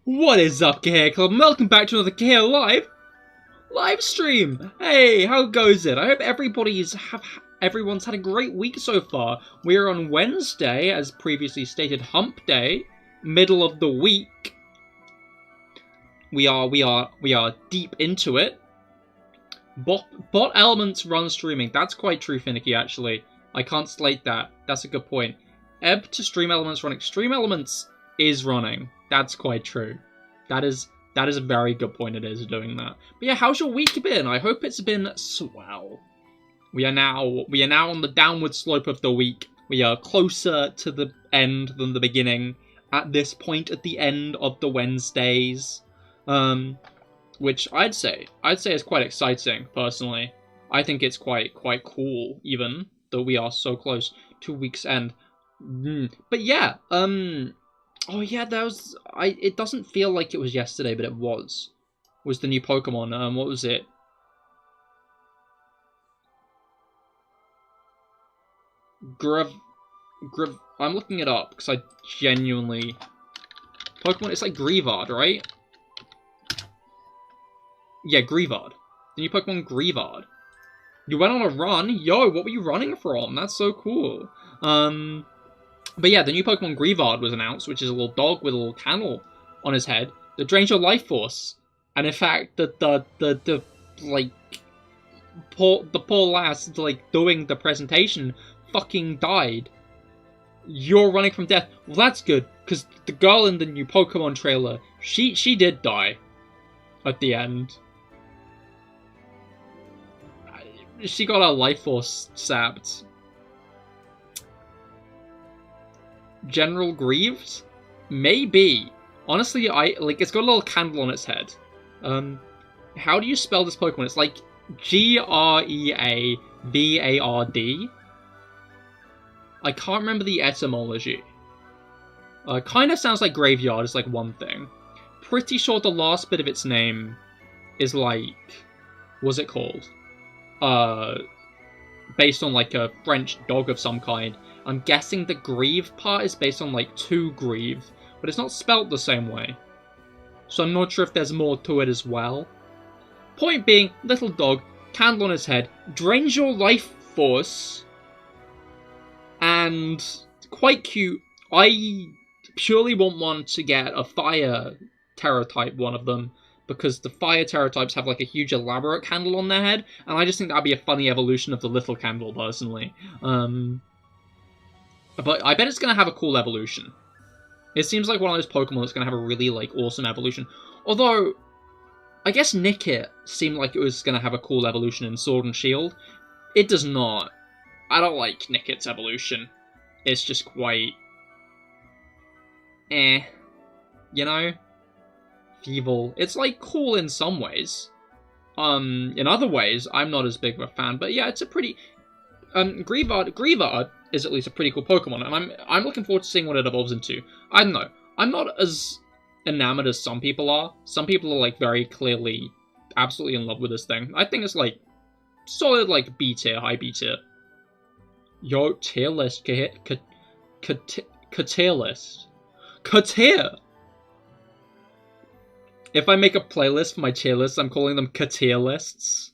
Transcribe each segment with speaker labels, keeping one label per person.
Speaker 1: What is up, Cahir Club? And welcome back to another CahirLIVE live stream. Hey, how goes it? I hope everyone's had a great week so far. We are on Wednesday, as previously stated, Hump Day, middle of the week. We are deep into it. Bot Elements run streaming. That's quite true, Finicky. Actually, I can't slate that. That's a good point. Ebb to Stream Elements running. Stream Elements is running. That's quite true. That is a very good point. It is doing that. But yeah, how's your week been? I hope it's been swell. We are now on the downward slope of the week. We are closer to the end than the beginning at this point at the end of the Wednesdays. Which I'd say is quite exciting, personally. I think it's quite cool, even, that we are so close to week's end. But yeah, oh yeah, it doesn't feel like it was yesterday, but it was the new Pokemon. What was it? I'm looking it up, because I genuinely... Pokemon, it's like Greavard, right? Yeah, Greavard. The new Pokemon Greavard. You went on a run? Yo, what were you running from? That's so cool. But yeah, the new Pokemon Greavard was announced, which is a little dog with a little candle on his head that drains your life force. And in fact, the poor lass, like, doing the presentation fucking died. You're running from death. Well, that's good, because the girl in the new Pokemon trailer, she did die at the end. She got her life force sapped. General Greaves? Maybe. Honestly, it's got a little candle on its head. How do you spell this Pokemon? It's like Greavard. I can't remember the etymology. Kind of sounds like graveyard is like one thing. Pretty sure the last bit of its name is like... What's it called? Based on like a French dog of some kind. I'm guessing the Grieve part is based on like to grieve, but it's not spelt the same way. So I'm not sure if there's more to it as well. Point being, little dog, candle on his head, drains your life force, and quite cute. I purely want one to get a fire terror type, one of them, because the fire terror types have like a huge elaborate candle on their head, and I just think that'd be a funny evolution of the little candle, personally. But I bet it's going to have a cool evolution. It seems like one of those Pokemon that's going to have a really, like, awesome evolution. Although, I guess Nickit seemed like it was going to have a cool evolution in Sword and Shield. It does not. I don't like Nickit's evolution. It's just quite... you know? Feeble. It's, like, cool in some ways. In other ways, I'm not as big of a fan. But yeah, it's a pretty... Greavard is at least a pretty cool Pokemon, and I'm looking forward to seeing what it evolves into. I don't know. I'm not as enamored as some people are. Some people are, like, very clearly absolutely in love with this thing. I think it's, like, solid, like, B tier, high B tier. Yo, tier list, tier list. Cahir! If I make a playlist for my tier lists, I'm calling them Cahir lists.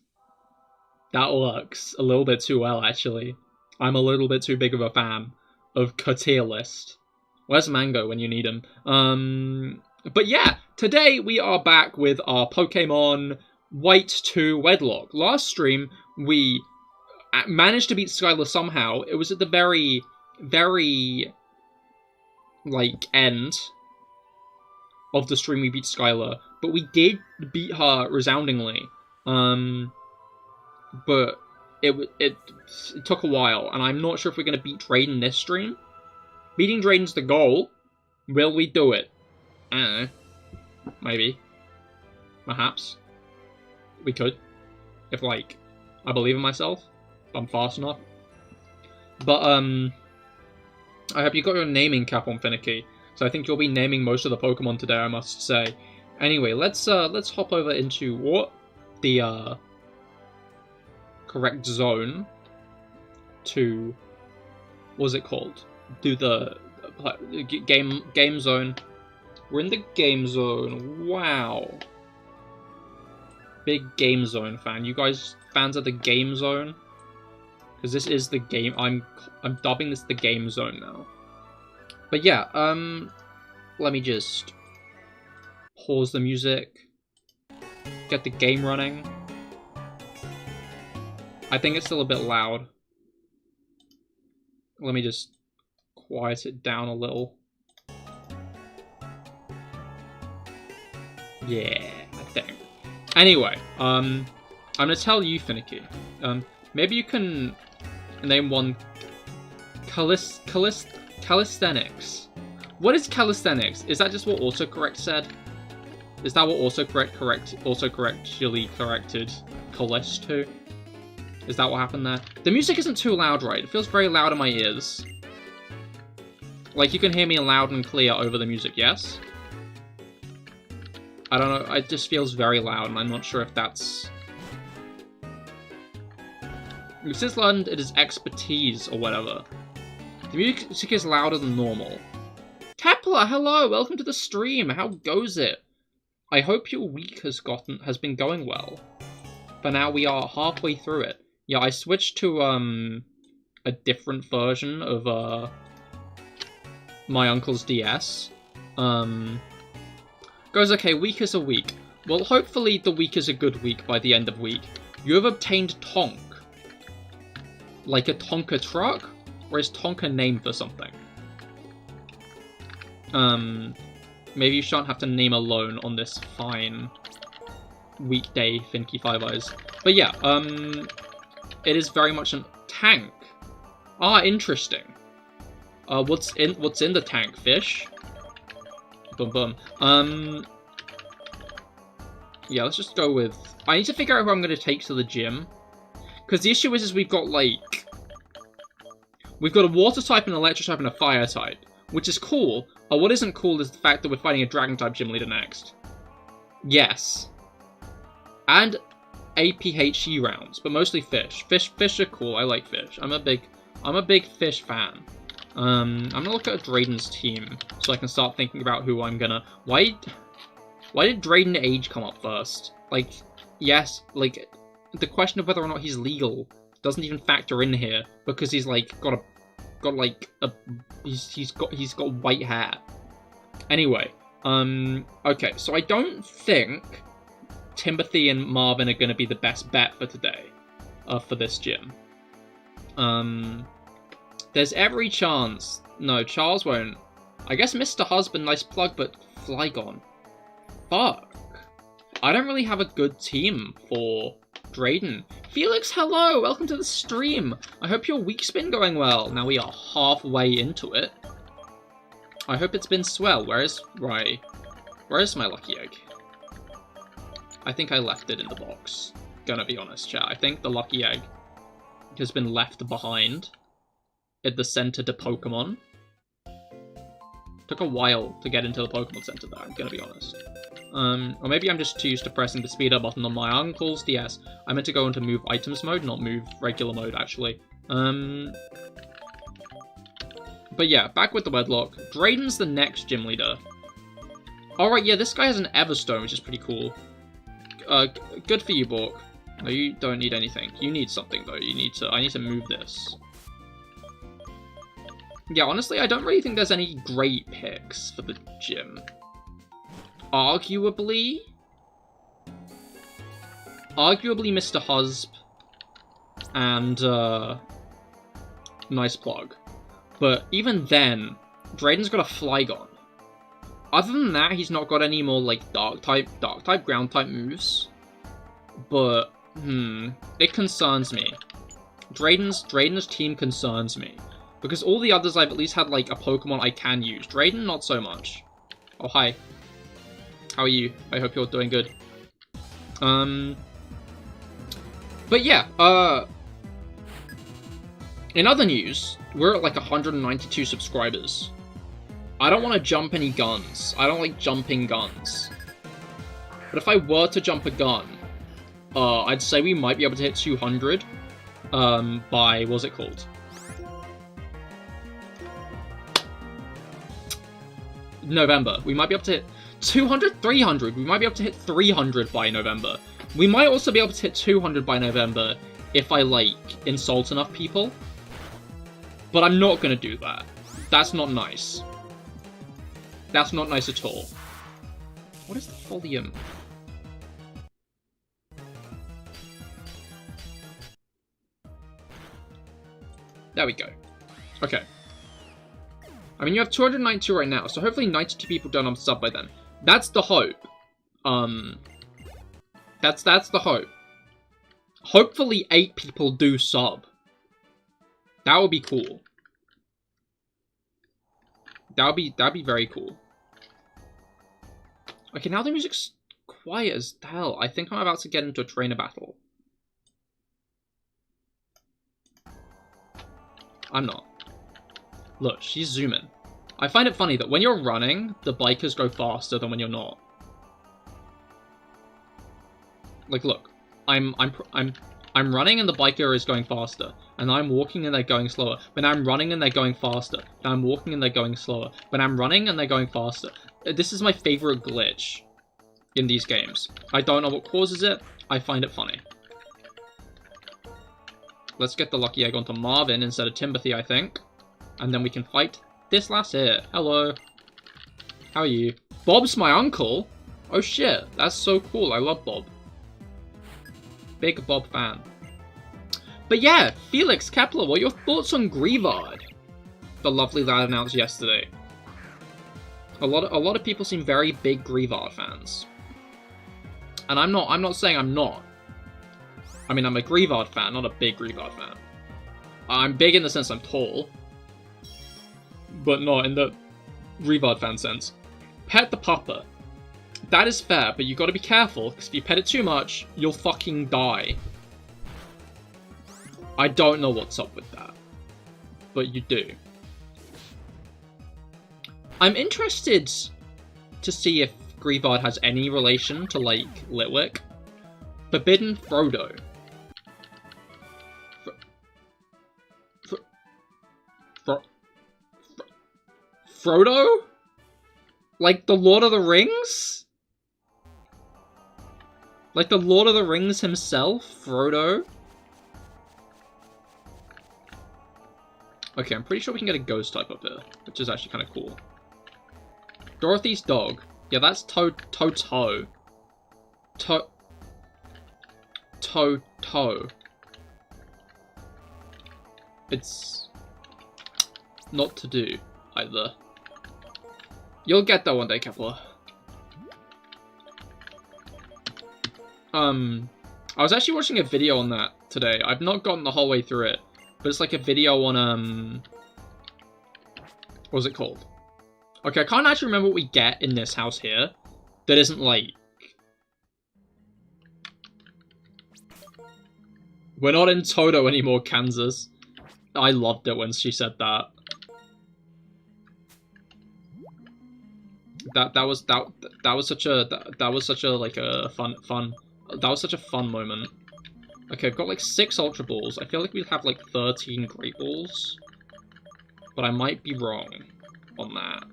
Speaker 1: That works a little bit too well, actually. I'm a little bit too big of a fan of Cahir list. Where's Mango when you need him? But yeah, today we are back with our Pokemon White 2 Wedlocke. Last stream, we managed to beat Skylar somehow. It was at the very, like, end of the stream we beat Skylar. But we did beat her resoundingly. But it took a while, and I'm not sure if we're going to beat Drayden this stream. Beating Drayden's the goal. Will we do it? I don't know. Maybe. Perhaps. We could. If, like, I believe in myself. If I'm fast enough. But, I hope you got your naming cap on, Finicky. So I think you'll be naming most of the Pokemon today, I must say. Anyway, let's hop over into what? The, correct zone to, what's it called? Do the game zone We're in the game zone. Wow. Big game zone fan. You guys fans of the game zone? Because this is the game. I'm dubbing this the game zone now. But yeah, let me just pause the music. Get the game running. I think it's still a bit loud. Let me just quiet it down a little. Yeah, I think. Anyway, I'm gonna tell you, Finicky. Maybe you can name one calisthenics. What is calisthenics? Is that just what autocorrect said? Is that what autocorrectly corrected calist to? Is that what happened there? The music isn't too loud, right? It feels very loud in my ears. Like, you can hear me loud and clear over the music, yes? I don't know, it just feels very loud, and I'm not sure if that's... Since learned it is expertise, or whatever. The music is louder than normal. Kepler, hello! Welcome to the stream! How goes it? I hope your week has been going well. For now, we are halfway through it. Yeah, I switched to, a different version of, my uncle's DS. Goes okay, week is a week. Well, hopefully the week is a good week by the end of week. You have obtained Tonk. Like a Tonka truck? Or is Tonk a name for something? Maybe you shan't have to name alone on this fine weekday, Finky Five Eyes. But yeah, it is very much a tank. Ah, interesting. What's in the tank? Fish? Boom boom. Yeah, let's just go with... I need to figure out who I'm going to take to the gym. Because the issue is we've got, like... We've got a water type, an electric type, and a fire type. Which is cool. What isn't cool is the fact that we're fighting a dragon type gym leader next. Yes. And APHE rounds, but mostly fish. Fish are cool. I like fish. I'm a big fish fan. I'm gonna look at Drayden's team so I can start thinking about who I'm gonna... Why did Drayden age come up first? Like, yes, like, the question of whether or not he's legal doesn't even factor in here because he's like he's got white hair. Anyway, okay, so I don't think Timothy and Marvin are gonna be the best bet for today, for this gym. There's every chance. No, Charles won't. I guess Mr. Husband, nice plug, but Flygon. Fuck. I don't really have a good team for Drayden. Felix, hello! Welcome to the stream! I hope your week's been going well. Now we are halfway into it. I hope it's been swell. Where's my lucky egg? I think I left it in the box. Gonna be honest, chat. I think the lucky egg has been left behind at the center to Pokemon. Took a while to get into the Pokemon Center though, I'm gonna be honest. Or maybe I'm just too used to pressing the speed up button on my uncle's DS. I meant to go into move items mode, not move regular mode actually. But yeah, back with the Wedlocke. Drayden's the next gym leader. Alright, yeah, this guy has an Everstone, which is pretty cool. Good for you, Bork. No, you don't need anything. You need something though. I need to move this. Yeah, honestly, I don't really think there's any great picks for the gym. Arguably Mr. Husb and Nice Plug. But even then, Drayden's got a Flygon. Other than that, he's not got any more like dark type, ground type moves. But it concerns me. Drayden's team concerns me. Because all the others I've at least had like a Pokemon I can use. Drayden, not so much. Oh, hi. How are you? I hope you're doing good. But yeah, in other news, we're at like 192 subscribers. I don't want to jump any guns. I don't like jumping guns. But if I were to jump a gun, I'd say we might be able to hit 200 by, what's it called? November. We might be able to hit 200, 300. We might be able to hit 300 by November. We might also be able to hit 200 by November if I, like, insult enough people. But I'm not gonna do that. That's not nice. That's not nice at all. What is the volume? There we go. Okay. I mean, you have 292 right now, so hopefully 92 people don't sub by then. That's the hope. That's the hope. Hopefully 8 people do sub. That would be cool. That'd be very cool. Okay, now the music's quiet as hell. I think I'm about to get into a trainer battle. I'm not. Look, she's zooming. I find it funny that when you're running, the bikers go faster than when you're not. Like, look, I'm running and the biker is going faster, and I'm walking and they're going slower. But I'm running and they're going faster. And I'm walking and they're going slower. But I'm running and they're going faster. This is my favorite glitch in these games. I don't know what causes it. I find it funny. Let's get the lucky egg onto Marvin instead of Timothy, I think. And then we can fight this lass here. Hello. How are you? Bob's my uncle? Oh shit, that's so cool. I love Bob. Big Bob fan. But yeah, Felix Kepler, what are your thoughts on Grievard? The lovely lad announced yesterday. A lot of people seem very big Grievard fans. And I'm not saying I'm not. I mean, I'm a Grievard fan, not a big Grievard fan. I'm big in the sense I'm tall. But not in the Grievard fan sense. Pet the pupper. That is fair, but you gotta be careful, because if you pet it too much, you'll fucking die. I don't know what's up with that. But you do. I'm interested to see if Grievard has any relation to, like, Litwick. Forbidden Frodo. Frodo? Like the Lord of the Rings? Like the Lord of the Rings himself? Frodo? Okay, I'm pretty sure we can get a ghost type up here, which is actually kind of cool. Dorothy's dog. Yeah, that's Toto. Toto. It's not to do, either. You'll get that one day, Kepler. I was actually watching a video on that today. I've not gotten the whole way through it, but it's like a video on, what was it called? Okay, I can't actually remember what we get in this house here that isn't like... We're not in Toto anymore, Kansas. I loved it when she said that. That was such a like a fun that was such a fun moment. Okay, I've got like 6 Ultra Balls. I feel like we have like 13 Great Balls, but I might be wrong on that.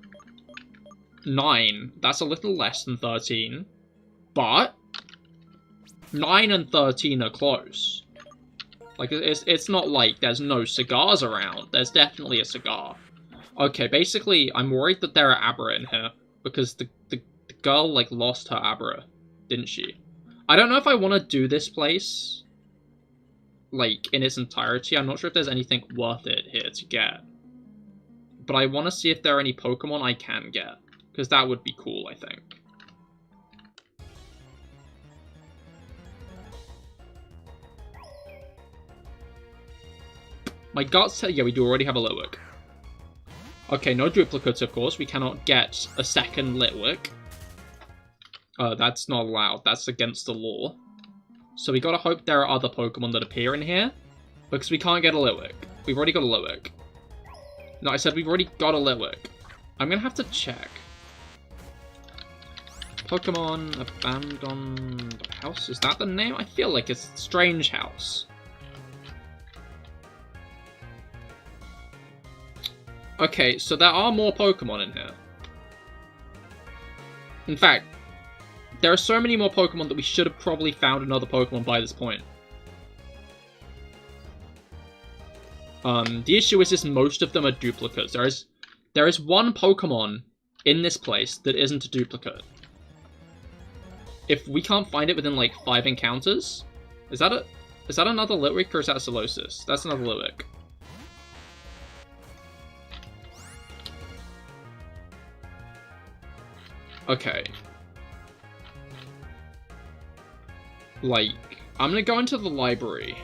Speaker 1: 9. That's a little less than 13, but 9 and 13 are close. Like it's not like there's no cigars around. There's definitely a cigar. Okay, basically I'm worried that there are Abra in here. Because the girl, like, lost her Abra, didn't she? I don't know if I want to do this place, like, in its entirety. I'm not sure if there's anything worth it here to get. But I want to see if there are any Pokemon I can get. Because that would be cool, I think. My guts tell... Yeah, we do already have a Litwick. Okay, no duplicates, of course. We cannot get a second Litwick. That's not allowed. That's against the law. So we gotta hope there are other Pokemon that appear in here. Because we can't get a Litwick. We've already got a Litwick. No, I said we've already got a Litwick. I'm gonna have to check. Pokemon Abandoned House? Is that the name? I feel like it's Strange House. Okay, so there are more Pokemon in here. In fact, there are so many more Pokemon that we should have probably found another Pokemon by this point. The issue is just most of them are duplicates. There is one Pokemon in this place that isn't a duplicate. If we can't find it within like 5 encounters, is that another Litwick or is that a Solosis? That's another Litwick. Okay. Like, I'm gonna go into the library.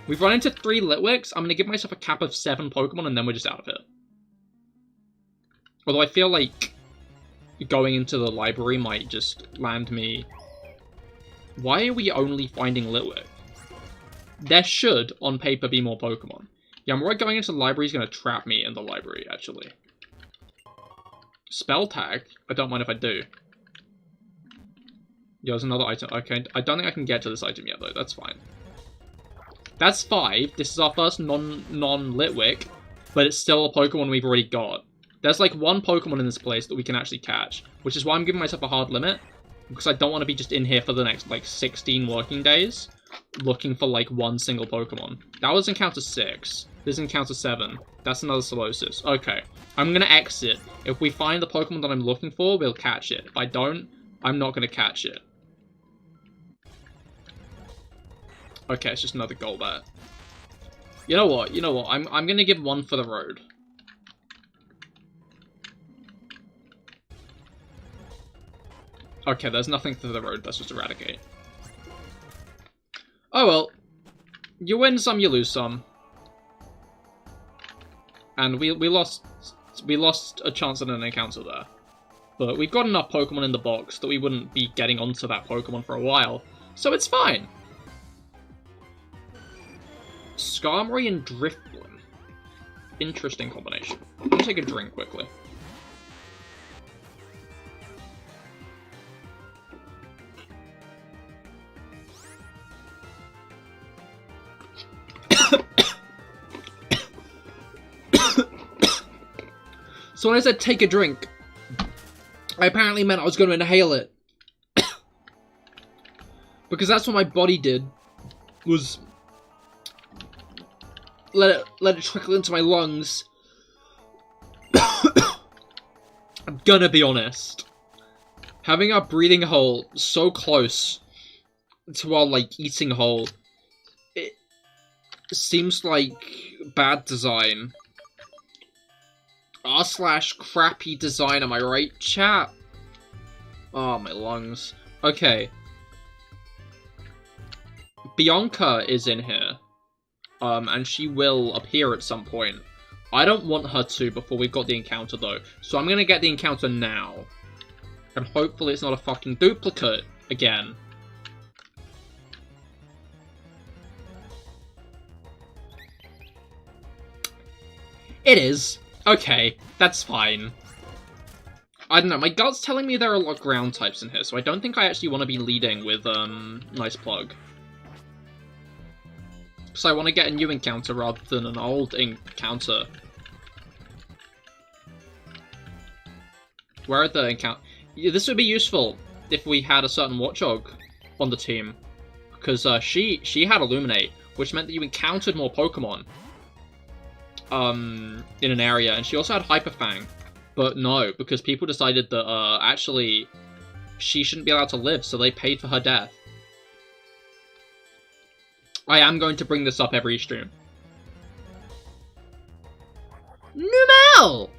Speaker 1: We've run into 3 Litwicks. I'm gonna give myself a cap of 7 Pokemon and then we're just out of it. Although I feel like going into the library might just land me... Why are we only finding Litwick? There should, on paper, be more Pokemon. Yeah, I'm worried going into the library is going to trap me in the library, actually. Spell tag? I don't mind if I do. Yeah, there's another item. Okay, I don't think I can get to this item yet, though. That's fine. That's 5. This is our first non-Litwick, but it's still a Pokemon we've already got. There's like 1 Pokemon in this place that we can actually catch, which is why I'm giving myself a hard limit, because I don't want to be just in here for the next, like, 16 working days, looking for, like, 1 single Pokemon. That was encounter 6. This is encounter 7. That's another Solosis. Okay. I'm gonna exit. If we find the Pokemon that I'm looking for, we'll catch it. If I don't, I'm not gonna catch it. Okay, it's just another Golbat. You know what? I'm gonna give 1 for the road. Okay, there's nothing for the road, let's just eradicate. Oh well. You win some, you lose some. And we lost a chance at an encounter there. But we've got enough Pokemon in the box that we wouldn't be getting onto that Pokemon for a while. So it's fine. Skarmory and Drifblim. Interesting combination. I'm gonna take a drink quickly. So when I said take a drink, I apparently meant I was going to inhale it. Because that's what my body did, was let it trickle into my lungs. I'm gonna be honest. Having our breathing hole so close to our, like, eating hole, it seems like bad design. R/crappy design, am I right, chat? Oh, my lungs. Okay. Bianca is in here. And she will appear at some point. I don't want her to before we've got the encounter, though. So I'm gonna get the encounter now. And hopefully it's not a fucking duplicate again. It is. Okay, that's fine. I don't know, my gut's telling me there are a lot of ground types in here, so I don't think I actually want to be leading with, Nice Plug. So I want to get a new encounter rather than an old encounter. Where are the encounter? Yeah, this would be useful if we had a certain Watchog on the team. Because, she had Illuminate, which meant that you encountered more Pokemon. In an area, and she also had Hyperfang, but no, because people decided that, actually, she shouldn't be allowed to live, so they paid for her death. I am going to bring this up every stream. Numel!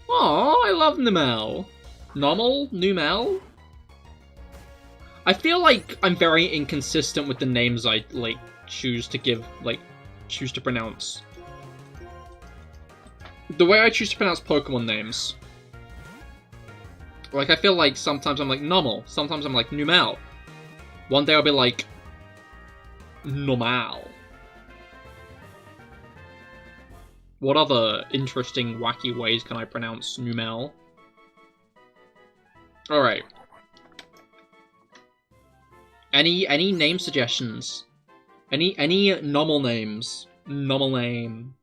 Speaker 1: Aw, I love Numel. Normal? Numel? I feel like I'm very inconsistent with the names I, like, choose to pronounce. The way I choose to pronounce Pokemon names. Like, I feel like sometimes I'm like normal, sometimes I'm like Numel. One day I'll be like Normal. What other interesting, wacky ways can I pronounce Numel? Alright. Any name suggestions? Any normal names? Normal name.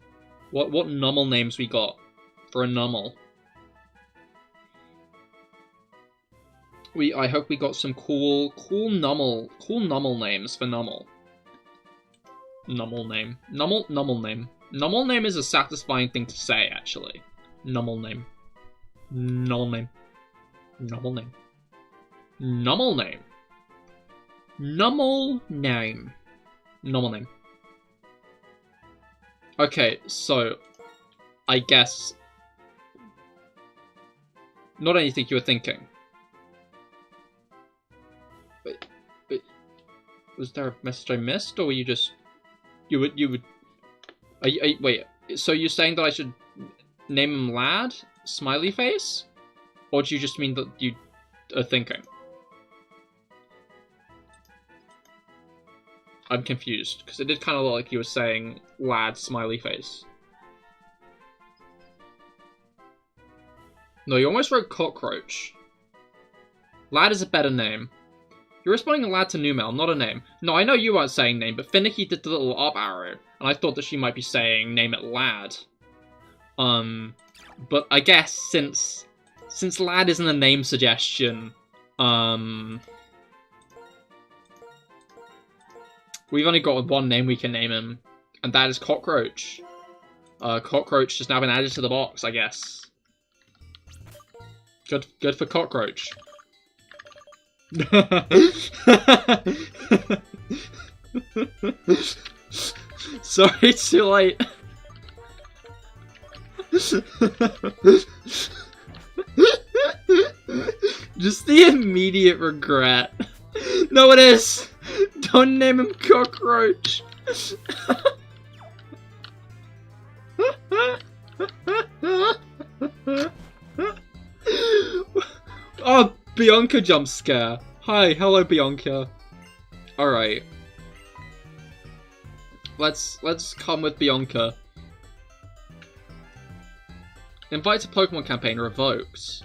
Speaker 1: What normal names we got for a normal? I hope we got some cool Nummel names for Nummel. Nummel name. Nummel name. Nummel name is a satisfying thing to say, actually. Nummel name. Nummel name. Nummel name. Nummel name. Nummel name. Nummel name. Okay, so I guess not anything you were thinking. Wait, was there a message I missed, or were you just you would? Wait. So you're saying that I should name him Lad? Smiley face, or do you just mean that you are thinking? I'm confused, because it did kind of look like you were saying Lad, smiley face. No, you almost wrote Cockroach. Lad is a better name. You're responding a Lad to Numel, not a name. No, I know you weren't saying name, but Finicky did the little up arrow, and I thought that she might be saying name it Lad. But I guess since Lad isn't a name suggestion, we've only got one name we can name him, and that is Cockroach. Cockroach has now been added to the box, I guess. Good for Cockroach. Sorry, it's too late. Just the immediate regret. No, it is. Don't name him Cockroach. Oh, Bianca jump scare. Hi, hello Bianca. Alright. Let's come with Bianca. Invite to Pokemon campaign revoked.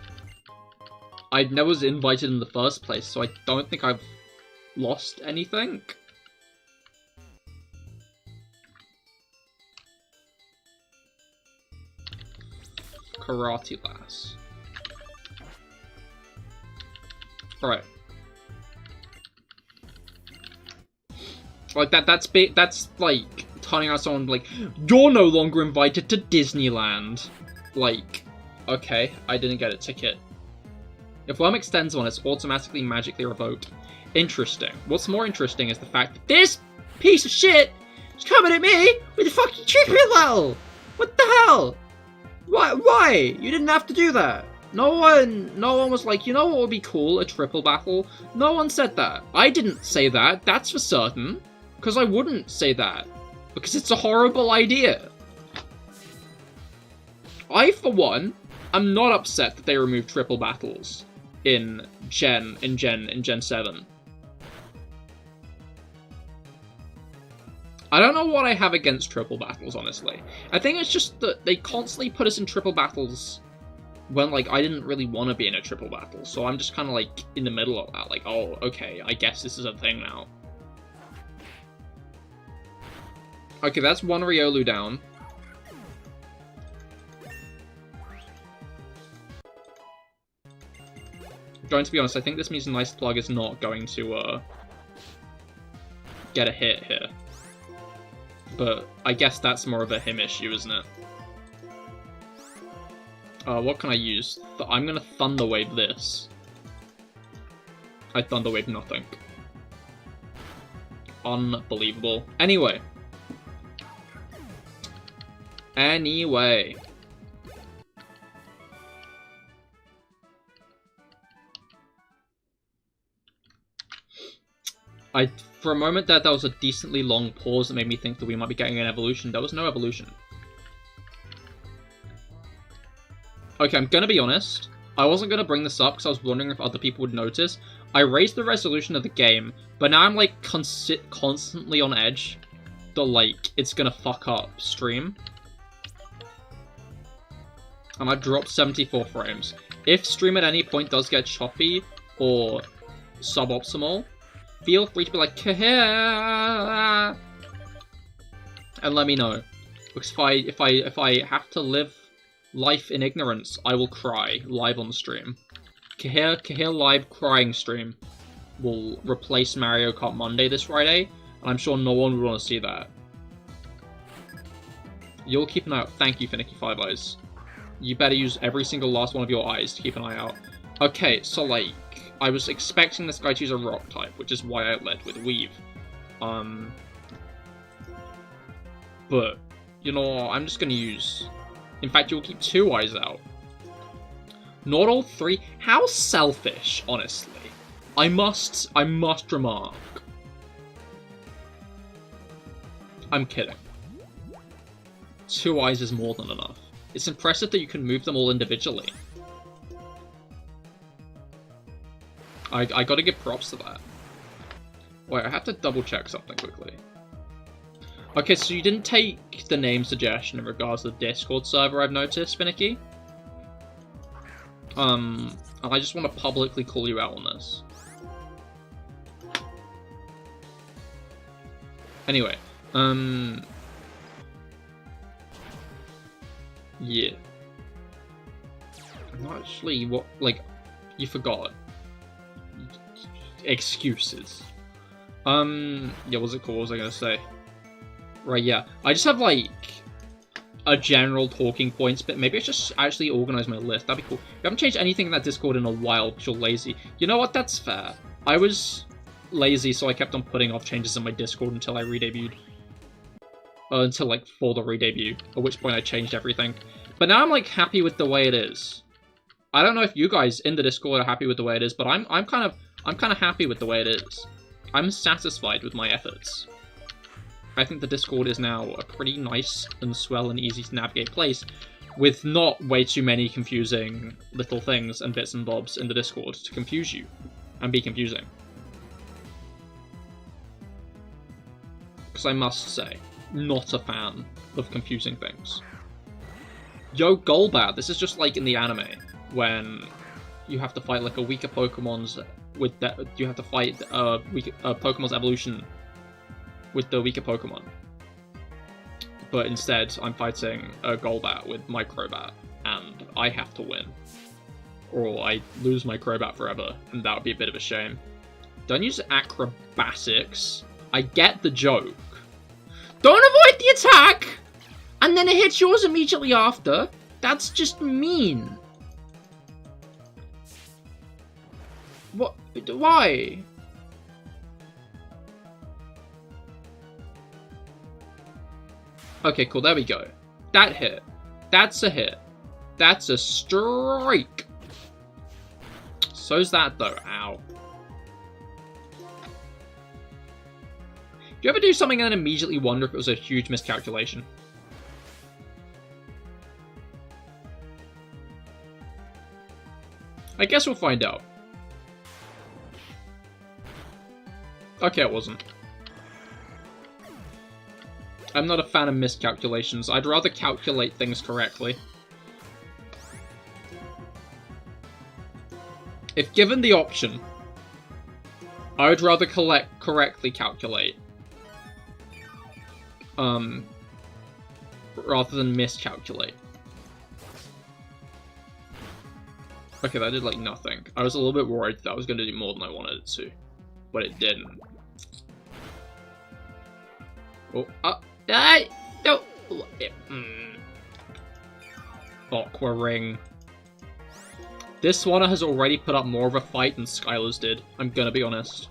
Speaker 1: I never was invited in the first place, so I don't think I've lost anything. Karate Lass. Alright. Like that's like turning out someone like, you're no longer invited to Disneyland. Like, okay, I didn't get a ticket. If Worm extends one, it's automatically magically revoked. Interesting. What's more interesting is the fact that this piece of shit is coming at me with a fucking triple battle! What the hell? Why? You didn't have to do that. No one was like, you know what would be cool? A triple battle? No one said that. I didn't say that, that's for certain. Because I wouldn't say that. Because it's a horrible idea. I, for one, am not upset that they removed triple battles in Gen 7. I don't know what I have against triple battles, honestly. I think it's just that they constantly put us in triple battles when, like, I didn't really want to be in a triple battle, so I'm just kind of, like, in the middle of that, like, oh, okay, I guess this is a thing now. Okay, that's one Riolu down. Going to be honest, I think this means Nice Plug is not going to, get a hit here. But I guess that's more of a him issue, isn't it? What can I use? I'm gonna Thunder Wave this. I Thunder Wave nothing. Unbelievable. Anyway. For a moment there was a decently long pause that made me think that we might be getting an evolution. There was no evolution. Okay, I'm gonna be honest. I wasn't gonna bring this up because I was wondering if other people would notice. I raised the resolution of the game, but now I'm like constantly on edge that like it's gonna fuck up stream. And I dropped 74 frames. If stream at any point does get choppy or suboptimal, feel free to be like, Cahir, and let me know. Because if I have to live life in ignorance, I will cry live on the stream. CahirLIVE crying stream will replace Mario Kart Monday this Friday, and I'm sure no one would want to see that. You'll keep an eye out. Thank you, Finicky Five Eyes. You better use every single last one of your eyes to keep an eye out. Okay, so like, I was expecting this guy to use a rock type, which is why I led with Weave. But, you know, I'm just gonna use... In fact, you'll keep 2 eyes out. Not all 3. How selfish, honestly. I must remark. I'm kidding. 2 eyes is more than enough. It's impressive that you can move them all individually. I gotta give props to that. Wait, I have to double check something quickly. Okay, so you didn't take the name suggestion in regards to the Discord server, I've noticed, Finicky. And I just want to publicly call you out on this. Anyway, yeah. I'm not actually, what, like, you forgot. Excuses. Yeah, what's it called? What was I gonna say? Right, yeah. I just have, like, a general talking points, but maybe I should just actually organize my list. That'd be cool. We haven't changed anything in that Discord in a while because you're lazy. You know what? That's fair. I was lazy, so I kept on putting off changes in my Discord until I re-debuted. Until, like, for the re-debut, at which point I changed everything. But now I'm, like, happy with the way it is. I don't know if you guys in the Discord are happy with the way it is, but I'm kind of happy with the way it is. I'm satisfied with my efforts. I think the Discord is now a pretty nice and swell and easy to navigate place, with not way too many confusing little things and bits and bobs in the Discord to confuse you and be confusing. Because I must say, not a fan of confusing things. Yo, Golbat, this is just like in the anime, when you have to fight like a weaker Pokemon's with that, you have to fight Pokemon's evolution with the weaker Pokemon. But instead, I'm fighting a Golbat with my Crobat, and I have to win. Or I lose my Crobat forever, and that would be a bit of a shame. Don't use acrobatics. I get the joke. Don't avoid the attack! And then it hits yours immediately after. That's just mean. What? Why? Okay, cool, there we go. That hit. That's a hit. That's a strike. So's that, though. Ow. Do you ever do something and then immediately wonder if it was a huge miscalculation? I guess we'll find out. Okay, it wasn't. I'm not a fan of miscalculations. I'd rather calculate things correctly. If given the option, I would rather correctly calculate. Rather than miscalculate. Okay, that did like nothing. I was a little bit worried that was going to do more than I wanted it to. But it didn't. Oh, no! Aqua Ring. This one has already put up more of a fight than Skylar's did, I'm gonna be honest.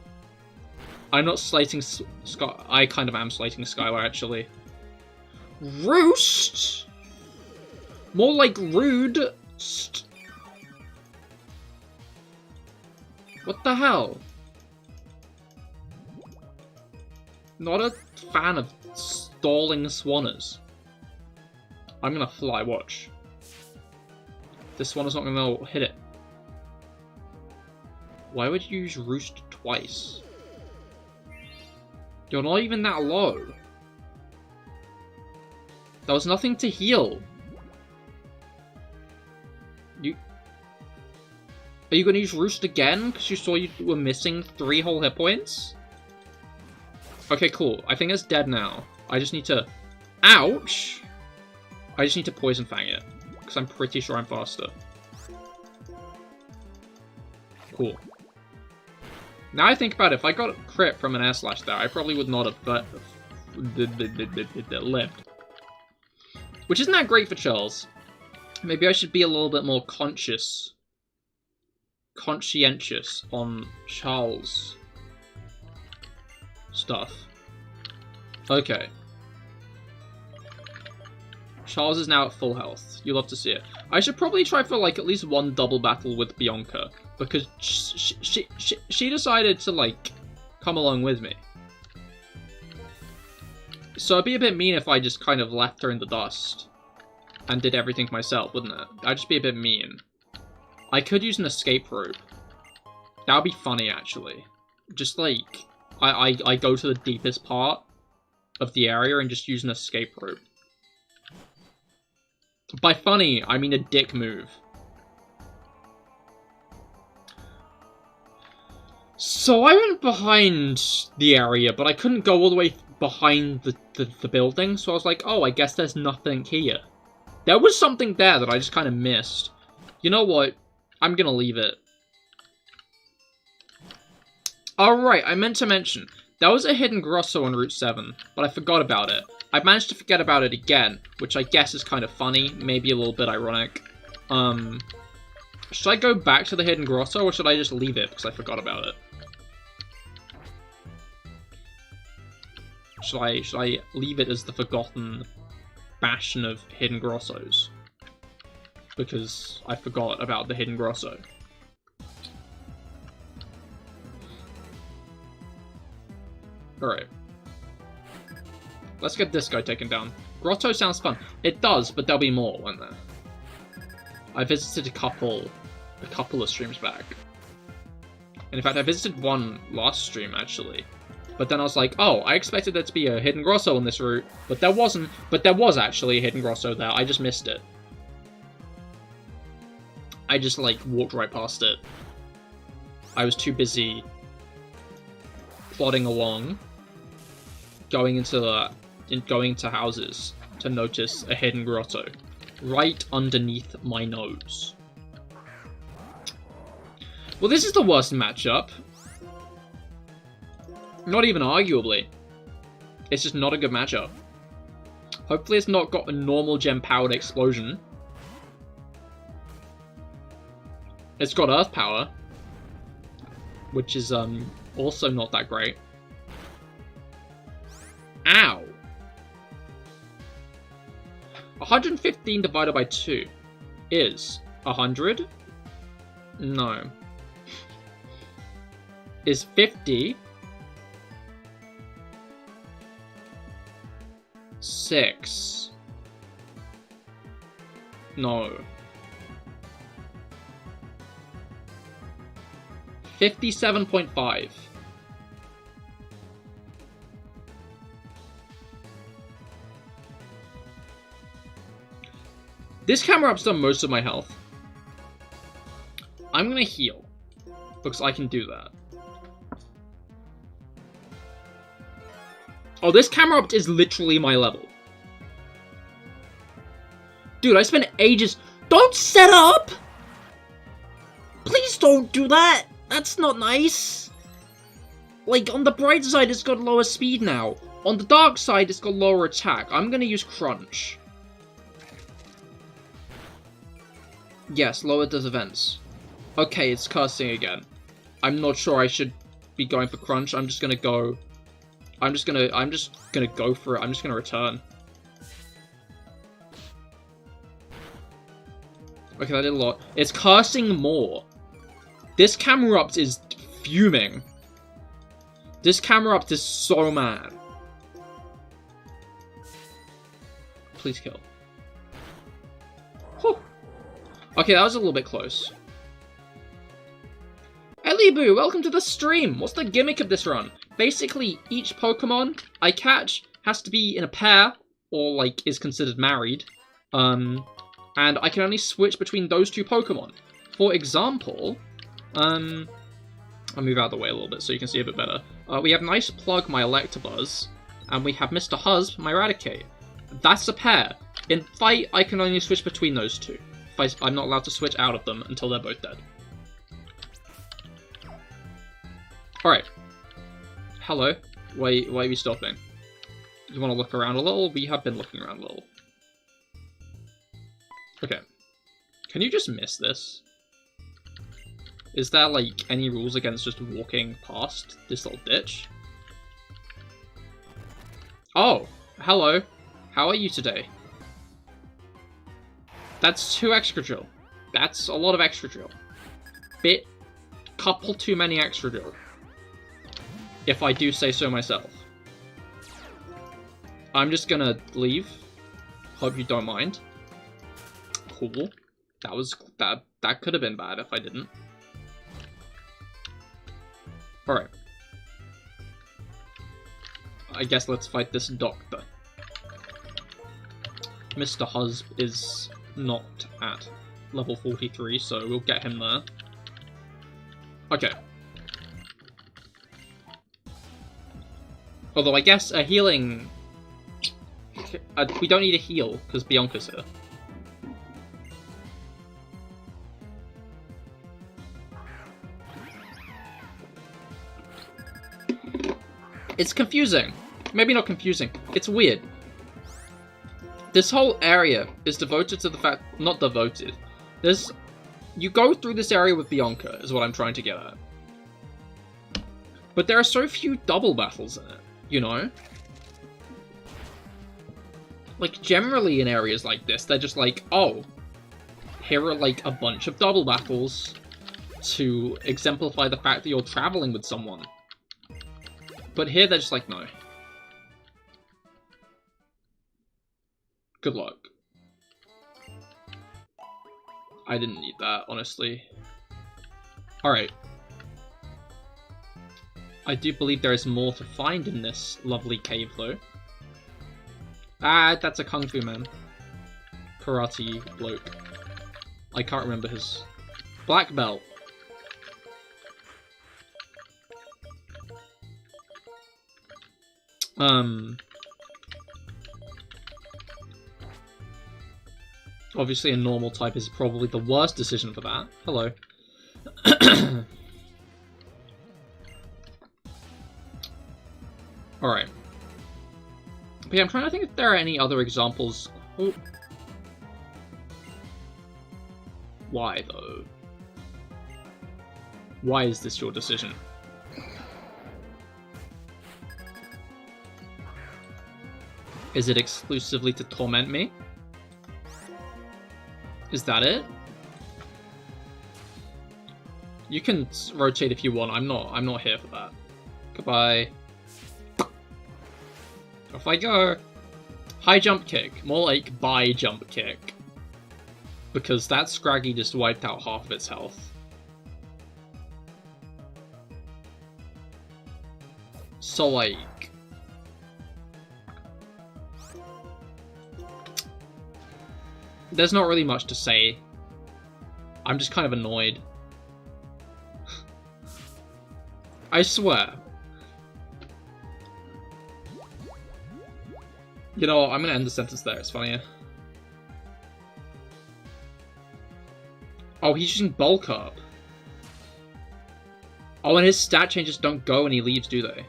Speaker 1: I'm not slating I kind of am slating Skylar, actually. Roost? More like rude. What the hell? Not a fan of stalling Swanners. I'm gonna fly, watch. This one is not gonna hit it. Why would you use Roost twice? You're not even that low. There was nothing to heal. Are you gonna use Roost again? Because you saw you were missing 3 whole hit points? Okay, cool. I think it's dead now. I just need to... Ouch! I just need to Poison Fang it. Because I'm pretty sure I'm faster. Cool. Now I think about it, if I got a crit from an air slash there, I probably would not have lived. Which isn't that great for Charles. Maybe I should be a little bit more conscientious on Charles' stuff. Okay. Charles is now at full health. You'll love to see it. I should probably try for like at least one double battle with Bianca, because she decided to like come along with me. So it'd be a bit mean if I just kind of left her in the dust and did everything myself, wouldn't it? That'd just be a bit mean. I could use an escape rope. That would be funny, actually. Just like, I go to the deepest part of the area and just use an escape rope. By funny, I mean a dick move. So I went behind the area, but I couldn't go all the way behind the building, so I was like, oh, I guess there's nothing here. There was something there that I just kind of missed. You know what? I'm gonna leave it. Alright, I meant to mention, there was a hidden Grosso on Route 7, but I forgot about it. I managed to forget about it again, which I guess is kind of funny, maybe a little bit ironic. Should I go back to the hidden Grosso, or should I just leave it because I forgot about it? Should I leave it as the forgotten bastion of hidden Grossos? Because I forgot about the hidden Grosso. Alright. Let's get this guy taken down. Grotto sounds fun. It does, but there'll be more, won't there? I visited a couple of streams back. And in fact, I visited one last stream, actually. But then I was like, oh, I expected there to be a hidden Grosso on this route, but there wasn't. But there was actually a hidden Grosso there. I just missed it. I just, like, walked right past it. I was too busy plodding along, going into houses to notice a hidden Grotto right underneath my nose. Well, this is the worst matchup. Not even arguably. It's just not a good matchup. Hopefully it's not got a normal gem-powered explosion. It's got earth power, which is also not that great. Ow! 115 divided by 2 is 100? No. Is 50? 6. No. 57.5. This camera up's done most of my health. I'm gonna heal, because I can do that. Oh, this camera up is literally my level. Dude, I spent ages... Don't set up! Please don't do that! That's not nice! Like, on the bright side, it's got lower speed now. On the dark side, it's got lower attack. I'm gonna use Crunch. Yes, lower does events. Okay, it's cursing again. I'm not sure I should be going for Crunch. I'm just gonna go... I'm just gonna go for it. I'm just gonna return. Okay, that did a lot. It's cursing more. This camera up is fuming. This camera up is so mad. Please kill. Whew. Okay, that was a little bit close. Eliboo, welcome to the stream! What's the gimmick of this run? Basically, each Pokemon I catch has to be in a pair, or, like, is considered married. And I can only switch between those two Pokemon. For example, I'll move out of the way a little bit so you can see a bit better. We have Nice Plug, my Electabuzz, and we have Mr. Huzz, my Raticate. That's a pair. In fight, I can only switch between those two. I'm not allowed to switch out of them until they're both dead. Alright. Hello. Why are we stopping? You want to look around a little? We have been looking around a little. Okay. Can you just miss this? Is there, like, any rules against just walking past this little ditch? Oh! Hello. How are you today? That's 2 extra drill. That's a lot of extra drill. Couple too many extra drill. If I do say so myself. I'm just gonna leave. Hope you don't mind. Cool. That could have been bad if I didn't. Alright. I guess let's fight this doctor. Mr. Husb is not at level 43, so we'll get him there. Okay. Although I guess a healing... we don't need a heal, because Bianca's here. It's confusing. Maybe not confusing. It's weird. This whole area is devoted to the fact... Not devoted. You go through this area with Bianca, is what I'm trying to get at. But there are so few double battles in it, you know? Like, generally in areas like this, they're just like, oh, here are, like, a bunch of double battles to exemplify the fact that you're traveling with someone. But here they're just like, no. Good luck. I didn't need that, honestly. Alright. I do believe there is more to find in this lovely cave, though. Ah, that's a Kung Fu man. Karate bloke. I can't remember his... Black belt. Obviously a normal type is probably the worst decision for that. Hello. Alright. But yeah, I'm trying to think if there are any other examples. Oh. Why, though? Why is this your decision? Is it exclusively to torment me? Is that it? You can rotate if you want. I'm not here for that. Goodbye. Off I go. High jump kick. More like bye jump kick. Because that Scraggy just wiped out half of its health. So like... There's not really much to say. I'm just kind of annoyed. I swear. You know what, I'm gonna end the sentence there, it's funnier. Oh, he's using bulk up. Oh, and his stat changes don't go when he leaves, do they?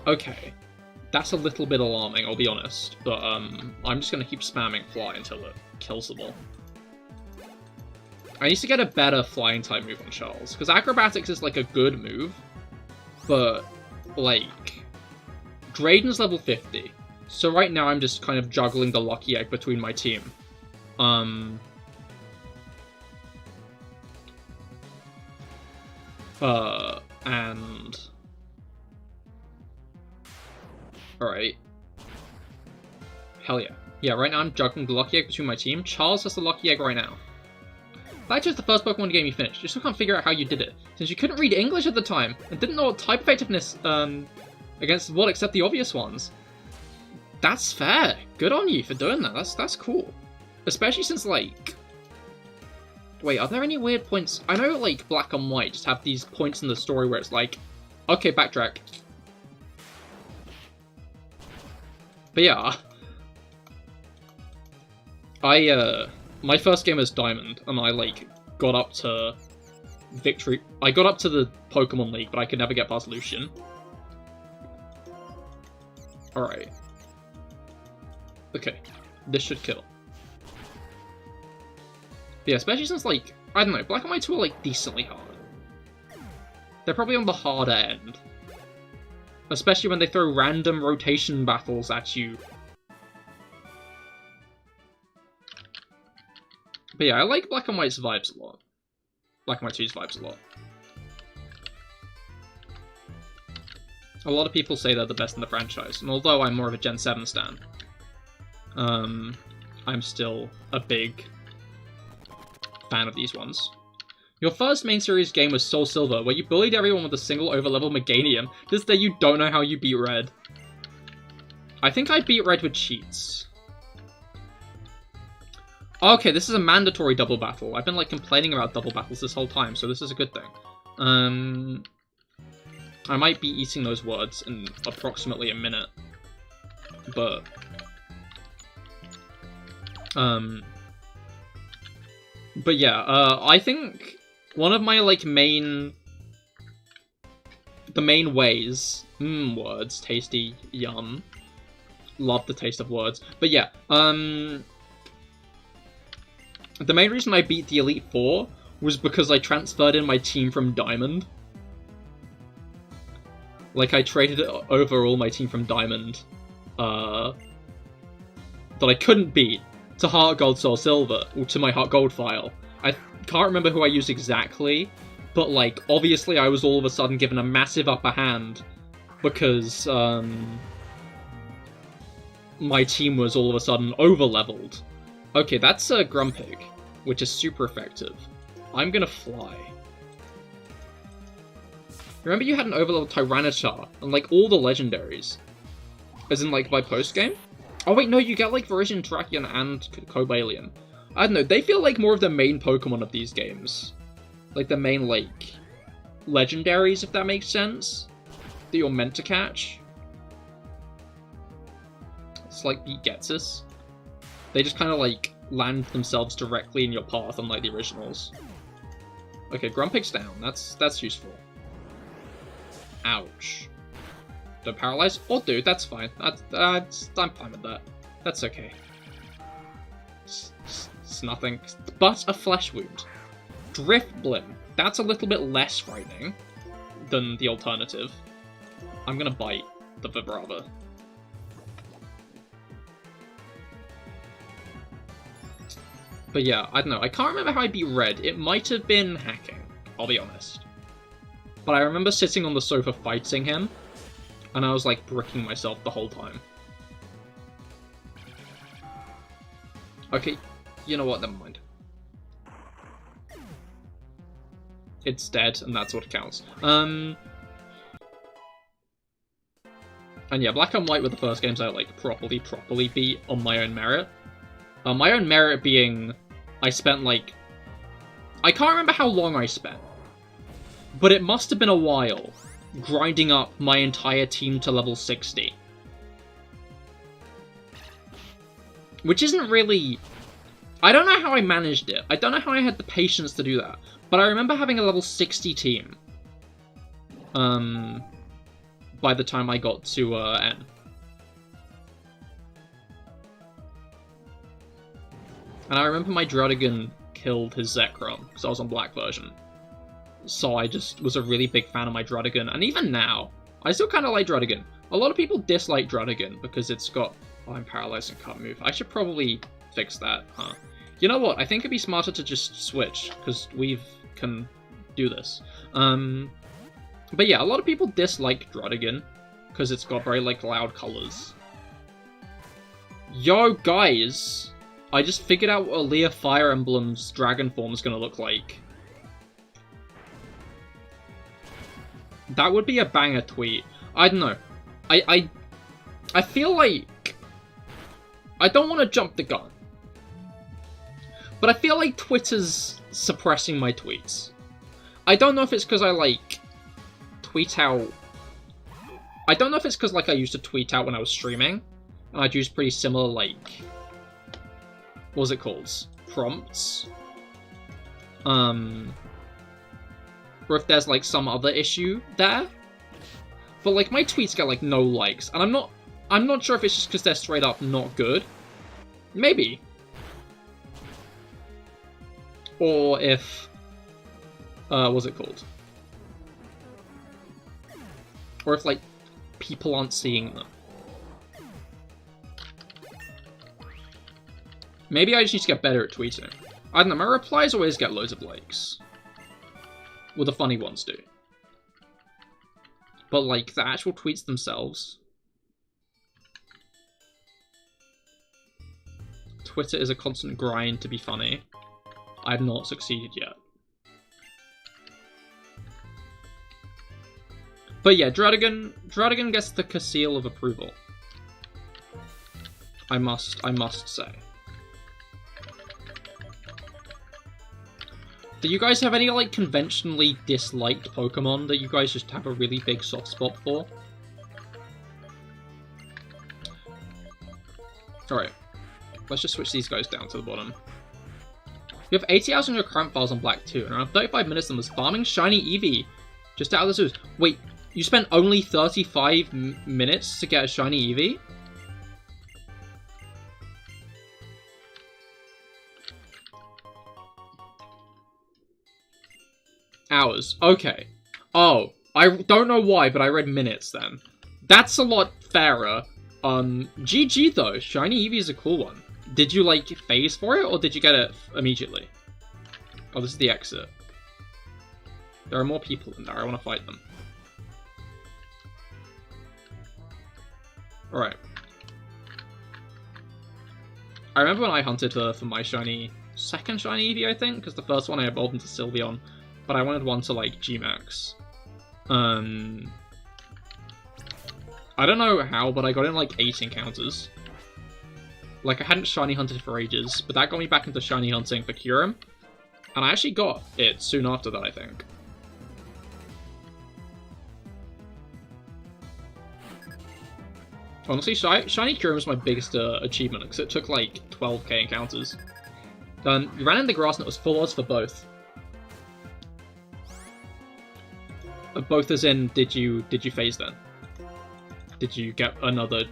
Speaker 1: Okay. That's a little bit alarming, I'll be honest. But, I'm just gonna keep spamming fly until it kills them all. I need to get a better flying type move on Charles, because acrobatics is like a good move, but like Drayden's level 50, so right now I'm just kind of juggling the lucky egg between my team. And alright. Hell yeah. Yeah, right now I'm juggling the lucky egg between my team. Charles has the lucky egg right now. That's just the first Pokemon game you finished. You still can't figure out how you did it, since you couldn't read English at the time, and didn't know what type effectiveness against what except the obvious ones. That's fair. Good on you for doing that. That's cool. Especially since, like... Wait, are there any weird points? I know, like, Black and White just have these points in the story where it's like, okay, backtrack. But yeah... my first game was Diamond, and I, like, got up to victory. I got up to the Pokemon League, but I could never get past Lucian. Alright. Okay. This should kill. But yeah, especially since, like, I don't know, Black and White 2 are, like, decently hard. They're probably on the harder end. Especially when they throw random rotation battles at you. But yeah, I like Black and White's vibes a lot. Black and White 2's vibes a lot. A lot of people say they're the best in the franchise, and although I'm more of a Gen 7 stan, I'm still a big fan of these ones. Your first main series game was Soul Silver, where you bullied everyone with a single overlevel Meganium. This day you don't know how you beat Red. I think I beat Red with cheats. Okay, this is a mandatory double battle. I've been, like, complaining about double battles this whole time, so this is a good thing. I might be eating those words in approximately a minute. But yeah, I think one of my, like, the main ways, words, tasty, yum, love the taste of words, but yeah, the main reason I beat the Elite Four was because I transferred in my team from Diamond. Like, I traded over all my team from Diamond, that I couldn't beat, to Heart Gold Soul Silver, or to my Heart Gold file. I can't remember who I used exactly, but, like, obviously I was all of a sudden given a massive upper hand, because, my team was all of a sudden over-leveled. Okay, that's a Grumpig, which is super effective. I'm gonna fly. Remember you had an overleveled Tyranitar, and, like, all the legendaries? As in, like, by post-game? Oh wait, no, you get, like, Verizon, Drakion, and Cobalion. I don't know, they feel like more of the main Pokemon of these games. Like, the main, like, legendaries, if that makes sense? That you're meant to catch. It's like beat Getsus. They just kind of, like, land themselves directly in your path, unlike the originals. Okay, Grumpig's down. That's useful. Ouch. Don't paralyze? Oh, dude, that's fine. I'm fine with that. That's okay. It's nothing but a flesh wound. Drift Blim. That's a little bit less frightening than the alternative. I'm gonna bite the Vibrava. But yeah, I don't know. I can't remember how I beat Red. It might have been hacking, I'll be honest. But I remember sitting on the sofa fighting him, and I was, like, bricking myself the whole time. Okay, you know what? Never mind. It's dead, and that's what counts. And yeah, Black and White were the first games I, like, properly beat on my own merit. My own merit being, I spent, like... I can't remember how long I spent, but it must have been a while, grinding up my entire team to level 60. Which isn't really... I don't know how I managed it. I don't know how I had the patience to do that. But I remember having a level 60 team. By the time I got to, N. And I remember my Druddigon killed his Zekrom, because I was on Black version. So I just was a really big fan of my Druddigon, and even now, I still kind of like Druddigon. A lot of people dislike Druddigon because it's got... Oh, I'm paralyzed and can't move. I should probably fix that, huh? You know what? I think it'd be smarter to just switch, because we can do this. But yeah, a lot of people dislike Druddigon, because it's got very, like, loud colors. Yo, guys! I just figured out what Aaliyah Fire Emblem's dragon form is going to look like. That would be a banger tweet. I don't know. I feel like... I don't want to jump the gun. But I feel like Twitter's suppressing my tweets. I don't know if it's because I, like, tweet out... I don't know if it's because, like, I used to tweet out when I was streaming. And I'd use pretty similar, like... What was it called? Prompts? or if there's like some other issue there. But like my tweets get like no likes, and I'm not sure if it's just because they're straight up not good. Maybe. Or if what's it called? Or if like people aren't seeing them. Maybe I just need to get better at tweeting. I don't know, my replies always get loads of likes. Well, the funny ones do. But, like, the actual tweets themselves... Twitter is a constant grind to be funny. I've not succeeded yet. But yeah, Dradigan gets the seal of approval. I must say. Do you guys have any, like, conventionally disliked Pokemon that you guys just have a really big soft spot for? Alright. Let's just switch these guys down to the bottom. You have 80 hours on your current files on Black 2, and around 35 minutes of them was farming Shiny Eevee. Just out of the sewers. Wait, you spent only 35 minutes to get a Shiny Eevee? Hours. Okay. Oh, I don't know why, but I read minutes then. That's a lot fairer. GG though. Shiny Eevee is a cool one. Did you, like, phase for it, or did you get it immediately? Oh, this is the exit. There are more people in there. I want to fight them. Alright. I remember when I hunted for my second Shiny Eevee, I think, because the first one I evolved into Sylveon. But I wanted one to, like, G-Max. I don't know how, but I got in, like, 8 encounters. Like, I hadn't Shiny hunted for ages, but that got me back into Shiny hunting for Kyurem. And I actually got it soon after that, I think. Honestly, Shiny Kyurem was my biggest achievement, because it took, like, 12k encounters. You ran in the grass and it was full odds for both. Both as in, did you phase then? Did you get another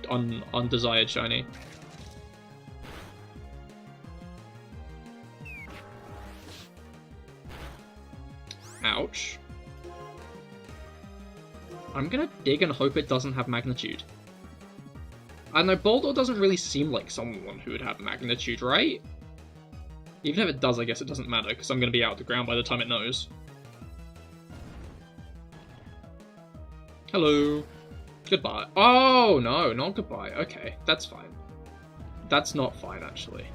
Speaker 1: undesired shiny? Ouch. I'm gonna dig and hope it doesn't have magnitude. I don't know, Boldor doesn't really seem like someone who would have magnitude, right? Even if it does, I guess it doesn't matter, because I'm gonna be out of the ground by the time it knows. Hello. Goodbye. Oh, no, not goodbye. Okay, that's fine. That's not fine, actually.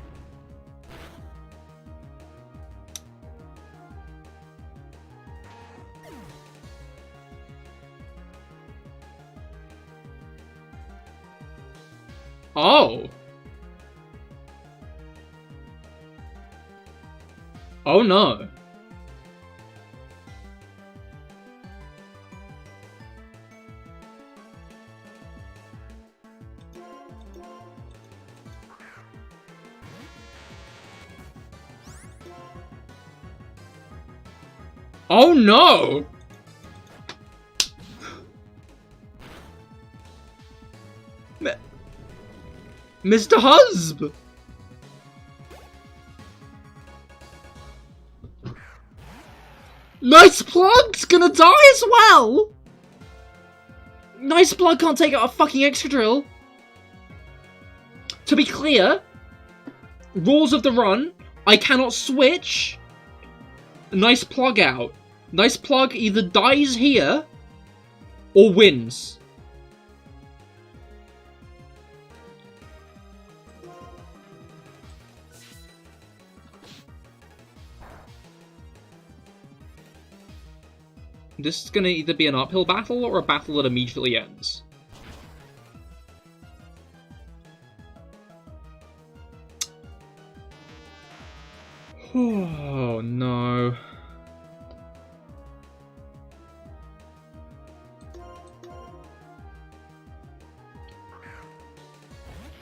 Speaker 1: Oh! Oh, no. Oh no! Mr. Husb! Nice Plug's gonna die as well! Nice Plug can't take out a fucking Excadrill! To be clear, rules of the run, I cannot switch. Nice Plug out. Nice Plug either dies here or wins. This is gonna either be an uphill battle or a battle that immediately ends. Oh no.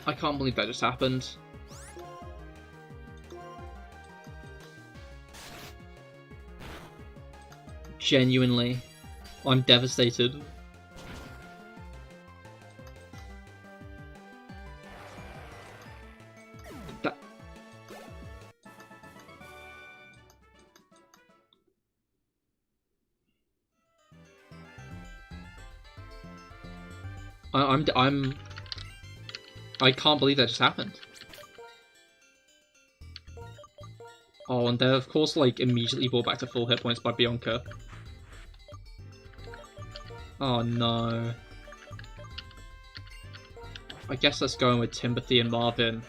Speaker 1: I can't believe that just happened. Genuinely. I'm devastated. That... I can't believe that just happened. Oh, and they're of course like immediately brought back to full hit points by Bianca. Oh no. I guess let's go in with Timothy and Marvin.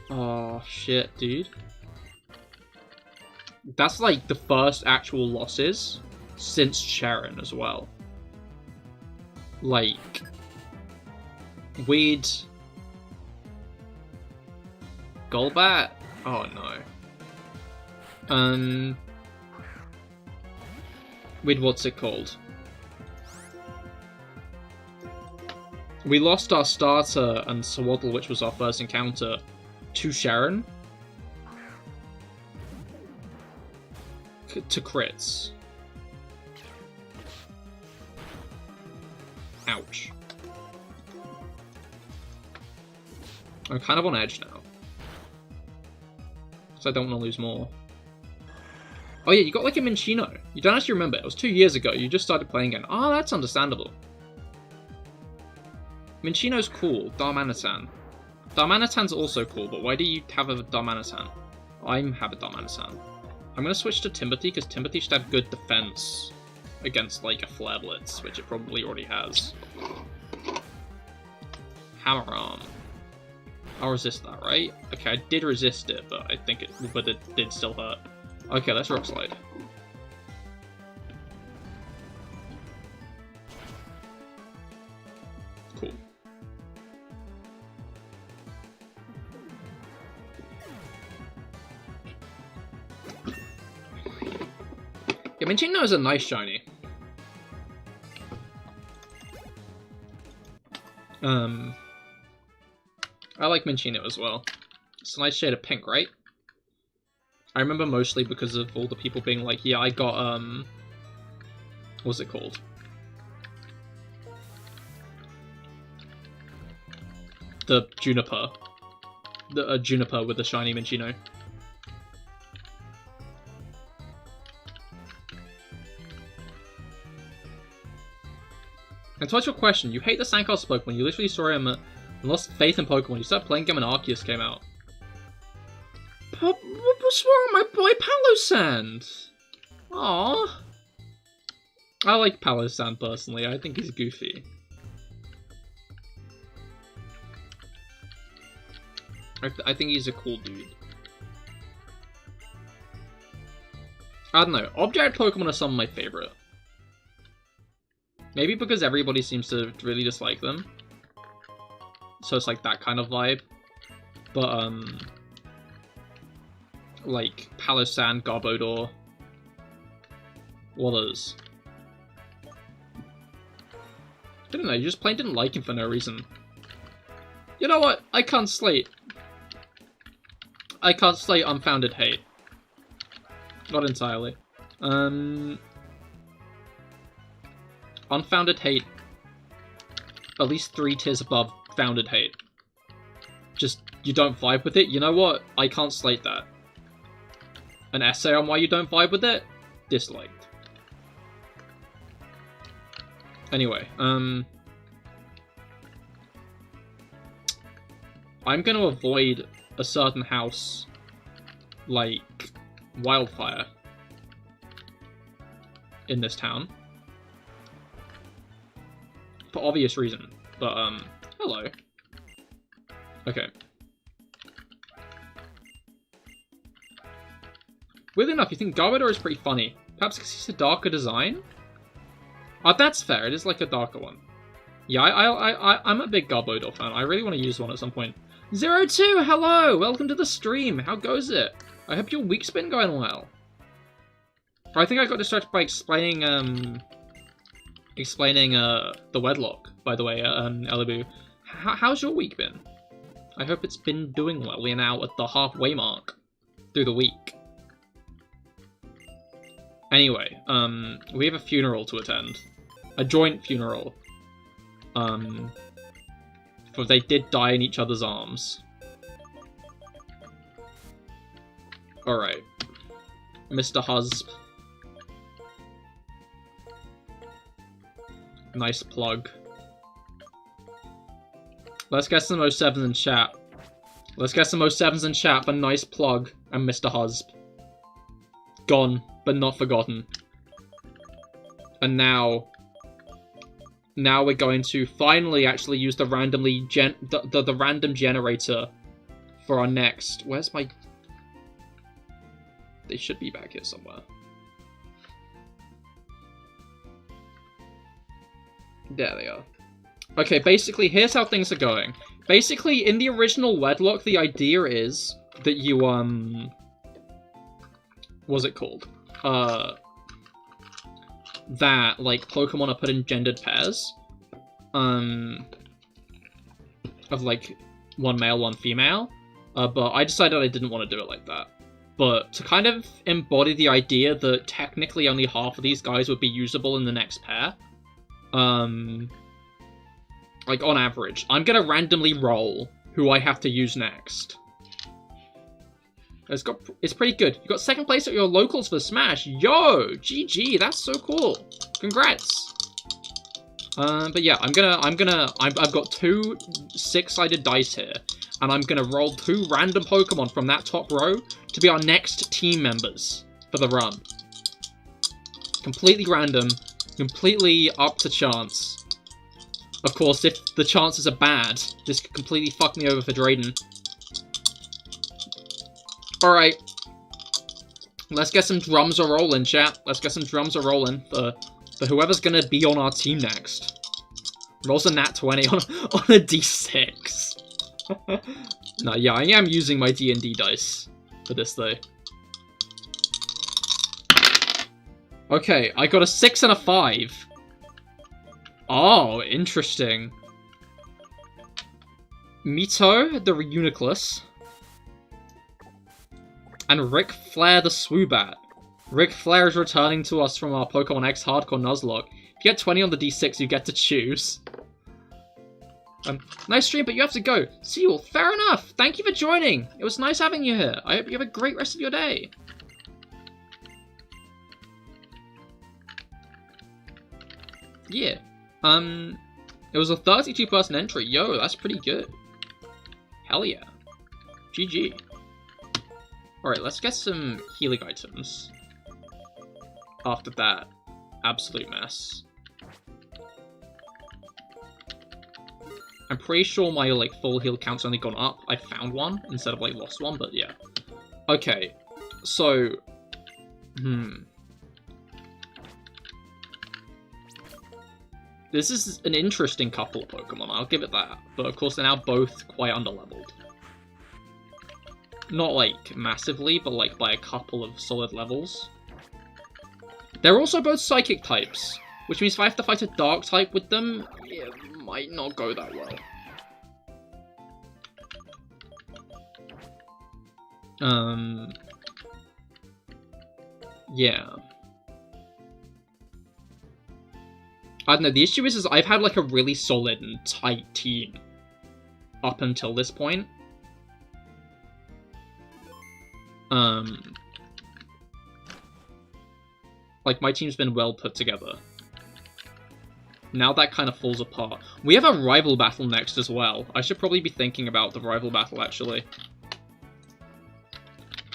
Speaker 1: Oh shit, dude. That's like the first actual losses since Sharon as well. Like, we'd... Golbat? Oh no. We'd what's it called? We lost our starter and Swaddle, which was our first encounter, to Sharon. To crits. Ouch. I'm kind of on edge now. So I don't want to lose more. Oh yeah, you got like a Minchino. You don't actually remember. It was 2 years ago. You just started playing again. Oh, that's understandable. Minchino's cool. Darmanitan. Darmanitan's also cool, but why do you have a Darmanitan? I have a Darmanitan. I'm going to switch to Timothy, because Timothy should have good defense against, like, a Flare Blitz, which it probably already has. Hammer Arm. I'll resist that, right? Okay, I did resist it, but I think it did still hurt. Okay, let's Rock Slide. Cool. Yeah, Minchino is a nice shiny. I like Minchino as well. It's a nice shade of pink, right? I remember mostly because of all the people being like, yeah, I got, what's it called? The Juniper. The Juniper with the shiny Minchino. And to answer your question, you hate the Sandcastle Pokemon, you literally saw him and lost faith in Pokemon. You started playing him when Arceus came out. What's wrong with my boy Palossand? Aww. I like Palossand personally, I think he's goofy. I think he's a cool dude. I don't know, Object Pokemon are some of my favorite. Maybe because everybody seems to really dislike them. So it's like that kind of vibe. But, like, Palossand, Garbodor. What others? I don't know, you just plain didn't like him for no reason. You know what? I can't slate. I can't slate unfounded hate. Not entirely. Unfounded hate. At least 3 tiers above founded hate. Just, you don't vibe with it? You know what? I can't slate that. An essay on why you don't vibe with it? Disliked. Anyway, I'm gonna avoid a certain house, like Wildfire, in this town. For obvious reason, but, hello. Okay. Weirdly enough, you think Garbodor is pretty funny. Perhaps because he's a darker design? Oh, that's fair, it is like a darker one. Yeah, I'm a big Garbodor fan. I really want to use one at some point. 02, hello! Welcome to the stream! How goes it? I hope your week's been going well. I think I got distracted by explaining the Wedlocke, by the way, Elibu. How's your week been? I hope it's been doing well. We're now at the halfway mark. through the week. Anyway, we have a funeral to attend. A joint funeral. For they did die in each other's arms. Alright. Mr. Husb. Nice plug. Let's get some 07s in chat. Let's get some 07s in chat for nice plug and Mr. Husb. Gone, but not forgotten. And now we're going to finally actually use the the random generator for our next. Where's my? They should be back here somewhere. There they are. Okay, basically, here's how things are going. Basically, in the original Wedlocke, the idea is that you, what's it called? That, like, Pokemon are put in gendered pairs. Of, like, one male, one female. But I decided I didn't want to do it like that. But to kind of embody the idea that technically only half of these guys would be usable in the next pair, like, on average, I'm gonna randomly roll who I have to use next. It's pretty good. You got second place at your locals for Smash. Yo, GG, that's so cool. Congrats. But yeah, I've got two 6-sided dice here, and I'm gonna roll 2 random Pokemon from that top row to be our next team members for the run. Completely random, completely up to chance. Of course, if the chances are bad, this could completely fuck me over for Drayden. Alright. Let's get some drums a-rolling, chat. Let's get some drums a-rolling for whoever's gonna be on our team next. Rolls a nat 20 on a d6. No, yeah, I am using my D&D dice for this, though. Okay, I got a 6 and a 5. Oh, interesting. Mito, the Reuniclus. And Ric Flair, the Swoobat. Ric Flair is returning to us from our Pokemon X Hardcore Nuzlocke. If you get 20 on the D6, you get to choose. Nice stream, but you have to go. See you all. Fair enough. Thank you for joining. It was nice having you here. I hope you have a great rest of your day. Yeah. It was a 32-person entry. Yo, that's pretty good. Hell yeah. GG. Alright, let's get some healing items. After that absolute mess. I'm pretty sure my, like, full heal count's only gone up. I found one instead of, like, lost one, but yeah. Okay, so... This is an interesting couple of Pokemon, I'll give it that. But of course they're now both quite underleveled. Not, like, massively, but, like, by a couple of solid levels. They're also both Psychic types, which means if I have to fight a Dark type with them, it might not go that well. Yeah. I don't know, the issue is I've had, like, a really solid and tight team up until this point. Like, my team's been well put together. Now that kind of falls apart. We have a rival battle next as well. I should probably be thinking about the rival battle, actually.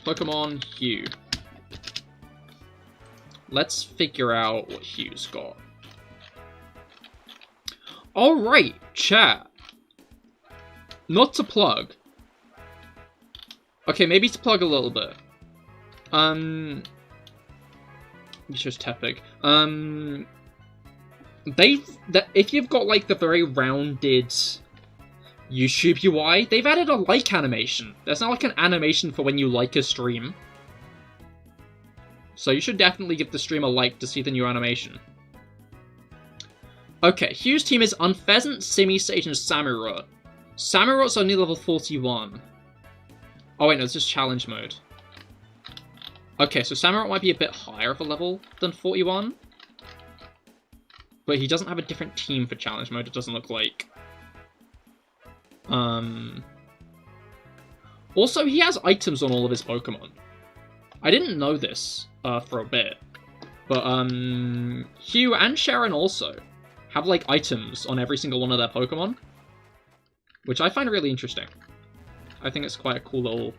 Speaker 1: Pokemon Hugh. Let's figure out what Hugh's got. Alright, chat. Not to plug. Okay, maybe to plug a little bit. It's just Tepig. If you've got, like, the very rounded YouTube UI, they've added a like animation. There's now, like, an animation for when you like a stream. So you should definitely give the stream a like to see the new animation. Okay, Hugh's team is Unpheasant, Simisage, and Samurott. Samurott's only level 41. Oh wait, no, this is challenge mode. Okay, so Smallant might be a bit higher of a level than 41. But he doesn't have a different team for challenge mode, it doesn't look like. Also, he has items on all of his Pokemon. I didn't know this for a bit. But Hugh and Sharon also have like items on every single one of their Pokemon. Which I find really interesting. I think it's quite a cool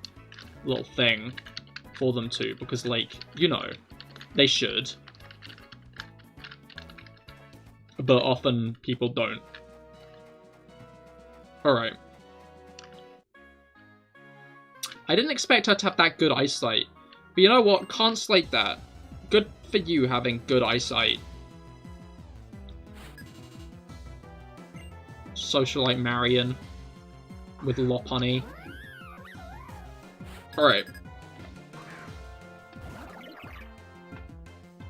Speaker 1: little thing for them to, because like, you know, they should. But often people don't. Alright. I didn't expect her to have that good eyesight. But you know what? Can't slate that. Good for you having good eyesight. Socialite Marion with Lopunny. Alright.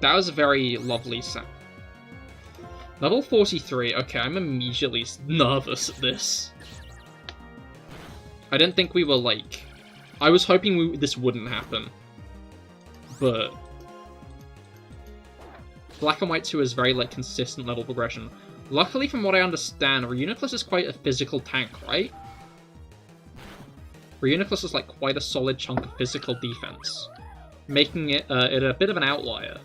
Speaker 1: That was a very lovely sound. Level 43. Okay, I'm immediately nervous at this. I didn't think we were like... I was hoping this wouldn't happen. But... Black and White 2 is very like consistent level progression. Luckily, from what I understand, Reuniclus is quite a physical tank, right? Reuniclus is like quite a solid chunk of physical defense, making it a bit of an outlier.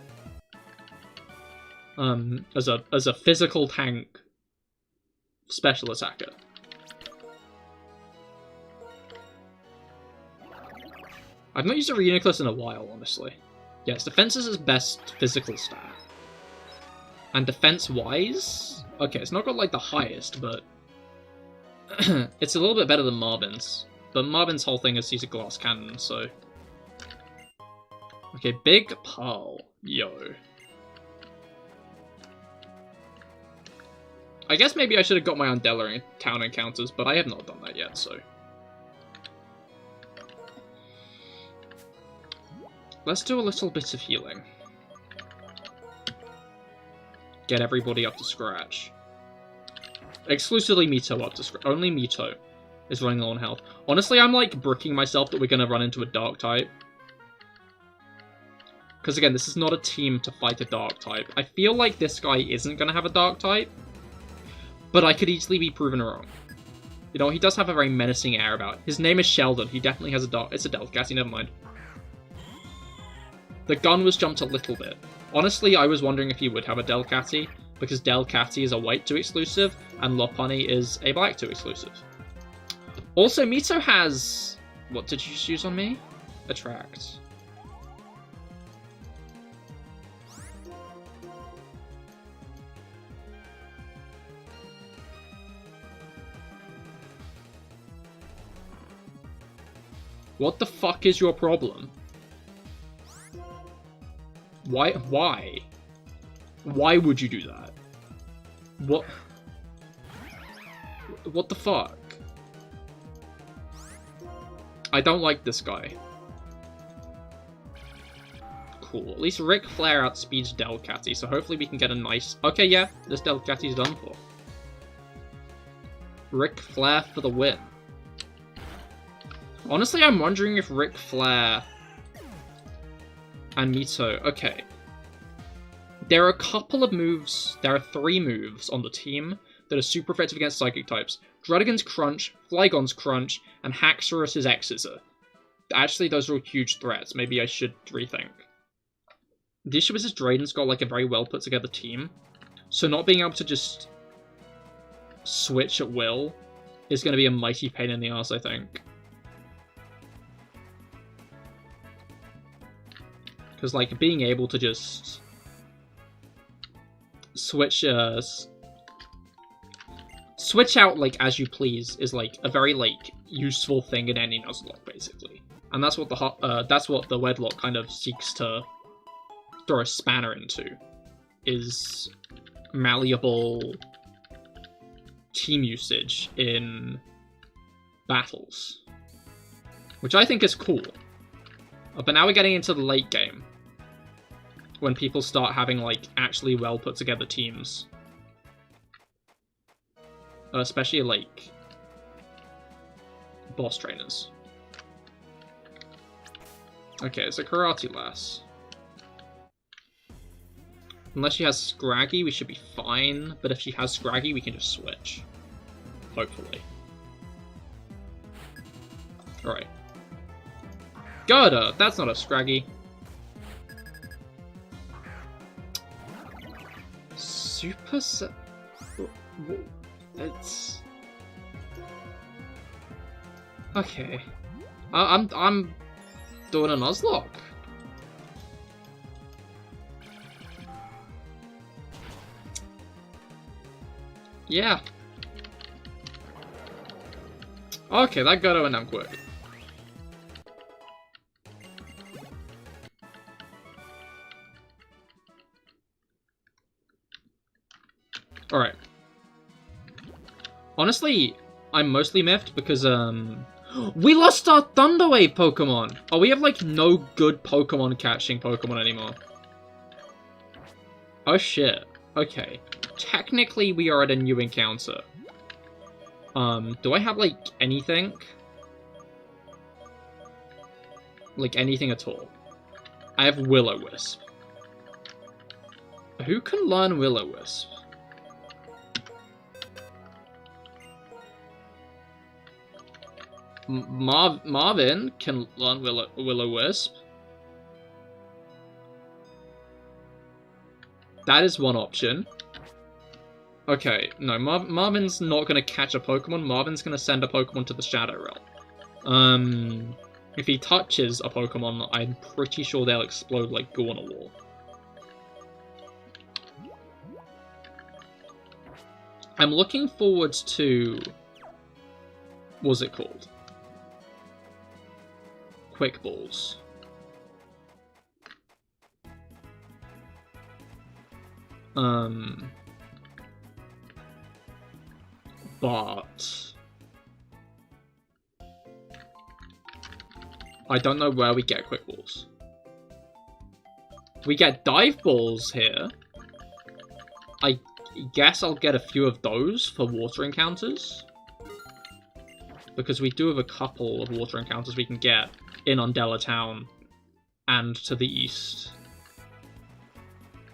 Speaker 1: As a physical tank special attacker. I've not used a Reuniclus in a while, honestly. Yes, defense is his best physical stat. And defense-wise, okay, it's not got like the highest, but it's a little bit better than Marvin's. But Marvin's whole thing is he's a glass cannon, so... Okay, Big Pearl. Yo. I guess maybe I should have got my Undella town encounters, but I have not done that yet, so... Let's do a little bit of healing. Get everybody up to scratch. Exclusively Mito up to scratch. Only Mito is running low on health. Honestly, I'm like bricking myself that we're going to run into a dark type. Because again, this is not a team to fight a dark type. I feel like this guy isn't going to have a dark type. But I could easily be proven wrong. You know, he does have a very menacing air about it. His name is Sheldon. He definitely has a dark... It's a Delcassy, never mind. The gun was jumped a little bit. Honestly, I was wondering if he would have a Delcassy, because Delcassy is a white 2 exclusive, and Lopunny is a black 2 exclusive. Also, Mito has... What did you just use on me? Attract. What the fuck is your problem? Why? Why would you do that? What? What the fuck? I don't like this guy. Cool. At least Ric Flair outspeeds Delcassy, so hopefully we can get a nice... Okay, yeah, this Delcassy's done for. Ric Flair for the win. Honestly, I'm wondering if Ric Flair and Mito... Okay. There are a couple of moves... There are 3 moves on the team that are super effective against Psychic types. Druddigon's Crunch, Flygon's Crunch, and Haxorus's X-Scissor. Actually, those are all huge threats. Maybe I should rethink. The issue is Drayden's got like a very well put together team. So not being able to just switch at will is going to be a mighty pain in the ass, I think. Because, like, being able to just switch out, like, as you please is, like, a very, like, useful thing in any Nuzlocke, basically. And that's what the Wedlocke kind of seeks to throw a spanner into, is malleable team usage in battles. Which I think is cool. But now we're getting into the late game, when people start having, like, actually well put together teams. Especially, like, boss trainers. Okay, it's a Karate Lass. Unless she has Scraggy, we should be fine. But if she has Scraggy, we can just switch. Hopefully. Alright. Gerda! That's not a Scraggy. Super Se... It's... Okay. I'm doing a Nuzlocke. Yeah. Okay, that got to end quick. Alright. Honestly, I'm mostly miffed because, we lost our Thunderwave Pokemon! Oh, we have, like, no good Pokemon catching Pokemon anymore. Oh, shit. Okay. Technically, we are at a new encounter. Do I have, like, anything? Like, anything at all? I have Will-O-Wisp. Who can learn Will-O-Wisp? Marvin can learn Will-O-Wisp. That is one option. Okay, no, Marvin's not going to catch a Pokemon. Marvin's going to send a Pokemon to the Shadow Realm. If he touches a Pokemon, I'm pretty sure they'll explode like goo on a wall. I'm looking forward to... What's it called? Quick Balls. But... I don't know where we get Quick Balls. We get Dive Balls here. I guess I'll get a few of those for water encounters. Because we do have a couple of water encounters we can get in Undella Town and to the east.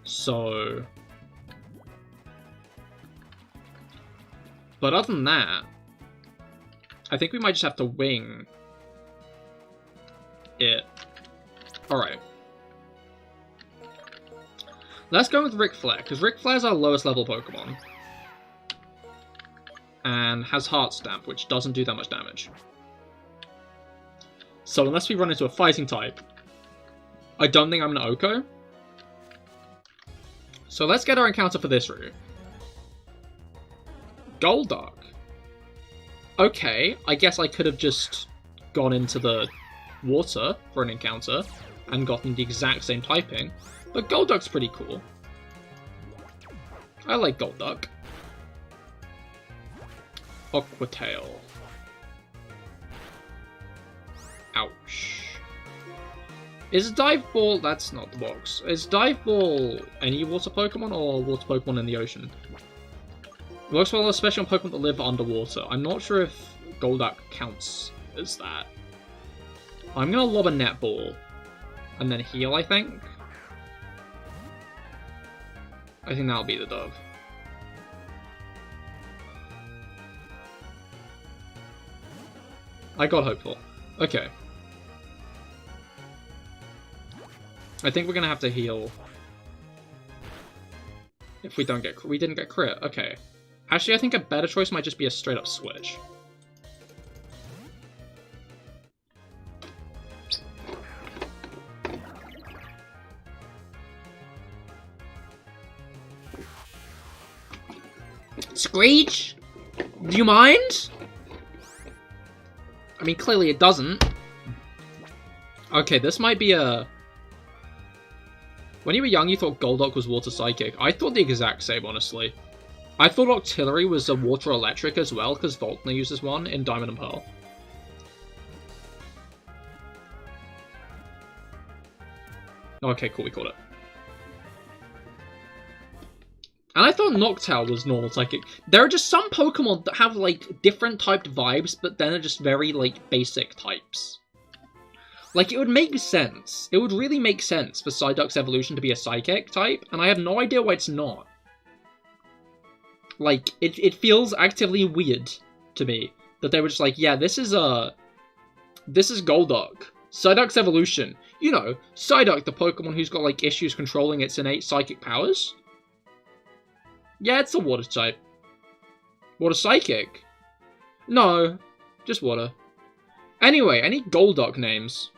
Speaker 1: So... But other than that, I think we might just have to wing it. Alright. Let's go with Ric Flair, because Ric Flair's our lowest level Pokemon. And has Heart Stamp, which doesn't do that much damage. So unless we run into a fighting type, I don't think I'm an Oko. So let's get our encounter for this route. Golduck. Okay, I guess I could have just gone into the water for an encounter and gotten the exact same typing, but Golduck's pretty cool. I like Golduck. Aqua Tail. Ouch. Is Dive Ball... That's not the box. Is Dive Ball any water Pokemon or water Pokemon in the ocean? It works well, especially on Pokemon that live underwater. I'm not sure if Golduck counts as that. I'm gonna lob a Netball. And then heal, I think. I think that'll be the dove. I got hopeful. Okay. I think we're gonna have to heal. If we don't get... We didn't get crit. Okay. Actually, I think a better choice might just be a straight-up switch. Screech? Do you mind? I mean, clearly it doesn't. Okay, this might be a... When you were young, you thought Golduck was Water Psychic. I thought the exact same, honestly. I thought Octillery was a Water Electric as well, because Volkner uses one in Diamond and Pearl. Okay, cool, we caught it. And I thought Noctowl was normal psychic. There are just some Pokemon that have, like, different typed vibes, but then are just very, like, basic types. Like, it would make sense. It would really make sense for Psyduck's evolution to be a Psychic type, and I have no idea why it's not. Like, it feels actively weird to me that they were just like, yeah, this is Golduck. Psyduck's evolution. You know, Psyduck, the Pokemon who's got, like, issues controlling its innate psychic powers. Yeah, it's a water type. Water Psychic? No, just water. Anyway, any Golduck names?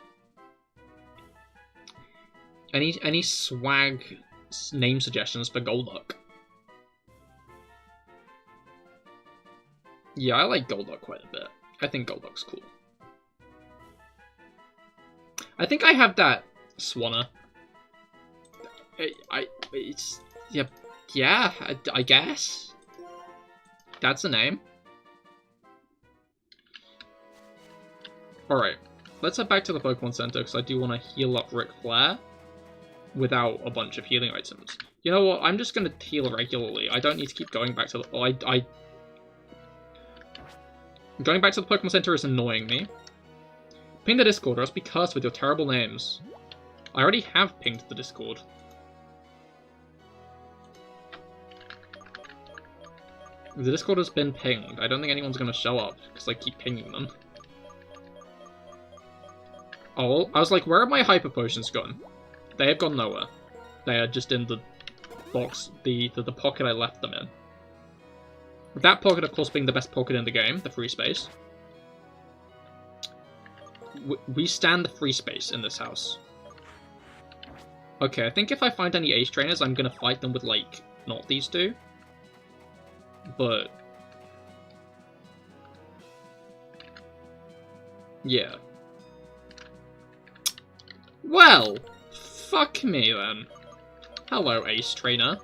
Speaker 1: Any swag name suggestions for Golduck? Yeah, I like Golduck quite a bit. I think Golduck's cool. I think I have that Swanna. I guess. That's a name. Alright, let's head back to the Pokemon Center, because I do want to heal up Ric Flair without a bunch of healing items. You know what, I'm just going to heal regularly. I don't need to keep going back to the... Going back to the Pokemon Center is annoying me. Ping the Discord, or else be cursed with your terrible names. I already have pinged the Discord. The Discord has been pinged. I don't think anyone's going to show up, because I keep pinging them. Oh, I was like, where are my Hyper Potions gone? They have gone nowhere. They are just in the box, the pocket I left them in. That pocket, of course, being the best pocket in the game, the free space. We stand the free space in this house. Okay, I think if I find any Ace Trainers, I'm gonna fight them with, like, not these two. But... yeah. Well, fuck me then. Hello, Ace Trainer.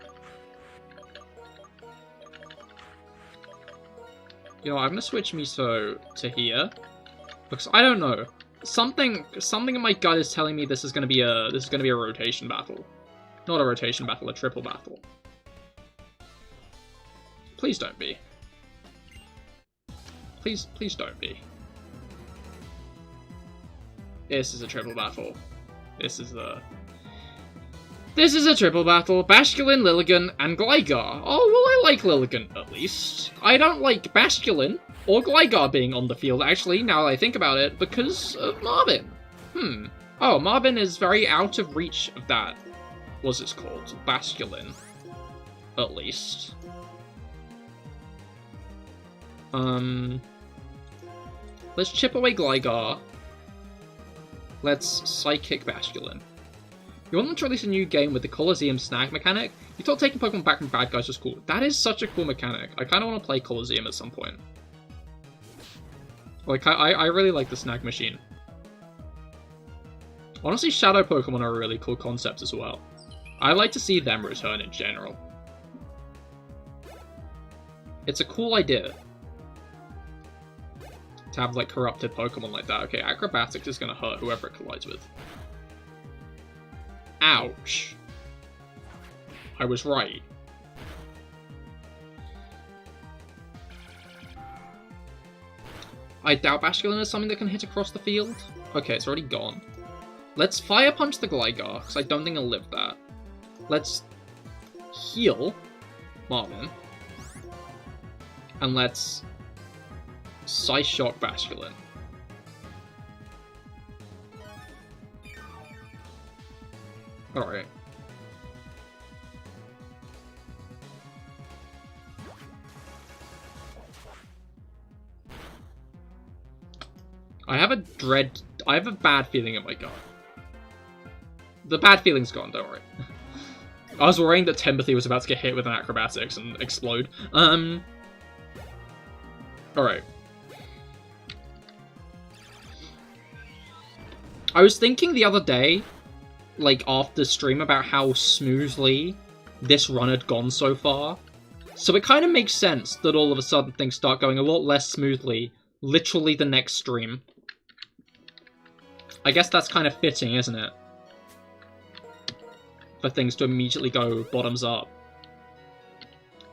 Speaker 1: You know, I'm gonna switch Miso to here because I don't know. Something in my gut is telling me this is gonna be a rotation battle, not a rotation battle, a triple battle. Please don't be. Please don't be. This is a triple battle. This is a triple battle. Basculin, Lilligant, and Gligar. Oh, well, I like Lilligant, at least. I don't like Basculin or Gligar being on the field, actually, now that I think about it, because of Marvin. Oh, Marvin is very out of reach of that. What's it called? Basculin. At least. Let's chip away Gligar. Let's Psychic Basculin. You want them to release a new game with the Colosseum snag mechanic? You thought taking Pokemon back from bad guys was cool. That is such a cool mechanic. I kind of want to play Colosseum at some point. Like, I really like the snag machine. Honestly, Shadow Pokemon are a really cool concept as well. I like to see them return in general. It's a cool idea. To have, like, corrupted Pokemon like that. Okay, Acrobatics is going to hurt whoever it collides with. Ouch. I was right. I doubt Basculin is something that can hit across the field. Okay, it's already gone. Let's Fire Punch the Gligar, because I don't think it'll live that. Let's heal Marvin. And let's Psyshock Basculin. Alright. I have a bad feeling in my gut. The bad feeling's gone, don't worry. I was worrying that Timothy was about to get hit with an Acrobatics and explode. Alright. I was thinking the other day, like, after stream, about how smoothly this run had gone so far. So it kind of makes sense that all of a sudden things start going a lot less smoothly, literally the next stream. I guess that's kind of fitting, isn't it? For things to immediately go bottoms up.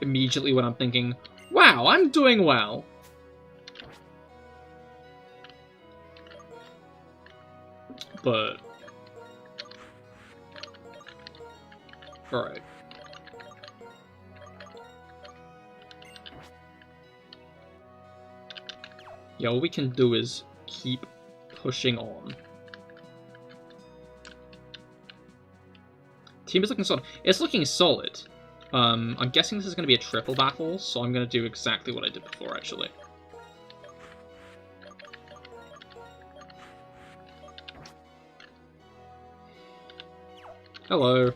Speaker 1: Immediately when I'm thinking, wow, I'm doing well. but... Alright. Yeah, all we can do is keep pushing on. Team is looking solid. It's looking solid. I'm guessing this is going to be a triple battle, so I'm going to do exactly what I did before, actually. Hello.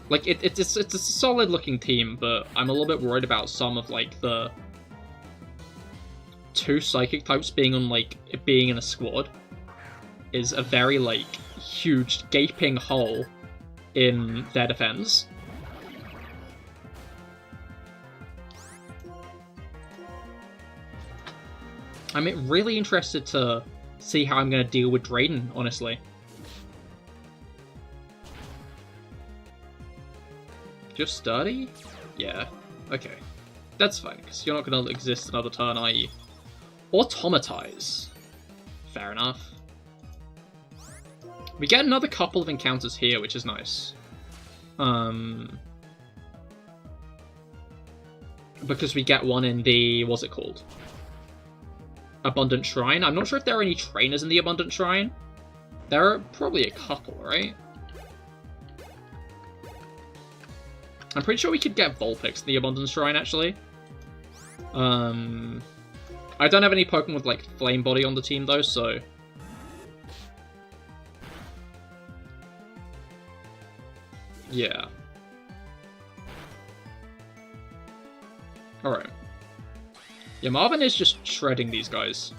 Speaker 1: Like, it's a solid looking team, but I'm a little bit worried about some of, like, the 2 psychic types being on, like, being in a squad is a very, like, huge gaping hole in their defense. I'm really interested to see how I'm going to deal with Drayden, honestly. Just sturdy? Yeah, okay. That's fine, because you're not going to exist another turn, are you? Automatize. Fair enough. We get another couple of encounters here, which is nice. Because we get one in the... what's it called? Abundant Shrine. I'm not sure if there are any trainers in the Abundant Shrine. There are probably a couple, right? I'm pretty sure we could get Vulpix in the Abundant Shrine, actually. I don't have any Pokemon with, like, Flame Body on the team, though, so... yeah. Alright. Yeah, Marvin is just shredding these guys.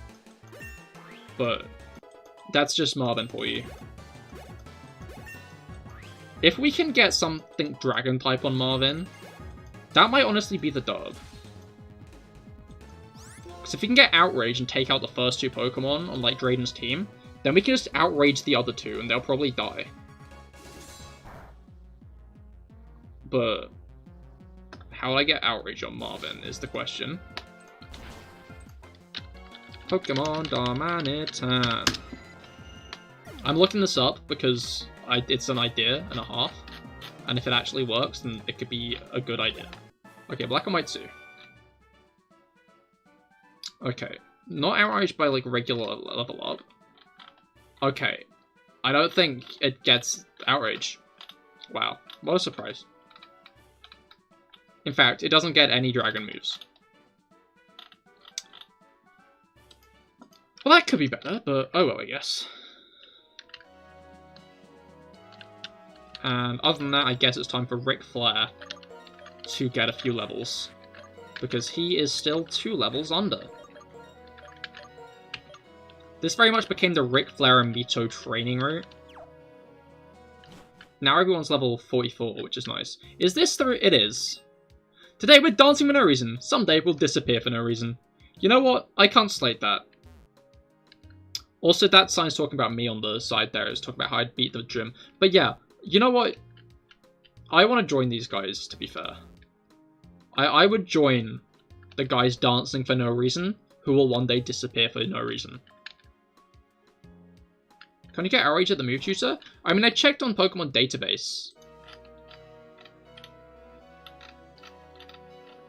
Speaker 1: But that's just Marvin for you. If we can get something Dragon-type on Marvin, that might honestly be the dub. Because if we can get Outrage and take out the first 2 Pokemon on, like, Drayden's team, then we can just Outrage the other 2 and they'll probably die. But how do I get Outrage on Marvin is the question. Pokemon Dominator. I'm looking this up because it's an idea and a half, and if it actually works, then it could be a good idea. Okay, Black and White 2. Okay, not outraged by, like, regular level up. Okay, I don't think it gets outrage. Wow, what a surprise. In fact, it doesn't get any dragon moves. Well, that could be better, but oh well, I guess. And other than that, I guess it's time for Ric Flair to get a few levels. Because he is still 2 levels under. This very much became the Ric Flair and Mito training route. Now everyone's level 44, which is nice. Is this the... it is. Today we're dancing for no reason. Someday we'll disappear for no reason. You know what? I can't slate that. Also, that sign's talking about me on the side there. It's talking about how I'd beat the gym. But yeah, you know what? I want to join these guys, to be fair. I would join the guys dancing for no reason, who will one day disappear for no reason. Can you get outrage at the move tutor? I mean, I checked on Pokemon Database.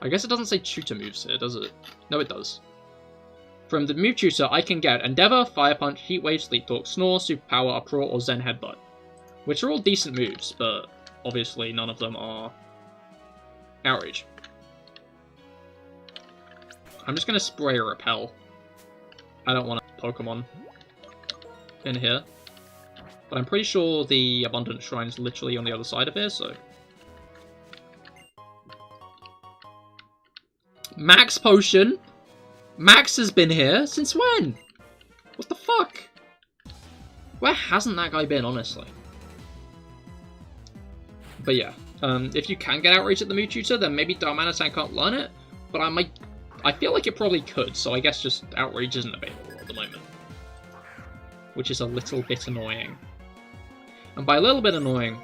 Speaker 1: I guess it doesn't say tutor moves here, does it? No, it does. From the move tutor, I can get Endeavor, Fire Punch, Heat Wave, Sleep Talk, Snore, Superpower, Uproar, or Zen Headbutt. Which are all decent moves, but obviously none of them are outrage. I'm just going to spray a Repel. I don't want a Pokemon in here. But I'm pretty sure the Abundant Shrine is literally on the other side of here, so... Max Potion! Max has been here? Since when? What the fuck? Where hasn't that guy been, honestly? But yeah, if you can get outrage at the Mewtwo, then maybe Darmanitan can't learn it, but I feel like it probably could, so I guess just outrage isn't available at the moment. Which is a little bit annoying. And by a little bit annoying,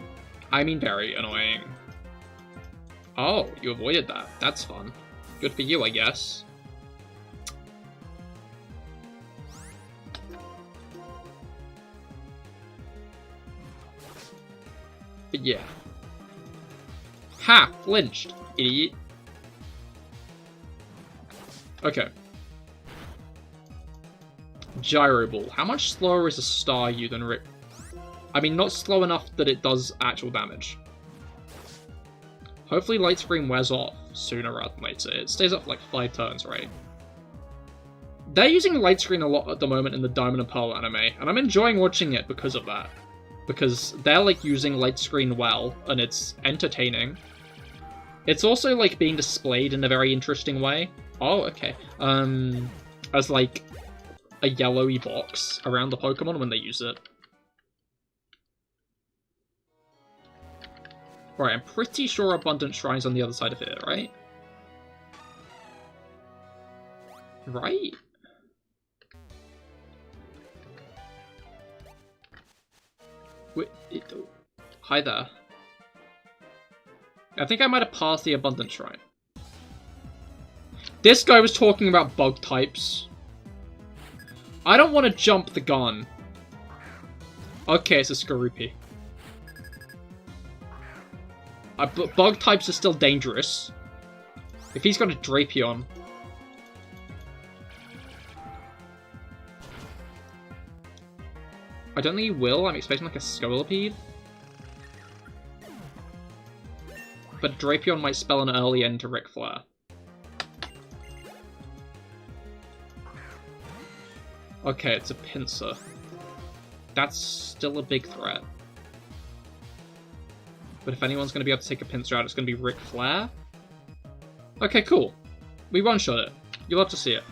Speaker 1: I mean very annoying. Oh, you avoided that. That's fun. Good for you, I guess. But yeah. Ha! Flinched, idiot. Okay. Gyro Ball. How much slower is a Staryu than Rick? I mean, not slow enough that it does actual damage. Hopefully Light Screen wears off sooner rather than later. It stays up for like 5 turns, right? They're using Light Screen a lot at the moment in the Diamond and Pearl anime, and I'm enjoying watching it because of that. Because they're like using Light Screen well, and it's entertaining. It's also like being displayed in a very interesting way. Oh, okay. As like a yellowy box around the Pokemon when they use it. Right, I'm pretty sure Abundant Shrine's on the other side of it, right? Right? Wait, hi there. I think I might have passed the Abundant Shrine. This guy was talking about bug types. I don't want to jump the gun. Okay, it's a Skorupi. But bug types are still dangerous. If he's got a Drapion. I don't think he will. I'm expecting like a Scolipede. But Drapion might spell an early end to Ric Flair. Okay, it's a Pinsir. That's still a big threat. But if anyone's going to be able to take a Pinsir out, it's going to be Ric Flair. Okay, cool. We one-shot it. You'll have to see it.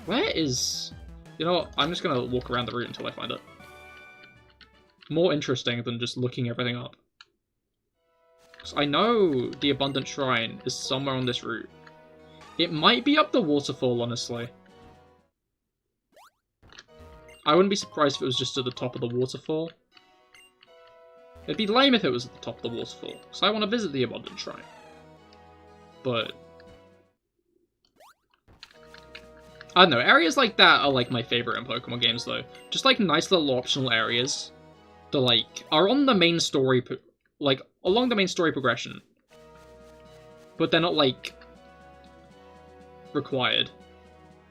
Speaker 1: Where is... You know what? I'm just going to walk around the route until I find it. More interesting than just looking everything up. So I know the Abundant Shrine is somewhere on this route. It might be up the waterfall, honestly. I wouldn't be surprised if it was just at the top of the waterfall. It'd be lame if it was at the top of the waterfall, so I want to visit the Abundant Shrine. But... I don't know, areas like that are like my favourite in Pokemon games though. Just like nice little optional areas that like are on the main story, like along the main story progression. But they're not like required.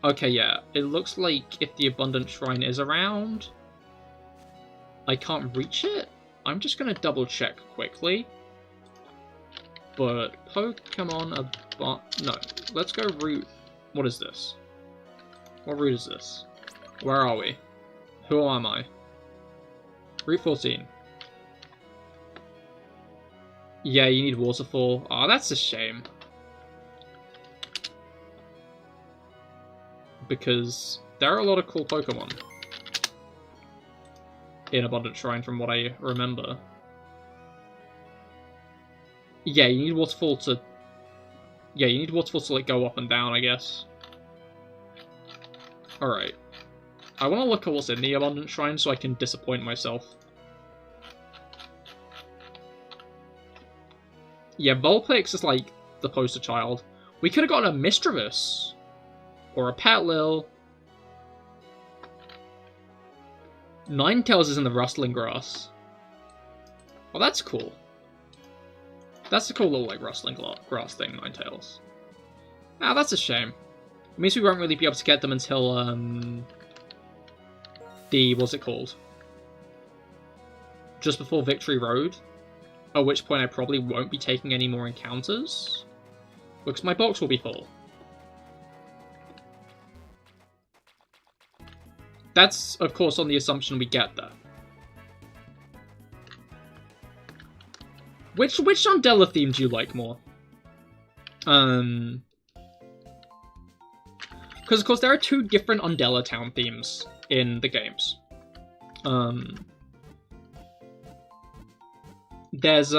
Speaker 1: Okay, yeah, it looks like if the Abundant Shrine is around, I can't reach it? I'm just gonna double check quickly. But Pokemon no, let's go route... What is this? What route is this? Where are we? Who am I? Route 14. Yeah, you need Waterfall. Oh, that's a shame. Because there are a lot of cool Pokemon in Abundant Shrine from what I remember. Yeah, you need Waterfall to... Yeah, you need Waterfall to like go up and down, I guess. Alright. I want to look at what's in the Abundant Shrine so I can disappoint myself. Yeah, Vulpix is like the poster child. We could have gotten a Misdreavus. Or a Petlil. Ninetales is in the rustling grass. Oh, that's cool. That's a cool little, like, rustling grass thing, Ninetales. Ah, that's a shame. It means we won't really be able to get them until, what's it called? Just before Victory Road. At which point I probably won't be taking any more encounters. Because my box will be full. That's, of course, on the assumption we get there. Which Undella theme do you like more? Because, of course, there are 2 different Undella Town themes in the games. There's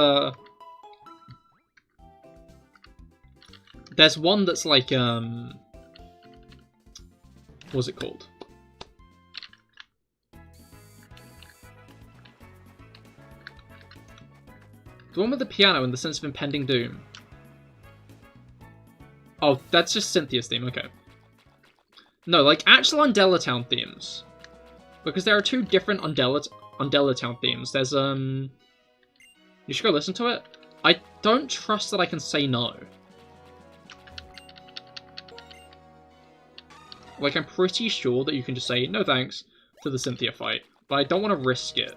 Speaker 1: one that's like, what's it called? The one with the piano and the sense of impending doom. Oh, that's just Cynthia's theme, okay. No, like actual Undella Town themes. Because there are 2 different Undella Town themes. There's, You should go listen to it. I don't trust that I can say no. Like, I'm pretty sure that you can just say no thanks to the Cynthia fight, but I don't want to risk it.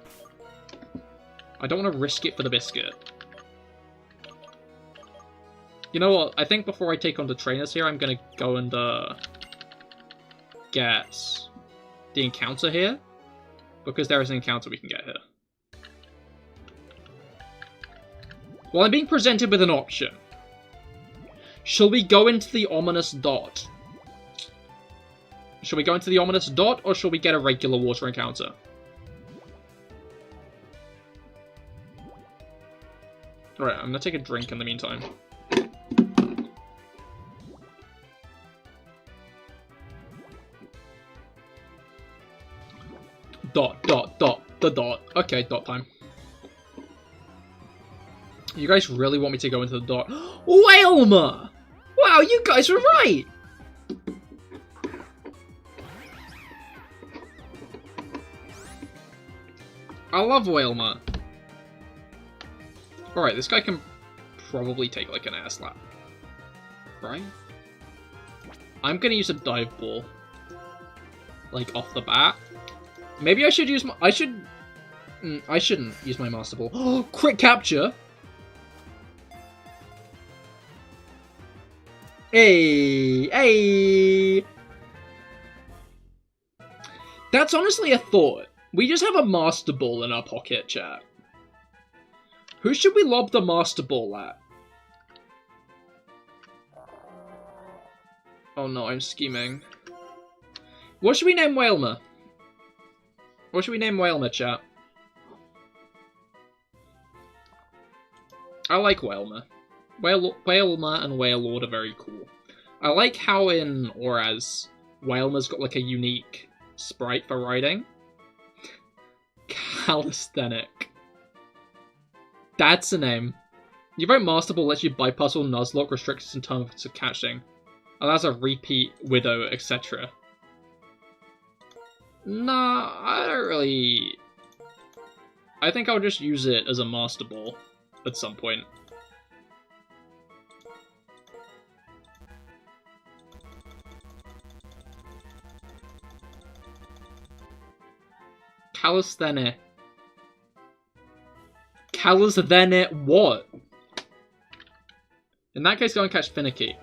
Speaker 1: I don't want to risk it for the biscuit. You know what? I think before I take on the trainers here, I'm gonna go and get the encounter here, because there is an encounter we can get here. Well, I'm being presented with an option. Shall we go into the ominous dot? Shall we go into the ominous dot, or shall we get a regular water encounter? Alright, I'm gonna take a drink in the meantime. Dot, dot, dot, the dot. Okay, dot time. You guys really want me to go into the dot? Whalmer! Wow, you guys were right! I love Whalmer. Alright, this guy can probably take like an air slap. Right? I'm gonna use a dive ball. Like, off the bat. Maybe I should use my... I shouldn't use my Master Ball. Oh, quick capture! Hey! Hey! That's honestly a thought. We just have a Master Ball in our pocket, chat. Who should we lob the Master Ball at? Oh no, I'm scheming. What should we name Whalmer? What should we name Whalmer, chat? I like Whalmer. Whalmer and Whalelord are very cool. I like how in Oraz, Whalmer's got like a unique sprite for riding. Calisthenic. That's the name. Your vote Master Ball lets you bypass all Nuzlocke restrictions in terms of catching. Allows a repeat, Widow, etc. Nah, I don't really... I think I'll just use it as a Master Ball at some point. Calisthenic. Calisthenic what? In that case, go and catch Finicky.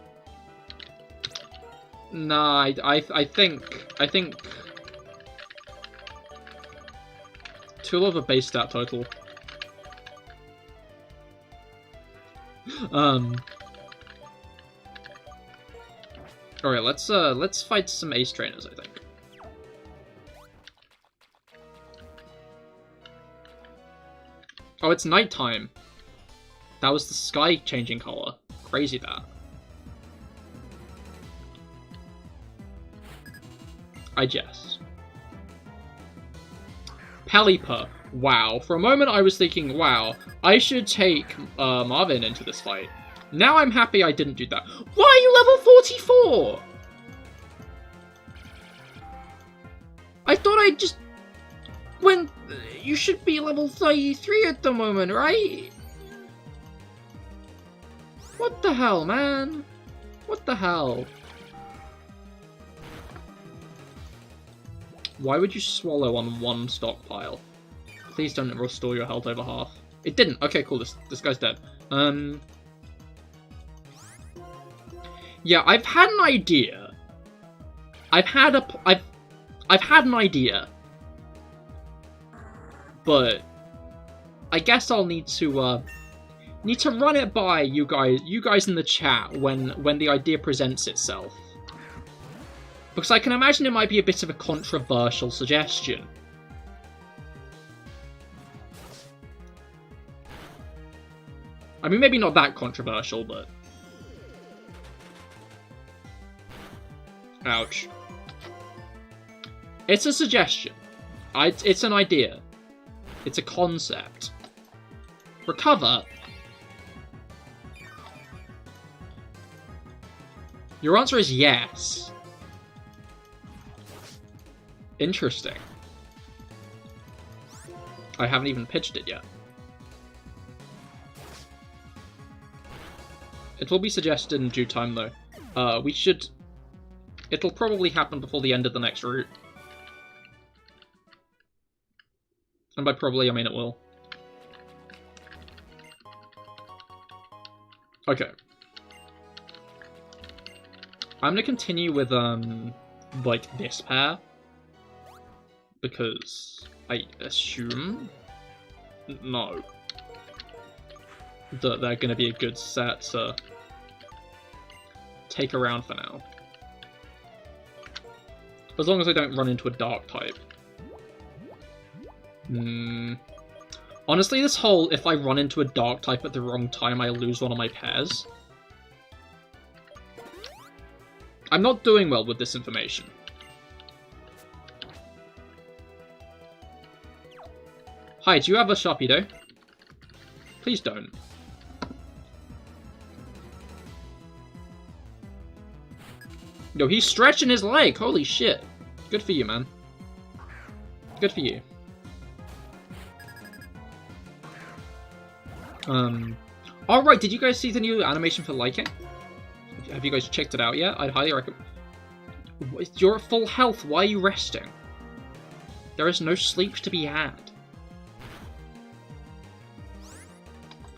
Speaker 1: Nah, I think... Too low of a base stat total. Alright, let's fight some ace trainers, I think. Oh, it's nighttime. That was the sky changing color. Crazy that. I jest. Pelipper. Wow. For a moment I was thinking, wow, I should take Marvin into this fight. Now I'm happy I didn't do that. Why are you level 44? I thought I just... When... You should be level 33 at the moment, right? What the hell, man? What the hell? Why would you swallow on one stockpile? Please don't restore your health over half. It didn't. Okay, cool. This guy's dead. Yeah, I've had an idea. I've had an idea. But I guess I'll need to run it by you guys in the chat when the idea presents itself. Because I can imagine it might be a bit of a controversial suggestion. I mean, maybe not that controversial, but... Ouch. It's a suggestion. It's an idea. It's a concept. Recover. Your answer is yes. Interesting. I haven't even pitched it yet. It will be suggested in due time, though. We should... It'll probably happen before the end of the next route. And by probably, I mean it will. Okay. I'm gonna continue with, like, this pair. Because I assume... No. That they're gonna be a good set to take around for now. As long as I don't run into a dark type. Honestly, this whole, if I run into a dark type at the wrong time, I lose one of my pairs. I'm not doing well with this information. Hi, do you have a Sharpedo? Please don't. Yo, he's stretching his leg! Holy shit! Good for you, man. Good for you. Alright, did you guys see the new animation for liking? Have you guys checked it out yet? I'd highly recommend... You're at full health, why are you resting? There is no sleep to be had.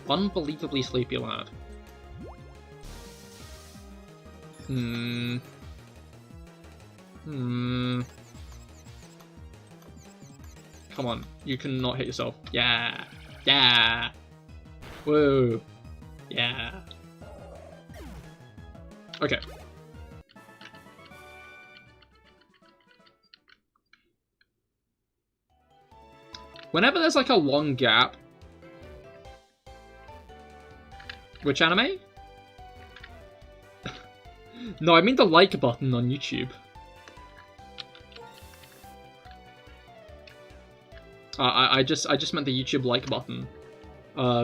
Speaker 1: Unbelievably sleepy lad. Come on, you cannot hit yourself. Yeah! Yeah! Whoa! Yeah! Okay. Whenever there's like a long gap... Which anime? No, I mean the like button on YouTube. I just meant the YouTube like button.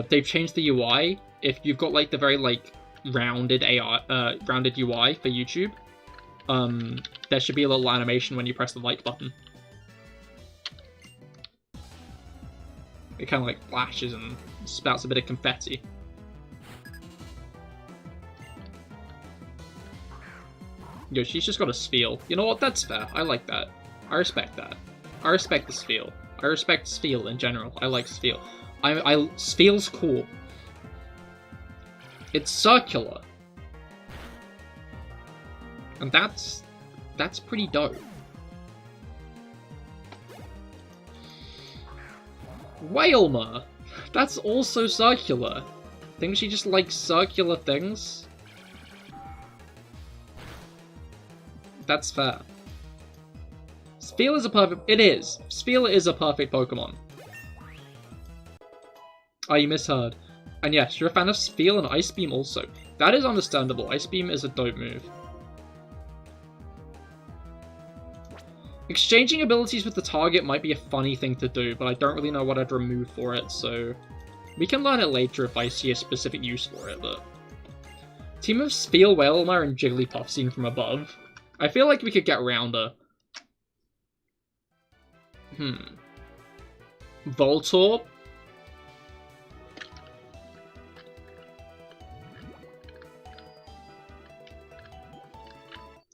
Speaker 1: They've changed the UI. If you've got like the very like rounded rounded UI for YouTube, there should be a little animation when you press the like button. It kind of like flashes and spouts a bit of confetti. Yo, she's just got a spiel. You know what? That's fair. I like that. I respect that. I respect the spiel. I respect spiel in general. I like spiel. Spiel's cool. It's circular. And that's pretty dope. Whalmer! That's also circular. Think she just likes circular things? That's fair. Spiel is a perfect... It is. Spiel is a perfect Pokemon. Oh, you misheard. And yes, you're a fan of Spiel and Ice Beam also. That is understandable. Ice Beam is a dope move. Exchanging abilities with the target might be a funny thing to do, but I don't really know what I'd remove for it, so... We can learn it later if I see a specific use for it, but... Team of Spiel, Whalmer, and Jigglypuff seen from above. I feel like we could get rounder. Voltorb?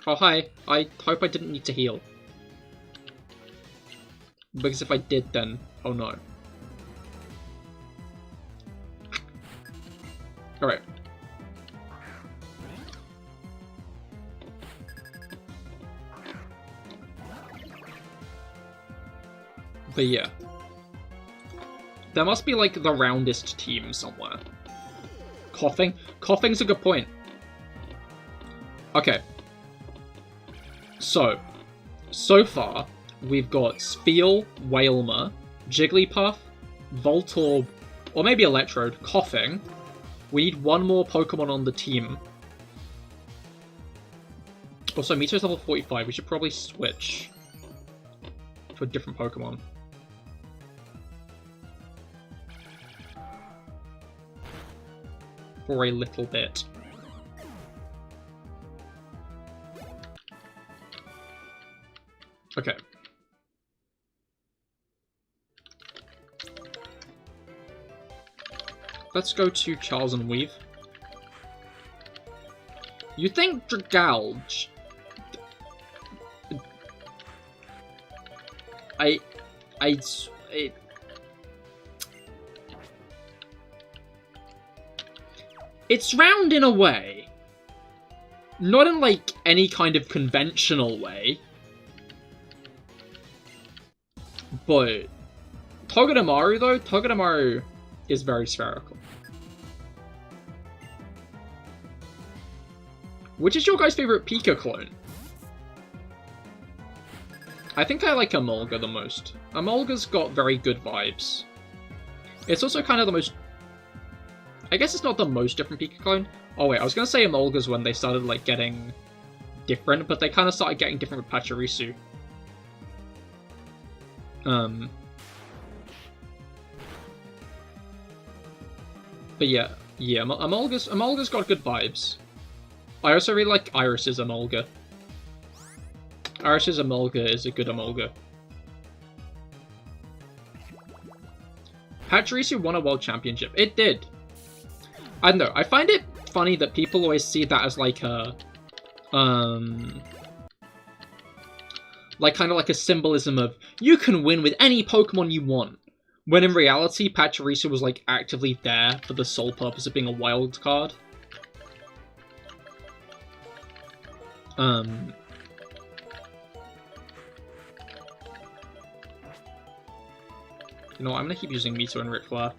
Speaker 1: Oh, hi. I hope I didn't need to heal. Because if I did, then... Oh, no. Alright. But yeah. There must be, like, the roundest team somewhere. Coughing? Coughing's a good point. Okay. So far, we've got Spiel, Whalmer, Jigglypuff, Voltorb, or maybe Electrode, Coughing. We need one more Pokemon on the team. Also, Mito's level 45. We should probably switch to a different Pokemon. For a little bit. Okay. Let's go to Charles and Weave. You think Dragalge... It's round in a way. Not in, like, any kind of conventional way. But Togedemaru, though, Togedemaru is very spherical. Which is your guys' favorite Pika clone? I think I like Emolga the most. Emolga's got very good vibes. It's also kind of the most... I guess it's not the most different Pika clone. Oh wait, I was going to say Emolga's when they started, like, getting different, but they kind of started getting different with Pachirisu. But yeah, Emolga's got good vibes. I also really like Iris's Emolga. Iris's Emolga is a good Emolga. Pachirisu won a world championship. It did. I don't know, I find it funny that people always see that as like a... like, kind of like a symbolism of, you can win with any Pokemon you want. When in reality, Pachirisu was, like, actively there for the sole purpose of being a wild card. You know what, I'm gonna keep using Mito and Ric Flair.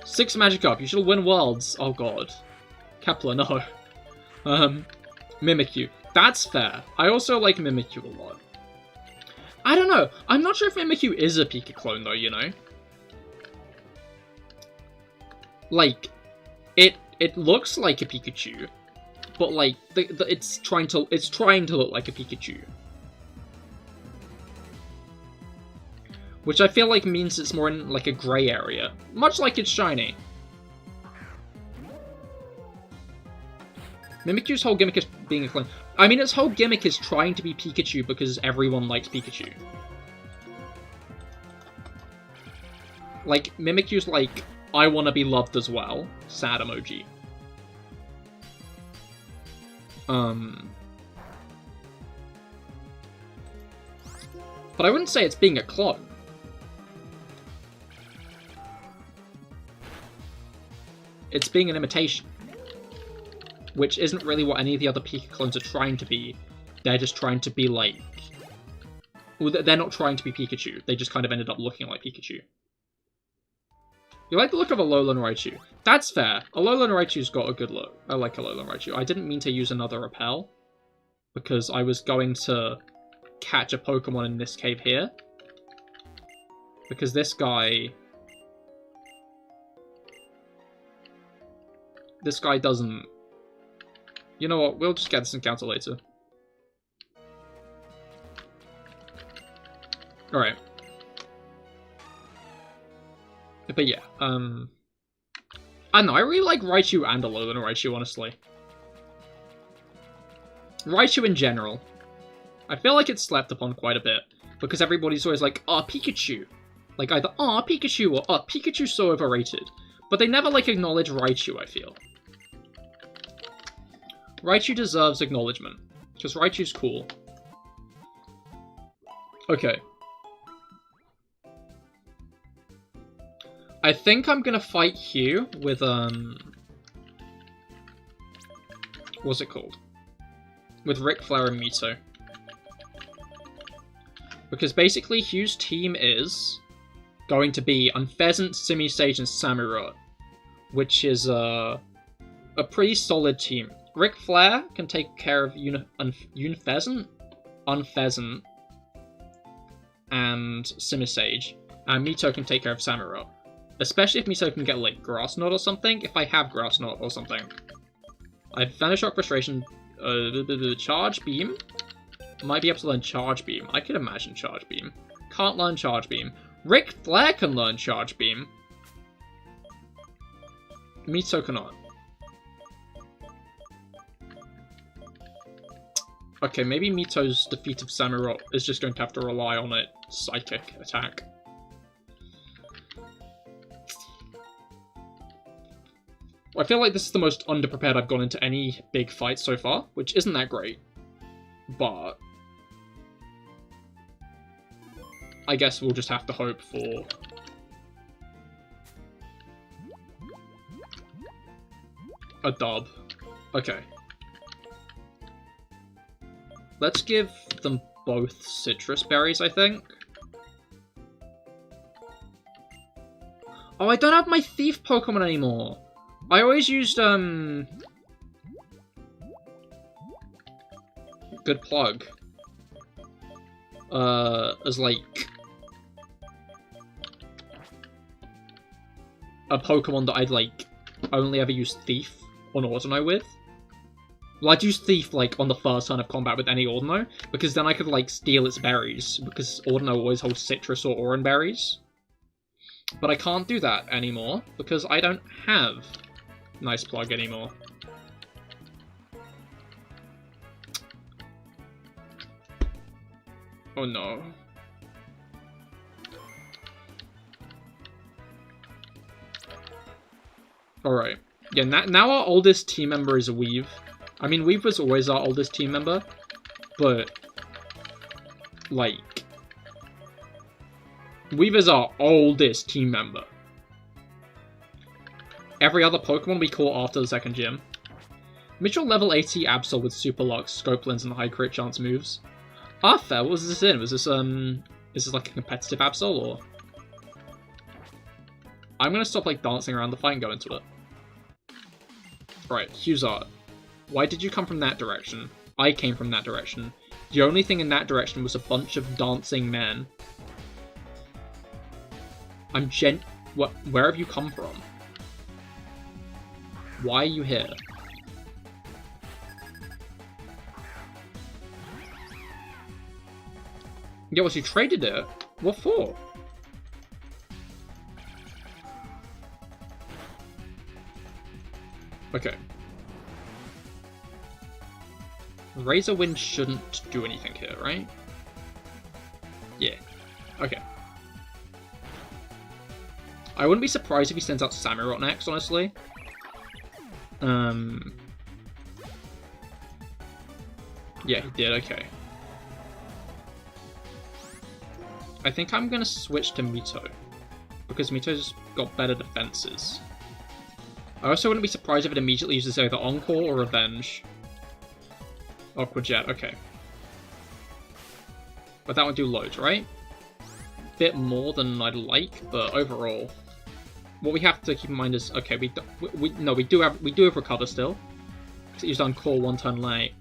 Speaker 1: 6 Magikarp, you should win Worlds. Oh god. Kepler, no. Mimikyu. That's fair. I also like Mimikyu a lot. I don't know. I'm not sure if Mimikyu is a Pika clone, though, you know? Like, it looks like a Pikachu, but, like, it's trying to look like a Pikachu. Which I feel like means it's more in, like, a grey area. Much like it's shiny. Mimikyu's whole gimmick is being a clone. I mean, its whole gimmick is trying to be Pikachu because everyone likes Pikachu. Like, Mimikyu's like, I want to be loved as well. Sad emoji. But I wouldn't say it's being a clone. It's being an imitation. Which isn't really what any of the other Pika clones are trying to be. They're just trying to be like... Well, they're not trying to be Pikachu. They just kind of ended up looking like Pikachu. You like the look of Alolan Raichu? That's fair. Alolan Raichu's got a good look. I like Alolan Raichu. I didn't mean to use another Repel, because I was going to catch a Pokemon in this cave here. Because this guy... This guy doesn't... You know what, we'll just get this encounter later. Alright. But yeah, I don't know, I really like Raichu and Alolan Raichu, honestly. Raichu in general. I feel like it's slept upon quite a bit, because everybody's always like, oh, Pikachu. Like, either, oh, Pikachu, or, oh, Pikachu's so overrated. But they never, like, acknowledge Raichu, I feel. Raichu deserves acknowledgement, because Raichu's cool. Okay. I think I'm gonna fight Hugh with, what's it called? With Ric Flair and Mito. Because basically Hugh's team is going to be Unfezant, Simisage, and Samurott, which is, a pretty solid team. Ric Flair can take care of Unfezant, and Simisage, and Mito can take care of Samurott. Especially if Mito can get, like, Grass Knot or something, if I have Grass Knot or something. I Vanish Rock Frustration, Charge Beam? Might be able to learn Charge Beam. I could imagine Charge Beam. Can't learn Charge Beam. Ric Flair can learn Charge Beam. Mito cannot. Okay, maybe Mito's defeat of Samurott is just going to have to rely on a Psychic attack. I feel like this is the most underprepared I've gone into any big fight so far, which isn't that great. But I guess we'll just have to hope for a dub. Okay. Let's give them both citrus berries, I think. Oh, I don't have my thief Pokemon anymore. I always used, good plug. As, like, a Pokemon that I'd, like, only ever use Thief on Ordino with. Well, I'd use Thief, like, on the first turn of combat with any Ordino, because then I could, like, steal its berries, because Ordino always holds citrus or Oran berries. But I can't do that anymore, because I don't have Nice Plug anymore. Oh no. Alright. Yeah, now our oldest team member is Weave. I mean, Weave was always our oldest team member, but, like, Weave is our oldest team member. Every other Pokemon we caught after the second gym. Mitchell level 80 Absol with Super Lux, Scope Lens, and high crit chance moves. Ah, fair. What was this in? Was this, is this like a competitive Absol, or? I'm gonna stop, like, dancing around the fight and go into it. Right, Huzzard. Why did you come from that direction? I came from that direction. The only thing in that direction was a bunch of dancing men. What? Where have you come from? Why are you here? Yeah, well, you traded it? What for? Okay. Razor Wind shouldn't do anything here, right? Yeah. Okay. I wouldn't be surprised if he sends out Samurott next, honestly. Yeah, he did, okay. I think I'm gonna switch to Mito, because Mito's got better defenses. I also wouldn't be surprised if it immediately uses either Encore or Revenge. Aqua Jet, okay. But that would do loads, right? Bit more than I'd like, but overall, what we have to keep in mind is, okay, we do have Recover still. It used Encore one turn late.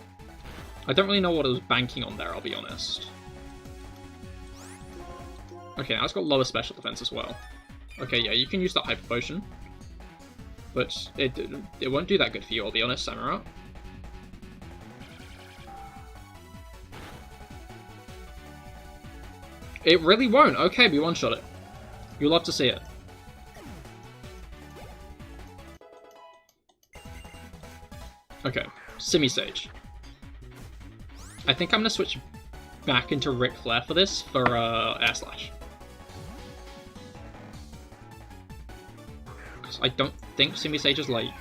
Speaker 1: I don't really know what it was banking on there, I'll be honest. Okay, now it's got lower special defense as well. Okay, yeah, you can use that Hyper Potion. But it won't do that good for you, I'll be honest, Samurott. It really won't. Okay, we one-shot it. You'll love to see it. Okay, Simisage. I think I'm gonna switch back into Ric Flair for this, for Air Slash. Because I don't think Simisage is like...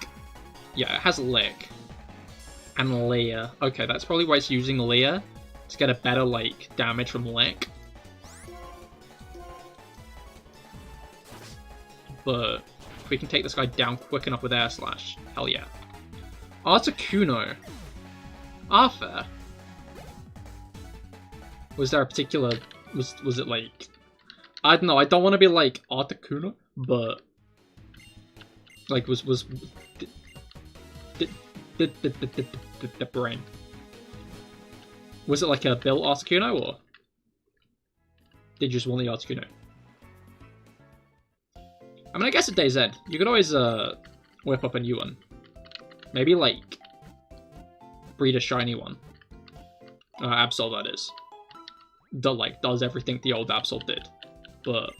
Speaker 1: Yeah, it has Lick. And Leer. Okay, that's probably why it's using Leer, to get a better, like, damage from Lick. But if we can take this guy down quick enough with Air Slash, hell yeah. Articuno. Fair. Was there a particular... Was it like... I don't know, I don't want to be like Articuno, but... Like, was... The brain. Was it like a built Articuno, or... Did you just want the Articuno? I mean, I guess at Day's End, you could always whip up a new one. Maybe, like, breed a shiny one. Absol, that is. That, like, does everything the old Absol did. But,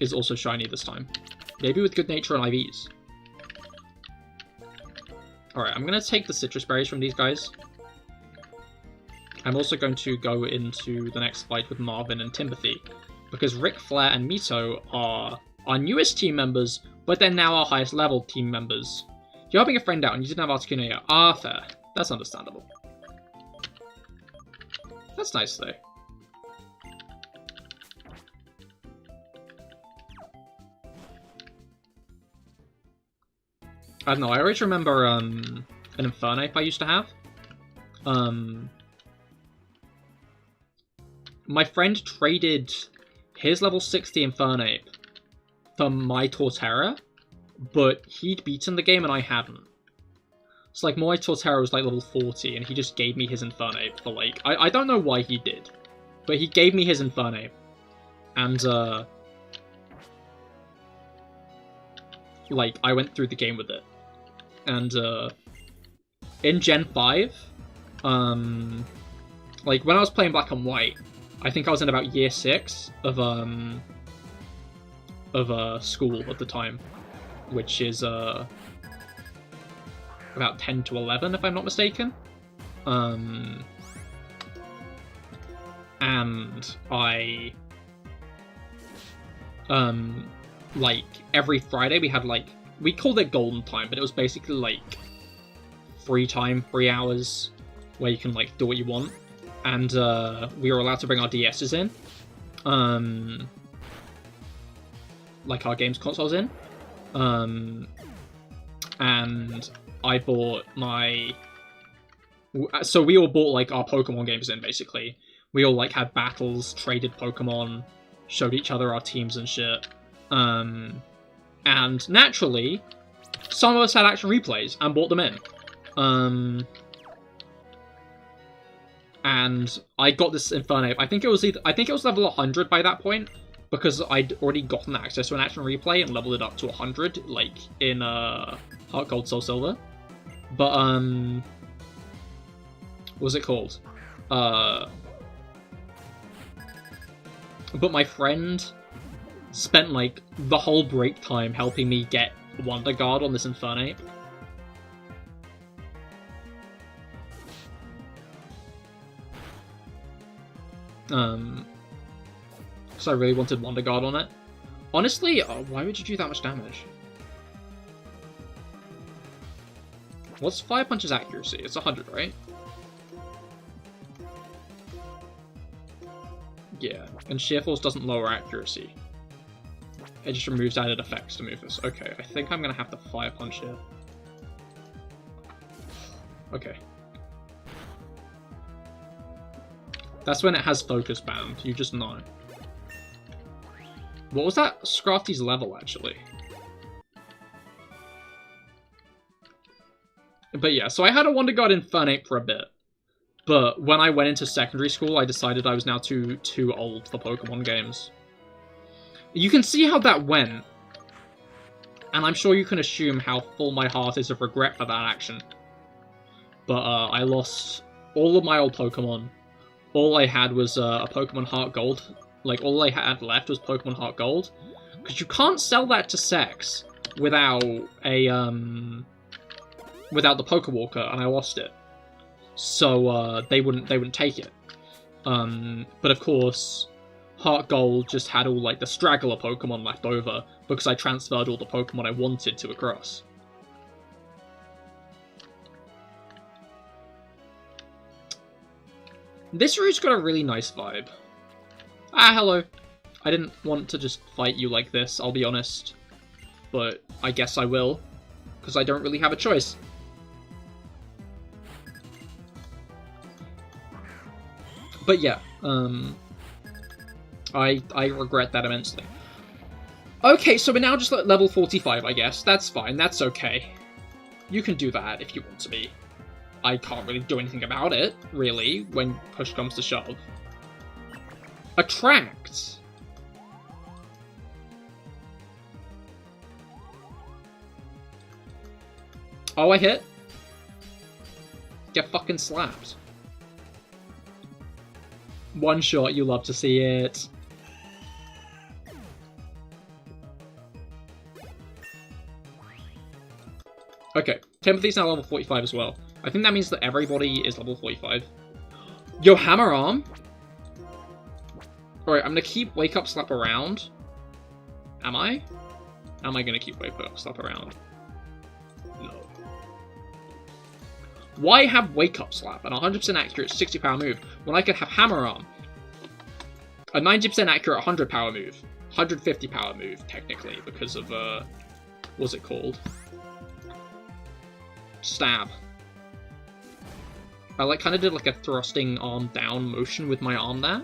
Speaker 1: is also shiny this time. Maybe with Good Nature and IVs. Alright, I'm gonna take the Citrus Berries from these guys. I'm also going to go into the next fight with Marvin and Timothy, because Ric Flair and Mito are our newest team members, but they're now our highest level team members. You're helping a friend out and you didn't have Articuno yet. Ah, fair. That's understandable. That's nice, though. I don't know, I always remember, an Infernape I used to have. My friend traded his level 60 Infernape for my Torterra, but he'd beaten the game and I hadn't. So, like, my Torterra was, like, level 40, and he just gave me his Infernape for, like... I don't know why he did, but he gave me his Infernape. And, like, I went through the game with it. And, in Gen 5, like, when I was playing Black and White, I think I was in about year 6 of school at the time, which is, about 10 to 11, if I'm not mistaken. And like, every Friday we had, like, we called it Golden Time, but it was basically, like, free time, 3 hours, where you can, like, do what you want. And, we were allowed to bring our DSs in. Like, our games consoles in. And I bought my... So we all bought, like, our Pokemon games in, basically. We all, like, had battles, traded Pokemon, showed each other our teams and shit. And naturally, some of us had action replays and bought them in. And I got this Infernape. I think it was level 100 by that point, because I'd already gotten access to an action replay and leveled it up to 100, like, in, Heart Gold, Soul Silver. But, what was it called? But my friend spent, like, the whole break time helping me get Wonder Guard on this Infernape. So I really wanted Wonder Guard on it. Honestly, why would you do that much damage? What's Fire Punch's accuracy? It's 100, right? Yeah, and Sheer Force doesn't lower accuracy. It just removes added effects to move this. Okay, I think I'm gonna have to Fire Punch here. Okay. That's when it has Focus Band, you just know. What was that Scrafty's level, actually? But yeah, so I had a Wonder Guard Infernape for a bit. But when I went into secondary school, I decided I was now too old for Pokemon games. You can see how that went. And I'm sure you can assume how full my heart is of regret for that action. But I lost all of my old Pokemon. All I had was a Pokemon Heart Gold. Like, all I had left was Pokemon Heart Gold. Because you can't sell that to Sex without a, without the Pokewalker, and I lost it. So, they wouldn't take it. But of course, Heart Gold just had all, like, the straggler Pokemon left over, because I transferred all the Pokemon I wanted to across. This route's got a really nice vibe. Ah, hello. I didn't want to just fight you like this, I'll be honest. But I guess I will, because I don't really have a choice. But yeah, I regret that immensely. Okay, so we're now just at level 45, I guess. That's fine, that's okay. You can do that if you want to be. I can't really do anything about it, really, when push comes to shove. Attract! Oh, I hit? Get fucking slapped. One shot, you love to see it. Okay, Timothy's now level 45 as well. I think that means that everybody is level 45. Yo, Hammer Arm! Alright, I'm gonna keep Wake Up Slap around. Am I? Am I gonna keep Wake Up Slap around? No. Why have Wake Up Slap, an 100% accurate 60 power move, when I could have Hammer Arm? A 90% accurate 100 power move. 150 power move, technically, because of, what's it called? Stab. I like kind of did like a thrusting arm down motion with my arm there.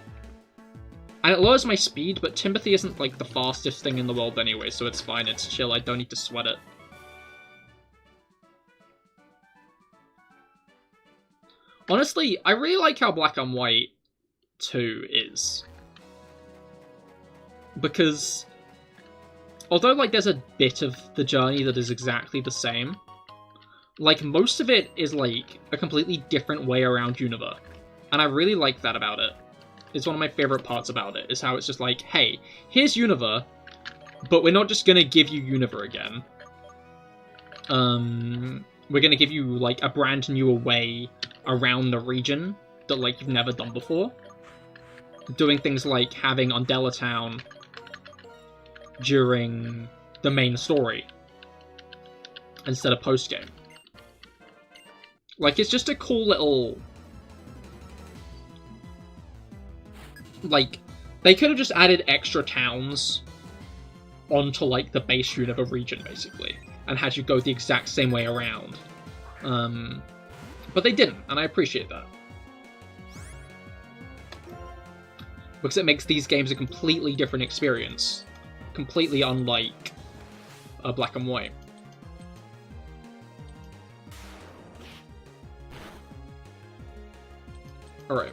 Speaker 1: And it lowers my speed, but Timothy isn't like the fastest thing in the world anyway, so it's fine, it's chill, I don't need to sweat it. Honestly, I really like how Black and White 2 is. Because, although like there's a bit of the journey that is exactly the same, like most of it is like a completely different way around Unova. And I really like that about it. It's one of my favorite parts about it, is how it's just like, hey, here's Unova, but we're not just gonna give you Unova again. We're gonna give you like a brand new way around the region that like you've never done before. Doing things like having Undella Town during the main story instead of post-game. Like, it's just a cool little... Like, they could have just added extra towns onto, like, the base Unova region, basically, and had you go the exact same way around. But they didn't, and I appreciate that. Because it makes these games a completely different experience. Completely unlike Black and White. Alright.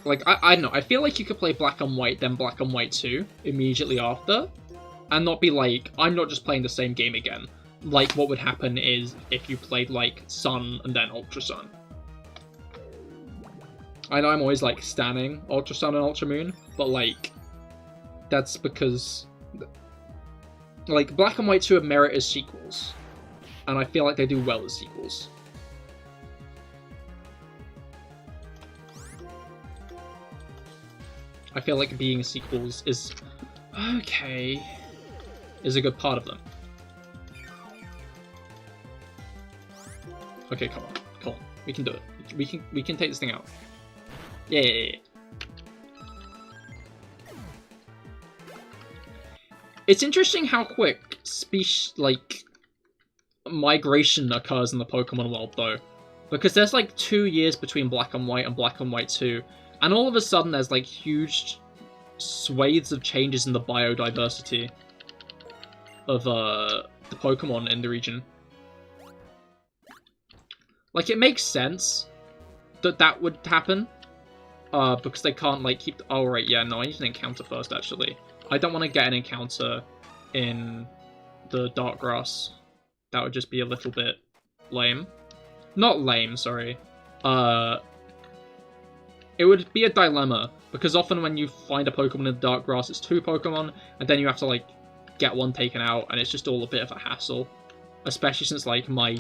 Speaker 1: Like, I don't know, I feel like you could play Black and White, then Black and White 2 immediately after, and not be like, I'm not just playing the same game again. Like, what would happen is if you played, like, Sun and then Ultra Sun. I know I'm always, like, standing Ultra Sun and Ultra Moon, but, like, that's because, like, Black and White 2 merit as sequels, and I feel like they do well as sequels. I feel like being sequels is, okay, is a good part of them. Okay, come on, we can do it. We can take this thing out. Yeah. It's interesting how quick migration occurs in the Pokemon world, though. Because there's, like, 2 years between Black and White 2, and all of a sudden there's, like, huge swathes of changes in the biodiversity of, the Pokemon in the region. Like, it makes sense that that would happen. Because they can't, like, keep... Oh, right, yeah, no, I need an encounter first, actually. I don't want to get an encounter in the Dark Grass. That would just be a little bit lame. Not lame, sorry. It would be a dilemma, because often when you find a Pokemon in the Dark Grass, it's 2 Pokemon, and then you have to, like, get one taken out, and it's just all a bit of a hassle. Especially since, like, my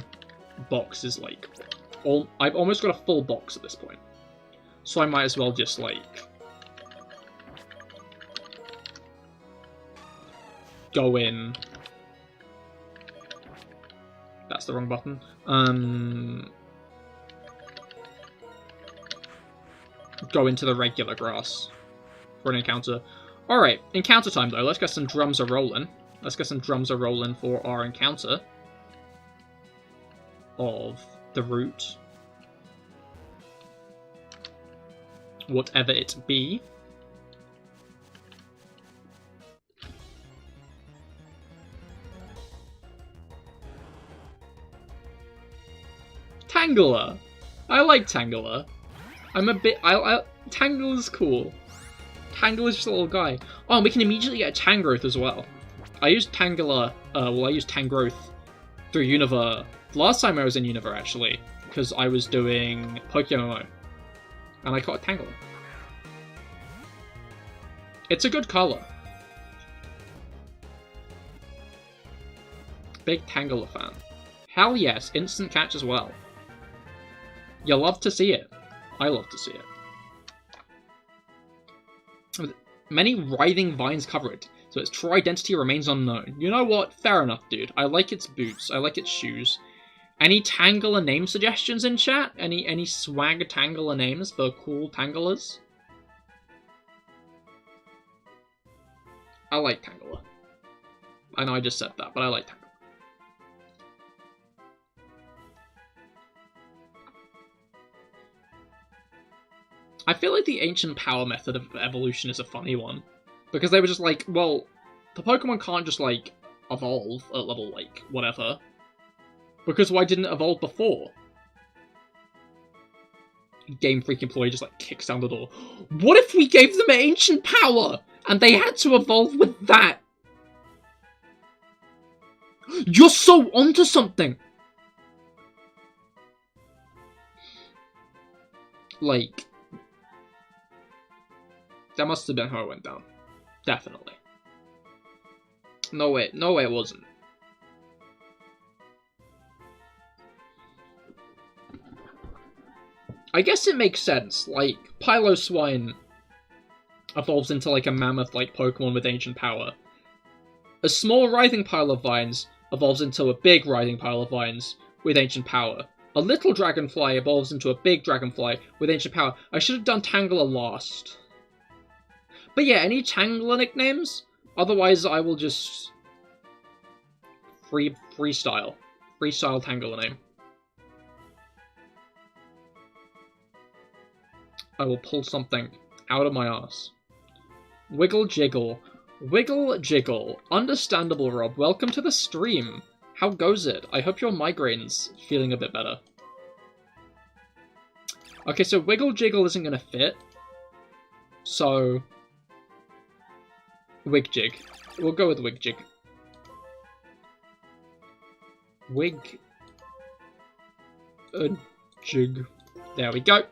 Speaker 1: box is, like... I've almost got a full box at this point. So I might as well just, like, go in. That's the wrong button. Go into the regular grass for an encounter. Alright, encounter time, though. Let's get some drums a-rolling. Let's get some drums a-rolling for our encounter of the route. Whatever it be. Tangela! I like Tangela. I'm a bit... Tangela's cool. Tangela's just a little guy. Oh, and we can immediately get a Tangrowth as well. I used Tangela... I used Tangrowth through Unova last time I was in Unova, actually. Because I was doing Pokemon. And I caught a Tangela. It's a good color. Big Tangela fan. Hell yes, instant catch as well. You love to see it. I love to see it. Many writhing vines cover it, so its true identity remains unknown. You know what? Fair enough, dude. I like its boots. I like its shoes. Any Tangler name suggestions in chat? Any swag Tangler names for cool Tanglers? I like Tangler. I know I just said that, but I like Tangler. I feel like the ancient power method of evolution is a funny one. Because they were just like, well, the Pokemon can't just, like, evolve at level, like, whatever. Because why didn't it evolve before? Game Freak employee just, like, kicks down the door. What if we gave them ancient power? And they had to evolve with that? You're so onto something! Like... that must have been how it went down. Definitely. No way it wasn't. I guess it makes sense, like, Piloswine evolves into, like, a mammoth-like Pokemon with ancient power. A small writhing pile of vines evolves into a big writhing pile of vines with ancient power. A little dragonfly evolves into a big dragonfly with ancient power. I should have done Tangler last. But yeah, any Tangler nicknames? Otherwise, I will just... freestyle. Freestyle Tangler name. I will pull something out of my ass. Wiggle Jiggle. Wiggle Jiggle. Understandable, Rob. Welcome to the stream. How goes it? I hope your migraine's feeling a bit better. Okay, so Wiggle Jiggle isn't gonna fit. So... Wigjig. We'll go with Wigjig. Jig. There we go.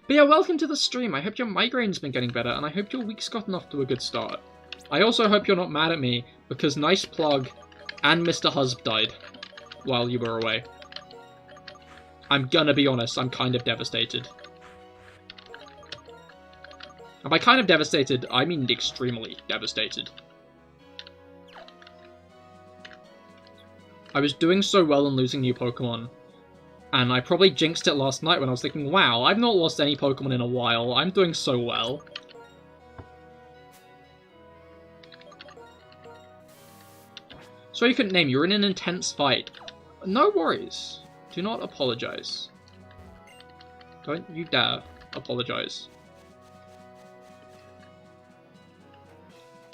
Speaker 1: But yeah, welcome to the stream. I hope your migraine's been getting better, and I hope your week's gotten off to a good start. I also hope you're not mad at me, because Nice Plug and Mr. Husb died while you were away. I'm gonna be honest, I'm kind of devastated. And by kind of devastated, I mean extremely devastated. I was doing so well in losing new Pokemon, and I probably jinxed it last night when I was thinking, wow, I've not lost any Pokemon in a while, I'm doing so well. So you couldn't name, you're in an intense fight. No worries. Do not apologize. Don't you dare apologize.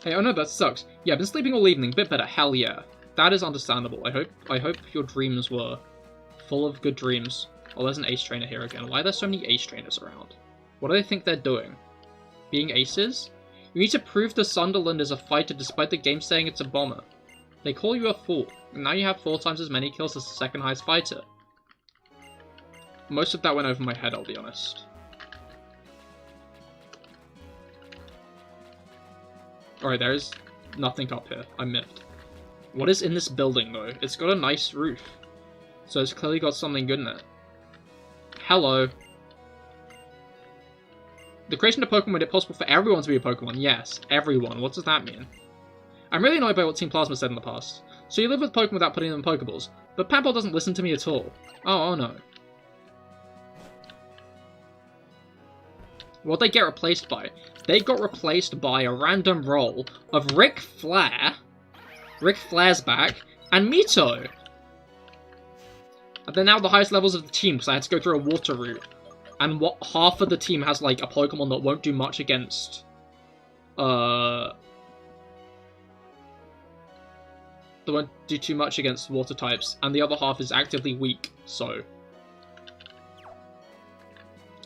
Speaker 1: Hey, oh no, that sucks. Yeah, I've been sleeping all evening, bit better, hell yeah. That is understandable. I hope your dreams were full of good dreams. Oh, there's an ace trainer here again. Why are there so many ace trainers around? What do they think they're doing? Being aces? You need to prove the Sunderland is a fighter despite the game saying it's a bomber. They call you a fool, and now you have 4 times as many kills as the second highest fighter. Most of that went over my head, I'll be honest. Alright, there's nothing up here. I miffed. What is in this building, though? It's got a nice roof. So it's clearly got something good in it. Hello. The creation of Pokemon made it possible for everyone to be a Pokemon. Yes, everyone. What does that mean? I'm really annoyed by what Team Plasma said in the past. So you live with Pokemon without putting them in Pokeballs. But Pample doesn't listen to me at all. Oh no. What they get replaced by? They got replaced by a random roll of Ric Flair, Ric Flair's back, and Mito. And they're now the highest levels of the team because I had to go through a water route. And what half of the team has like a Pokemon that won't do much against that won't do too much against water types, and the other half is actively weak, so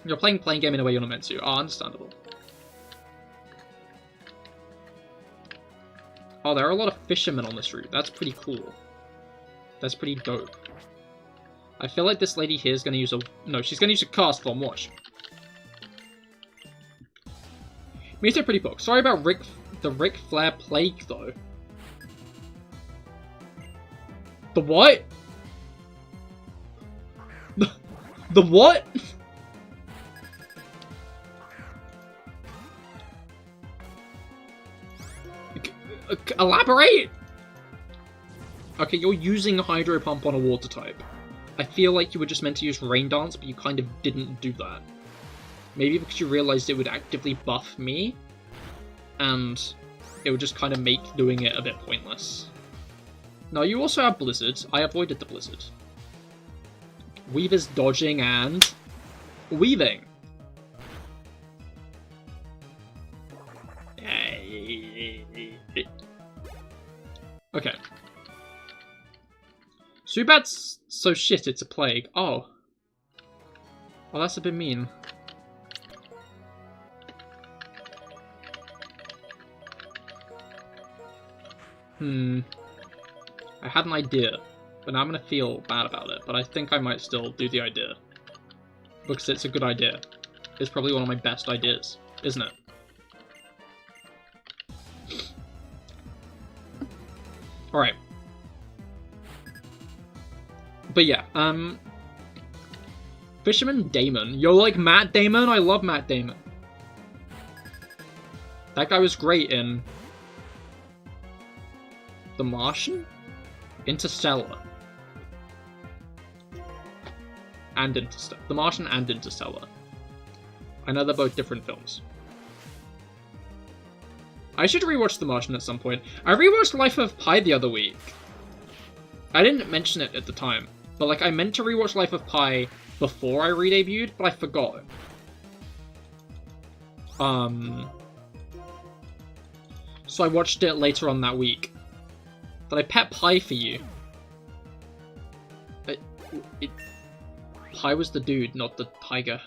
Speaker 1: you're playing game in a way you're not meant to. Oh, understandable. Oh, there are a lot of fishermen on this route. That's pretty cool. That's pretty dope. I feel like this lady here is going to use a... No, she's going to use a cast form. Watch. Mito pretty poke. Sorry about the Ric Flair plague, though. The what? The what? Elaborate? Okay, you're using Hydro Pump on a water type. I feel like you were just meant to use Rain Dance, but you kind of didn't do that. Maybe because you realized it would actively buff me, and it would just kind of make doing it a bit pointless. Now, you also have Blizzard. I avoided the Blizzard. Weave is dodging and weaving. Okay. Zubat's so shit it's a plague. Oh. Well, that's a bit mean. I had an idea, but now I'm gonna feel bad about it, but I think I might still do the idea. Because it's a good idea. It's probably one of my best ideas, isn't it? Alright. But yeah, Fisherman Damon. You're like Matt Damon? I love Matt Damon. That guy was great in The Martian? Interstellar. And Interstellar. The Martian and Interstellar. I know they're both different films. I should rewatch The Martian at some point. I rewatched Life of Pi the other week. I didn't mention it at the time, but like I meant to rewatch Life of Pi before I re-debuted, but I forgot. So I watched it later on that week. Did I pet Pi for you? Pi was the dude, not the tiger.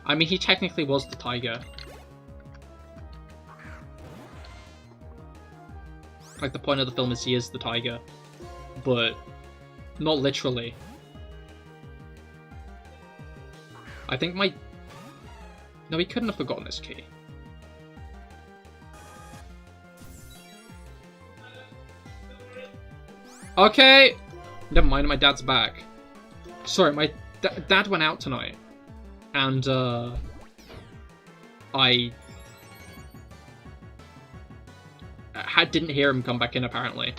Speaker 1: I mean, he technically was the tiger. Like, the point of the film is he is the tiger. But not literally. I think my... No, he couldn't have forgotten his key. Okay! Never mind, my dad's back. Sorry, my dad went out tonight. And, I didn't hear him come back in, apparently.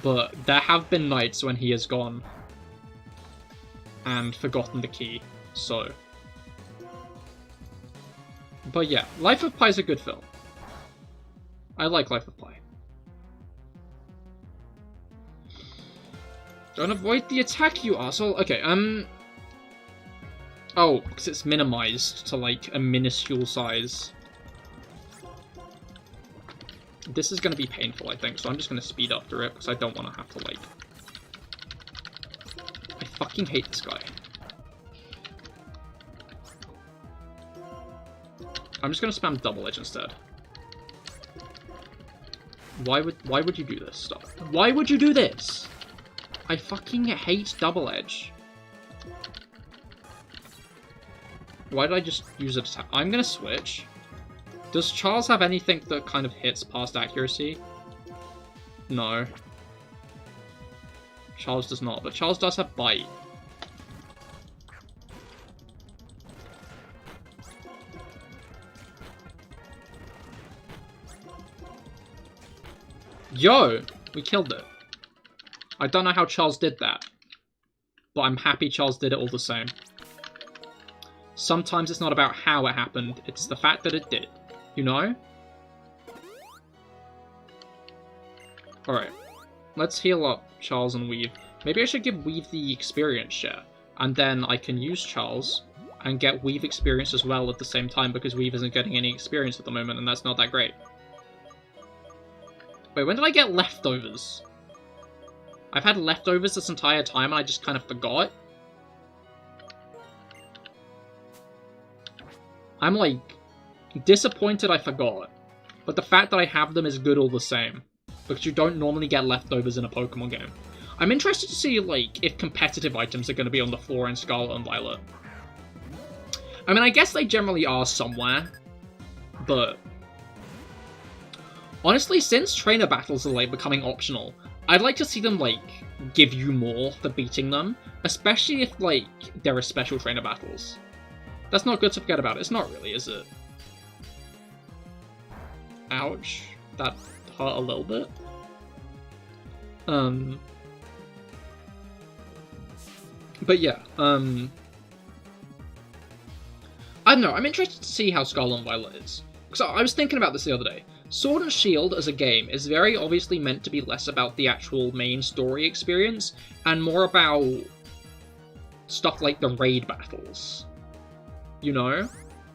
Speaker 1: But there have been nights when he has gone and forgotten the key, so... But yeah, Life of Pi is a good film. I like Life of Pi. Don't avoid the attack, you arsehole. Okay, oh, because it's minimized to, like, a minuscule size. This is going to be painful, I think, so I'm just going to speed up through it, because I don't want to have to, like... I fucking hate this guy. I'm just going to spam double edge instead. Why would you do this stuff? Why would you do this? I fucking hate double edge. Why did I just use it? I'm going to switch. Does Charles have anything that kind of hits past accuracy? No. Charles does not, but Charles does have bite. Yo! We killed it. I don't know how Charles did that, but I'm happy Charles did it all the same. Sometimes it's not about how it happened, it's the fact that it did. You know? Alright. Let's heal up Charles and Weave. Maybe I should give Weave the experience share, and then I can use Charles and get Weave experience as well at the same time, because Weave isn't getting any experience at the moment, and that's not that great. Wait, when did I get leftovers? I've had leftovers this entire time and I just kind of forgot. I'm, like, disappointed I forgot. But the fact that I have them is good all the same. Because you don't normally get leftovers in a Pokemon game. I'm interested to see, like, if competitive items are going to be on the floor in Scarlet and Violet. I mean, I guess they generally are somewhere. But... honestly, since trainer battles are, like, becoming optional, I'd like to see them, like, give you more for beating them. Especially if, like, there are special trainer battles. That's not good to forget about. It's not really, is it? Ouch. That hurt a little bit. But yeah, I don't know, I'm interested to see how Scarlet and Violet is. Because I was thinking about this the other day. Sword and Shield as a game is very obviously meant to be less about the actual main story experience, and more about stuff like the raid battles. You know?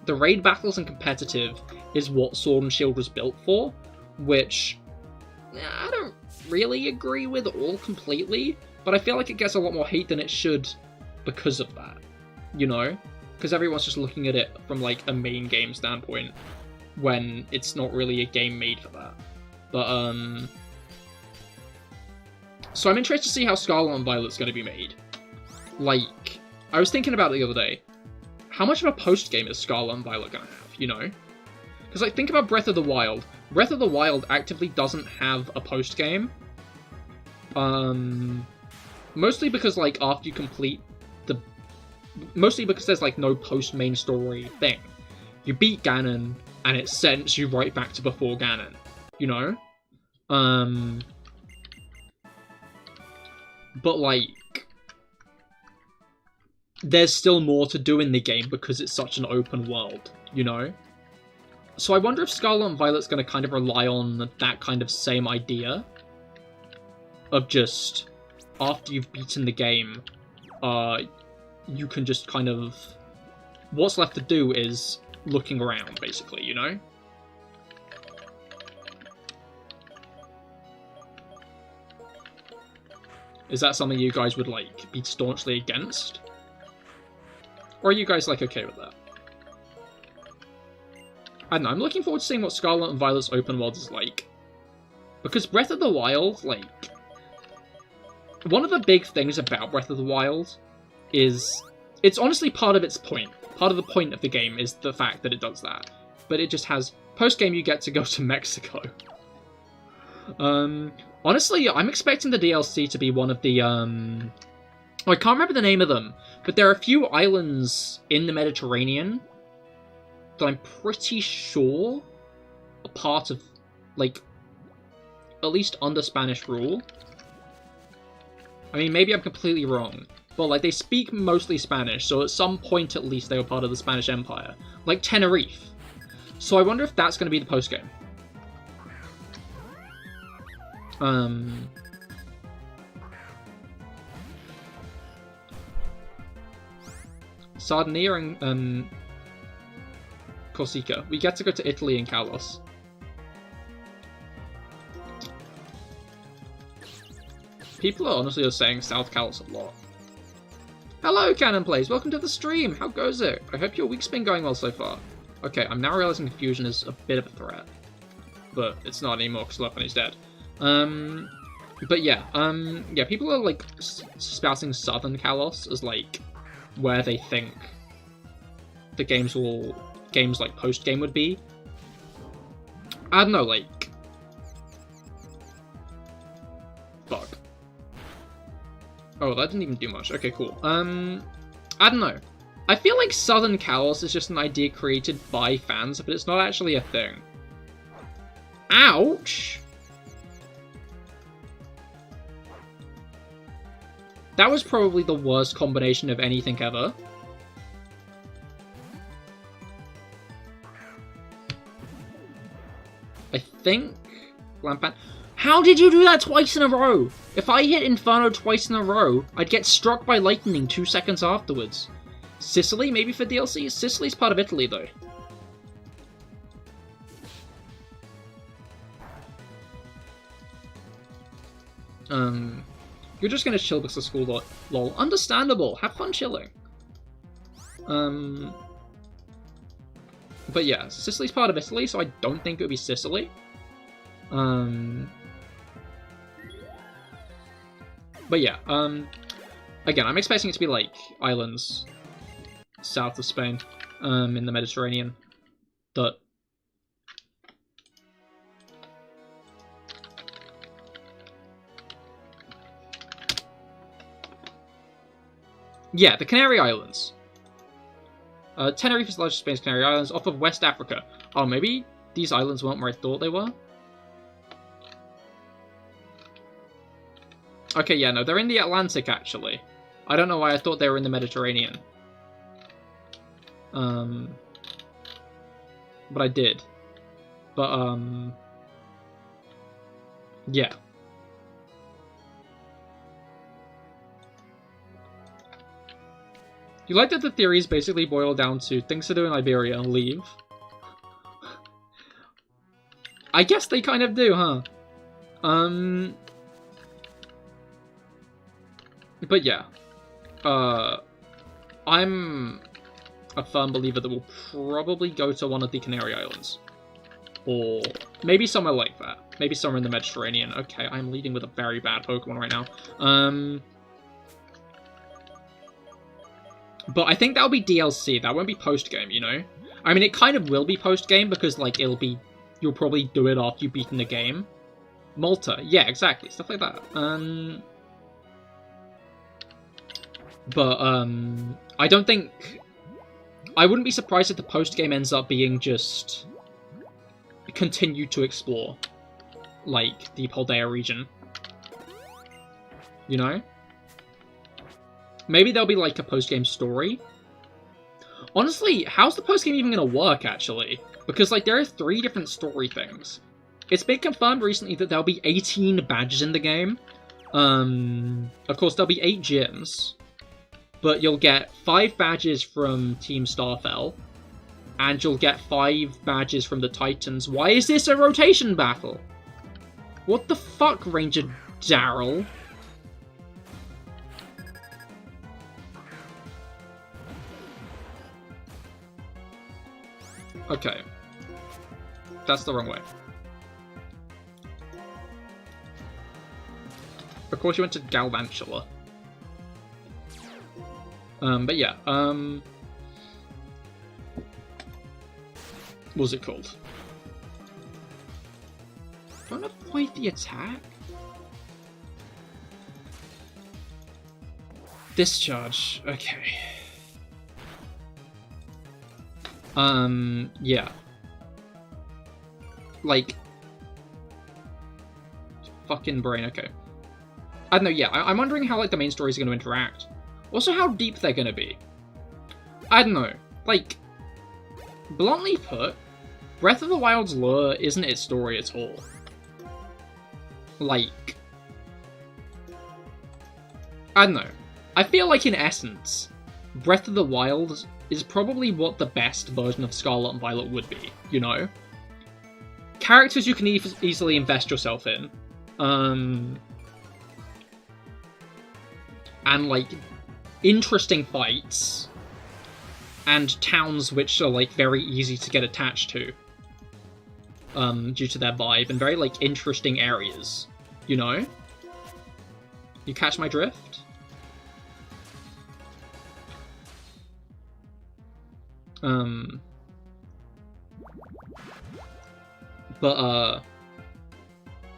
Speaker 1: The raid battles and competitive is what Sword and Shield was built for, which I don't really agree with all completely, but I feel like it gets a lot more hate than it should because of that, you know? Because everyone's just looking at it from, like, a main game standpoint, when it's not really a game made for that. But, so I'm interested to see how Scarlet and Violet's going to be made. Like, I was thinking about it the other day. How much of a post-game is Scarlet and Violet going to have, you know? Because, like, think about Breath of the Wild. Breath of the Wild actively doesn't have a post-game. Mostly because, like, after you complete the... Mostly because there's, like, no post-main story thing. You beat Ganon, and it sends you right back to before Ganon, you know? But, like, there's still more to do in the game because it's such an open world, you know? So I wonder if Scarlet and Violet's going to kind of rely on that kind of same idea of just, after you've beaten the game, you can just kind of... What's left to do is looking around, basically, you know? Is that something you guys would, like, be staunchly against? Or are you guys, like, okay with that? I don't know, I'm looking forward to seeing what Scarlet and Violet's open world is like. Because Breath of the Wild, like... One of the big things about Breath of the Wild is... It's honestly part of its point. Part of the point of the game is the fact that it does that. But it just has... Post-game, you get to go to Mexico. Honestly, I'm expecting the DLC to be one of the, I can't remember the name of them, but there are a few islands in the Mediterranean that I'm pretty sure are part of, like, at least under Spanish rule. I mean, maybe I'm completely wrong, but, like, they speak mostly Spanish, so at some point at least they were part of the Spanish Empire. Like Tenerife. So I wonder if that's going to be the post-game. Sardinia and Corsica. We get to go to Italy and Kalos. People are honestly just saying South Kalos a lot. Hello, Cannon Plays. Welcome to the stream. How goes it? I hope your week's been going well so far. Okay, I'm now realizing confusion is a bit of a threat, but it's not anymore because Lopunny's dead. But yeah, yeah, people are, like, spouting Southern Kalos as, like, where they think the games like, post-game would be. I don't know, like... Fuck. Oh, that didn't even do much. Okay, cool. I don't know. I feel like Southern Kalos is just an idea created by fans, but it's not actually a thing. Ouch! That was probably the worst combination of anything ever. I think... Lampan... How did you do that twice in a row? If I hit Inferno twice in a row, I'd get struck by lightning 2 seconds afterwards. Sicily, maybe for DLC? Sicily's part of Italy, though. You're just gonna chill because of school, lol. Understandable. Have fun chilling. But yeah, Sicily's part of Italy, so I don't think it would be Sicily. But yeah, again, I'm expecting it to be, like, islands south of Spain, in the Mediterranean. But... yeah, the Canary Islands. Tenerife is the largest of Spain's Canary Islands, off of West Africa. Oh, maybe these islands weren't where I thought they were. Okay, yeah, no, they're in the Atlantic, actually. I don't know why I thought they were in the Mediterranean. But I did. But, yeah. You like that the theories basically boil down to things to do in Iberia and leave? I guess they kind of do, huh? But yeah. I'm a firm believer that we'll probably go to one of the Canary Islands. Or maybe somewhere like that. Maybe somewhere in the Mediterranean. Okay, I'm leading with a very bad Pokemon right now. But I think that'll be DLC. That won't be post-game, you know? I mean, it kind of will be post-game because, like, it'll be... You'll probably do it after you've beaten the game. Malta. Yeah, exactly. Stuff like that. But, I don't think... I wouldn't be surprised if the post-game ends up being just... continue to explore. Like, the Paldea region. You know? Maybe there'll be, like, a post-game story. Honestly, how's the post-game even gonna work, actually? Because, like, there are 3 different story things. It's been confirmed recently that there'll be 18 badges in the game. Of course, there'll be 8 gyms. But you'll get 5 badges from Team Starfell. And you'll get 5 badges from the Titans. Why is this a rotation battle? What the fuck, Ranger Daryl? Okay. That's the wrong way. Of course you went to Galvantula. But yeah, what was it called? Don't avoid the attack? Discharge, okay. Yeah. Like... Fucking brain, okay. I don't know, yeah, I'm wondering how, like, the main stories are going to interact. Also, how deep they're going to be. I don't know. Like, bluntly put, Breath of the Wild's lore isn't its story at all. Like... I don't know. I feel like, in essence, Breath of the Wild is probably what the best version of Scarlet and Violet would be, you know? Characters you can easily invest yourself in. And, like, interesting fights. And towns which are, like, very easy to get attached to. Due to their vibe. And very, like, interesting areas. You know? You catch my drift?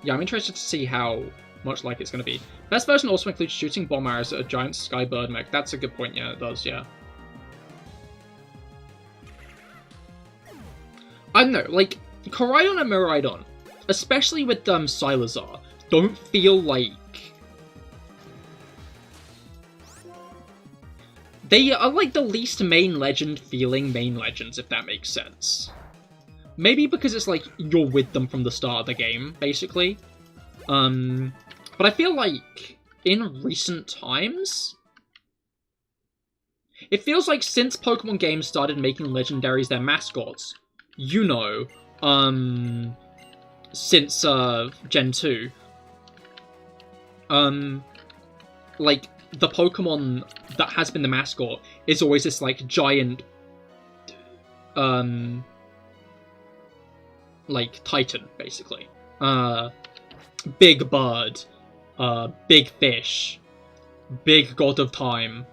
Speaker 1: Yeah, I'm interested to see how much like it's going to be. Best version also includes shooting bomb arrows at a giant sky bird mech. That's a good point, yeah, it does, yeah. I don't know, like, Koraidon and Miraidon, especially with Sylerzar, don't feel like... They are like the least main legend feeling main legends, if that makes sense. Maybe because it's like, you're with them from the start of the game, basically. But I feel like, in recent times... It feels like since Pokemon games started making legendaries their mascots, you know, since, Gen 2, like, the Pokemon that has been the mascot is always this, like, giant, like, Titan, basically. Big bird, big fish, big god of time,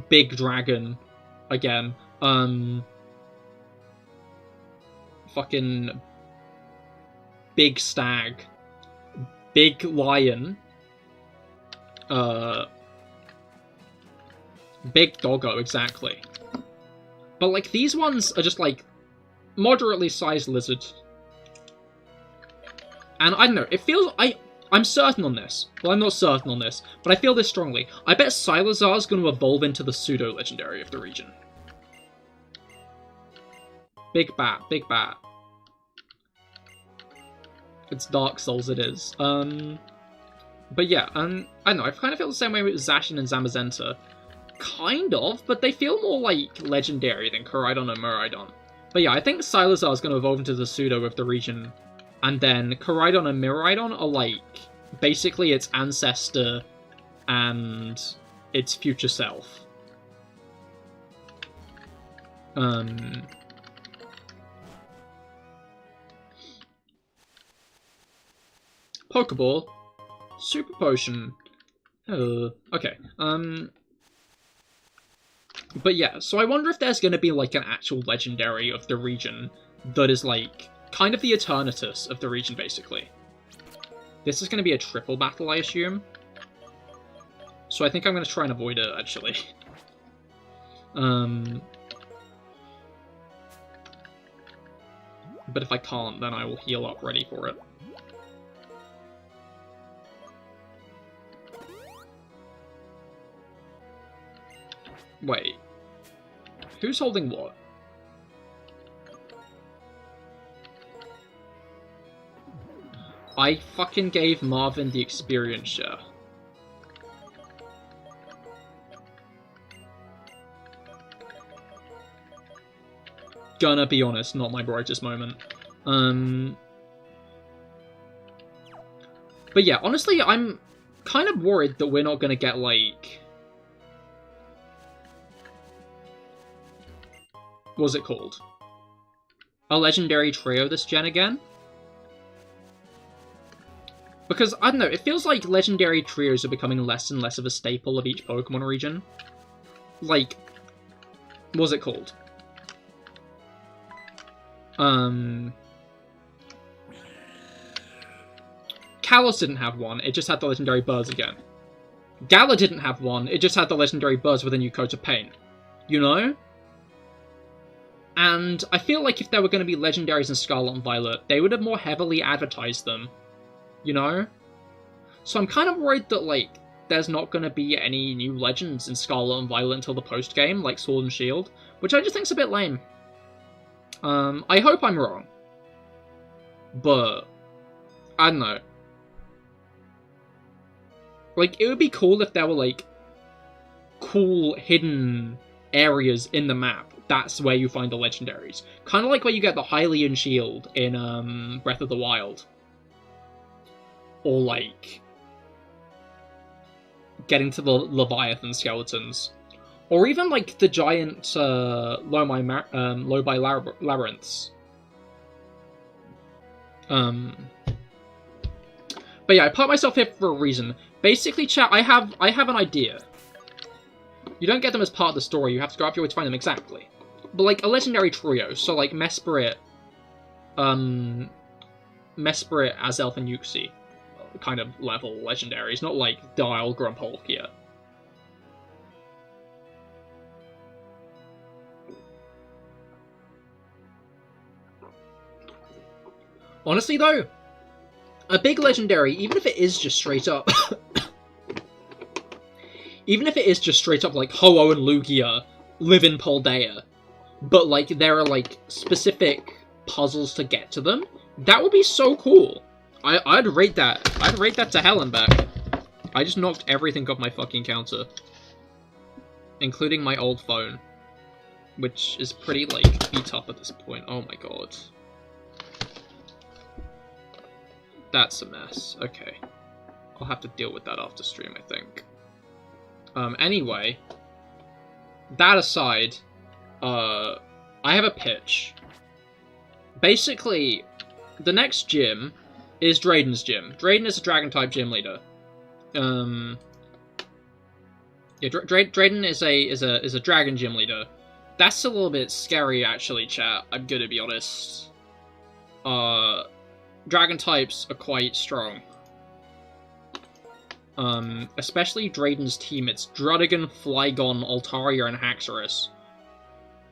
Speaker 1: big dragon, again, fucking big stag, big lion, big doggo, exactly. But, like, these ones are just, like, moderately sized lizard. And I don't know, it feels... I'm certain on this. Well, I'm not certain on this, but I feel this strongly. I bet Sylerzar's going to evolve into the pseudo-legendary of the region. Big bat, big bat. It's Dark Souls, it is. But yeah, I don't know, I kind of feel the same way with Zacian and Zamazenta. Kind of, but they feel more like legendary than Koraidon and Miraidon. But yeah, I think Sylerzar is going to evolve into the pseudo of the region. And then Koraidon and Miraidon are like basically its ancestor and its future self. Pokeball. Super Potion. Okay. But yeah, so I wonder if there's going to be like an actual legendary of the region that is like kind of the Eternatus of the region, basically. This is going to be a triple battle, I assume. So I think I'm going to try and avoid it, actually. But if I can't, then I will heal up ready for it. Wait. Who's holding what? I fucking gave Marvin the experience share. Gonna be honest, not my brightest moment. But yeah, honestly, I'm kind of worried that we're not gonna get, like... What's it called? A legendary trio this gen again? Because, I don't know, it feels like legendary trios are becoming less and less of a staple of each Pokemon region. Like, what's it called? Kalos didn't have one, it just had the legendary birds again. Gala didn't have one, it just had the legendary birds with a new coat of paint. You know? And I feel like if there were going to be legendaries in Scarlet and Violet, they would have more heavily advertised them. You know? So I'm kind of worried that, like, there's not going to be any new legends in Scarlet and Violet until the post-game, like Sword and Shield, which I just think's a bit lame. I hope I'm wrong. But, I don't know. Like, it would be cool if there were, like, cool hidden areas in the map. That's where you find the legendaries. Kind of like where you get the Hylian Shield in Breath of the Wild. Or, like, getting to the Leviathan skeletons. Or even, like, the giant Lobai labyrinths. But yeah, I put myself here for a reason. Basically, chat, I have an idea. You don't get them as part of the story, you have to go out your way to find them exactly. But, like, a legendary trio, so, like, Mesprit, Azelf, and Uxie, kind of level legendaries, not, like, Dial, Grumpholk yet. Honestly, though, a big legendary, even if it is just straight up... even if it is just straight up, like, Ho-Oh and Lugia live in Paldea, but, like, there are, like, specific puzzles to get to them, that would be so cool. I'd rate that. I'd rate that to hell and back. I just knocked everything off my fucking counter. Including my old phone. Which is pretty, like, beat up at this point. Oh my god. That's a mess. Okay. I'll have to deal with that after stream, I think. Anyway. That aside, I have a pitch. Basically, the next gym is Drayden's gym. Drayden is a Dragon-type gym leader. Yeah, Drayden is a Dragon gym leader. That's a little bit scary, actually, chat. I'm gonna be honest. Dragon types are quite strong. Especially Drayden's team. It's Drudigan, Flygon, Altaria, and Haxorus.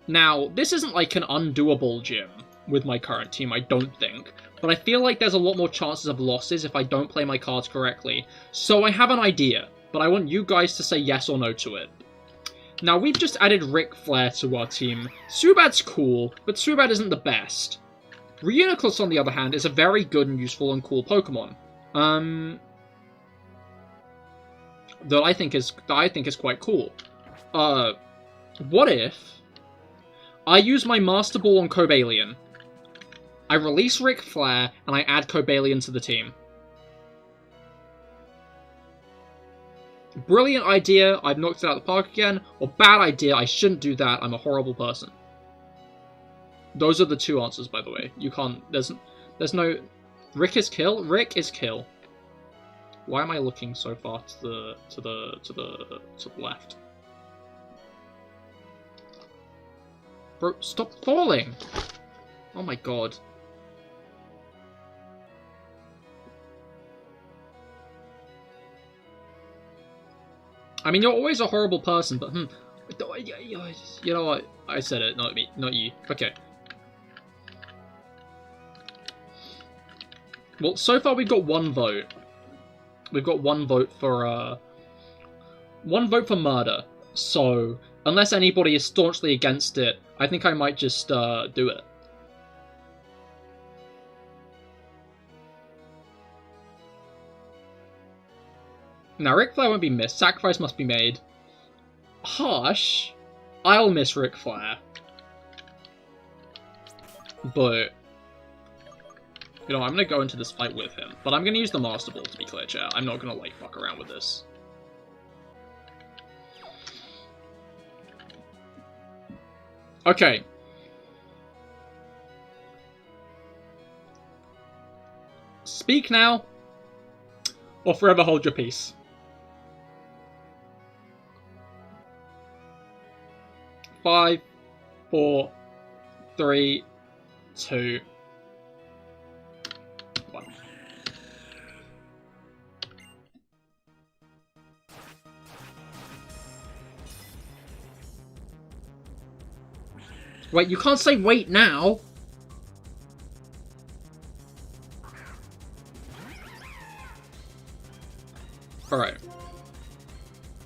Speaker 1: Now, this isn't like an undoable gym. with my current team, I don't think. But I feel like there's a lot more chances of losses if I don't play my cards correctly. So I have an idea, but I want you guys to say yes or no to it. Now, we've just added Ric Flair to our team. Subat's cool, but Subat isn't the best. Reuniclus, on the other hand, is a very good and useful and cool Pokemon. That I think is quite cool. What if I use my Master Ball on Cobalion, I release Ric Flair, and I add Cobalion to the team? Brilliant idea, I've knocked it out of the park again, or bad idea, I shouldn't do that, I'm a horrible person. Those are the two answers, by the way. You can't, there's no... Rick is kill? Rick is kill. Why am I looking so far to the left? Bro, stop falling! Oh my god. I mean, you're always a horrible person, but you know what? I said it, not me, not you. Okay. Well, so far we've got one vote. We've got one vote for murder. So, unless anybody is staunchly against it, I think I might just do it. Now, Ric Flair won't be missed. Sacrifice must be made. Harsh. I'll miss Ric Flair. But, you know, I'm going to go into this fight with him. But I'm going to use the Master Ball, to be clear, chat. I'm not going to, like, fuck around with this. Okay. Speak now, or forever hold your peace. 5, 4, 3, 2, 1. Wait, you can't say wait now! Alright.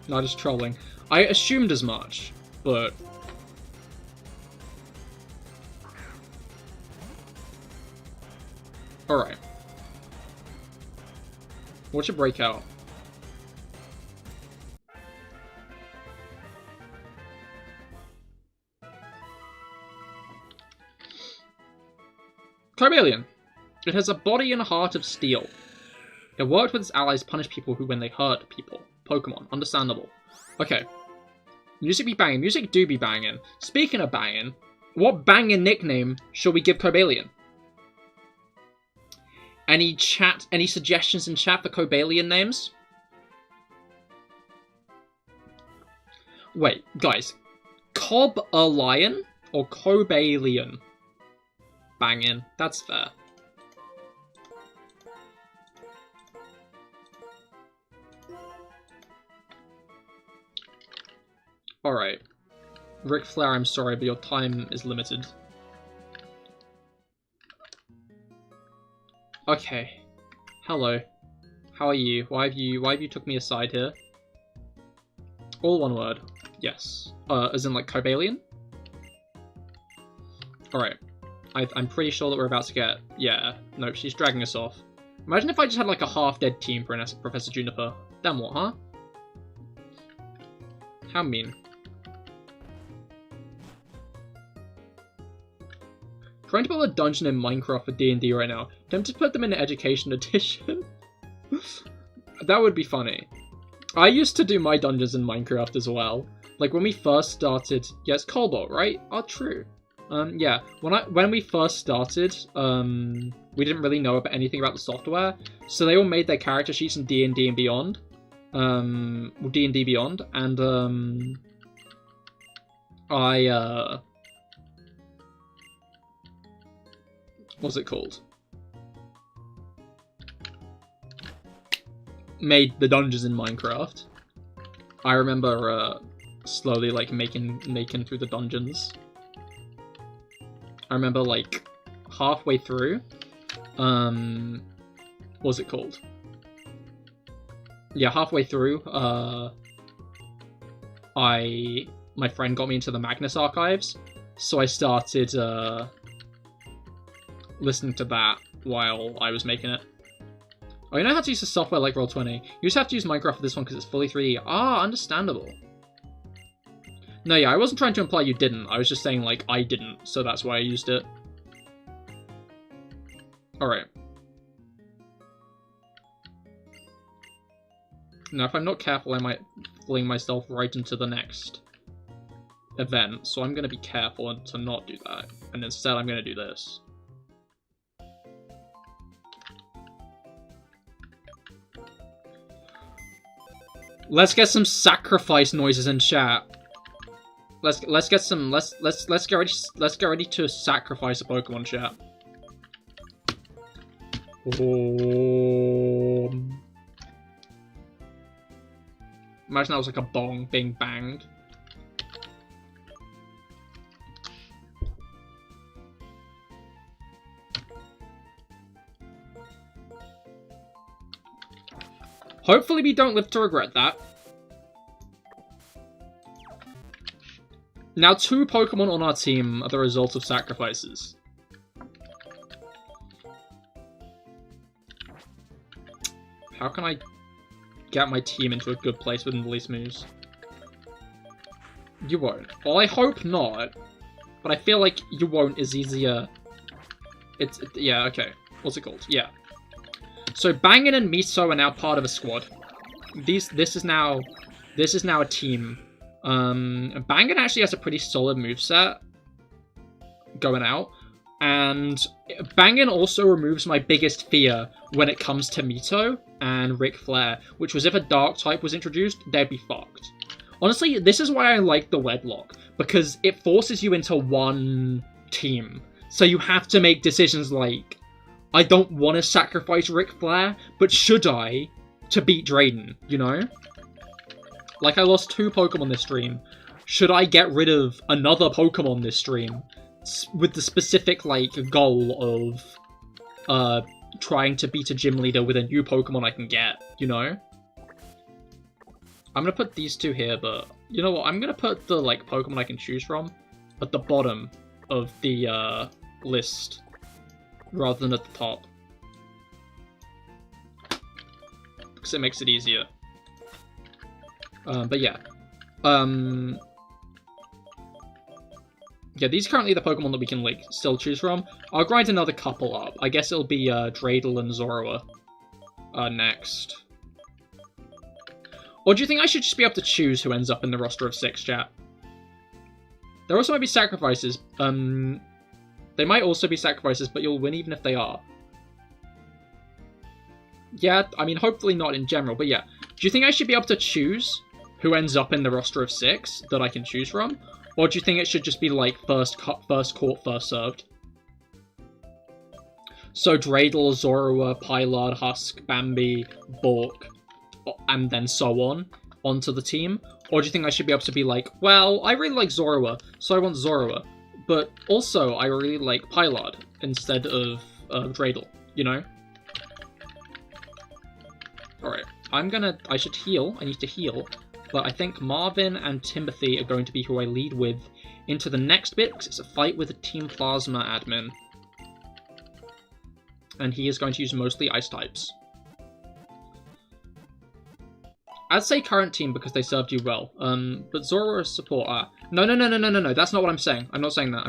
Speaker 1: Not just trolling. I assumed as much, but... Alright. What's your breakout? Cobalion. It has a body and a heart of steel. It worked with its allies to punish people who when they hurt people. Pokemon. Understandable. Okay. Music be banging. Music do be banging. Speaking of banging, what banging nickname shall we give Cobalion? Any suggestions in chat for Cobalion names? Wait, guys. Cob-a-lion or Cobalion? Banging. That's fair. Alright. Ric Flair, I'm sorry, but your time is limited. Okay. Hello. How are you? Why have you took me aside here? All one word. Yes. As in like Cobalion? Alright. I'm pretty sure that we're about to get... Yeah. Nope, she's dragging us off. Imagine if I just had like a half-dead team for Professor Juniper. Then what, huh? How mean. Trying to build a dungeon in Minecraft for D&D right now. Tempted to put them in an education edition. That would be funny. I used to do my dungeons in Minecraft as well. Like when we first started... Yeah, it's Cobalt, right? Oh, true. Yeah. When we first started, we didn't really know about anything about the software. So they all made their character sheets in D&D and Beyond. D&D Beyond. And, what's it called? Made the dungeons in Minecraft. I remember slowly like making through the dungeons. I remember like halfway through, what was it called? Yeah, halfway through, my friend got me into the Magnus archives, so I started, listening to that while I was making it. Oh, you know how to use the software like Roll20? You just have to use Minecraft for this one because it's fully 3D. Ah, understandable. No, yeah, I wasn't trying to imply you didn't. I was just saying, like, I didn't, so that's why I used it. Alright. Now, if I'm not careful, I might fling myself right into the next event, so I'm going to be careful to not do that. And instead, I'm going to do this. Let's get some sacrifice noises in chat. Let's get some let's get ready to sacrifice a Pokemon, chat. Oh. Imagine that was like a bong being banged. Hopefully we don't live to regret that. Now 2 Pokemon on our team are the result of sacrifices. How can I get my team into a good place with the least moves? You won't. Well, I hope not. But I feel like you won't is easier. Yeah, okay. What's it called? Yeah. So Bangin and Miso are now part of a squad. This is now a team. Bangin actually has a pretty solid moveset going out. And Bangin also removes my biggest fear when it comes to Mito and Ric Flair, which was if a dark type was introduced, they'd be fucked. Honestly, this is why I like the Wedlocke, because it forces you into one team. So you have to make decisions like, I don't want to sacrifice Ric Flair, but should I to beat Drayden, you know? Like, I lost 2 Pokemon this stream. Should I get rid of another Pokemon this stream? With the specific, like, goal of trying to beat a gym leader with a new Pokemon I can get, you know? I'm gonna put these 2 here, but you know what? I'm gonna put the, like, Pokemon I can choose from at the bottom of the list rather than at the top. Because it makes it easier. But yeah. Yeah, these are currently the Pokemon that we can, like, still choose from. I'll grind another couple up. I guess it'll be, Dreidel and Zorua, next. Or do you think I should just be able to choose who ends up in the roster of 6, chat? There also might be sacrifices. They might also be sacrifices, but you'll win even if they are. Yeah, I mean, hopefully not in general, but yeah. Do you think I should be able to choose who ends up in the roster of 6 that I can choose from? Or do you think it should just be, like, first caught, first served? So Dreidel, Zorua, Pylard, Husk, Bambi, Bork, and then so on, onto the team? Or do you think I should be able to be like, well, I really like Zorua, so I want Zorua. But also, I really like Pylard instead of Dreidel, you know? Alright, I should heal, I need to heal. But I think Marvin and Timothy are going to be who I lead with into the next bit, because it's a fight with a Team Plasma admin. And he is going to use mostly Ice types. I'd say current team because they served you well. But Zorua is support. No, that's not what I'm saying. I'm not saying that.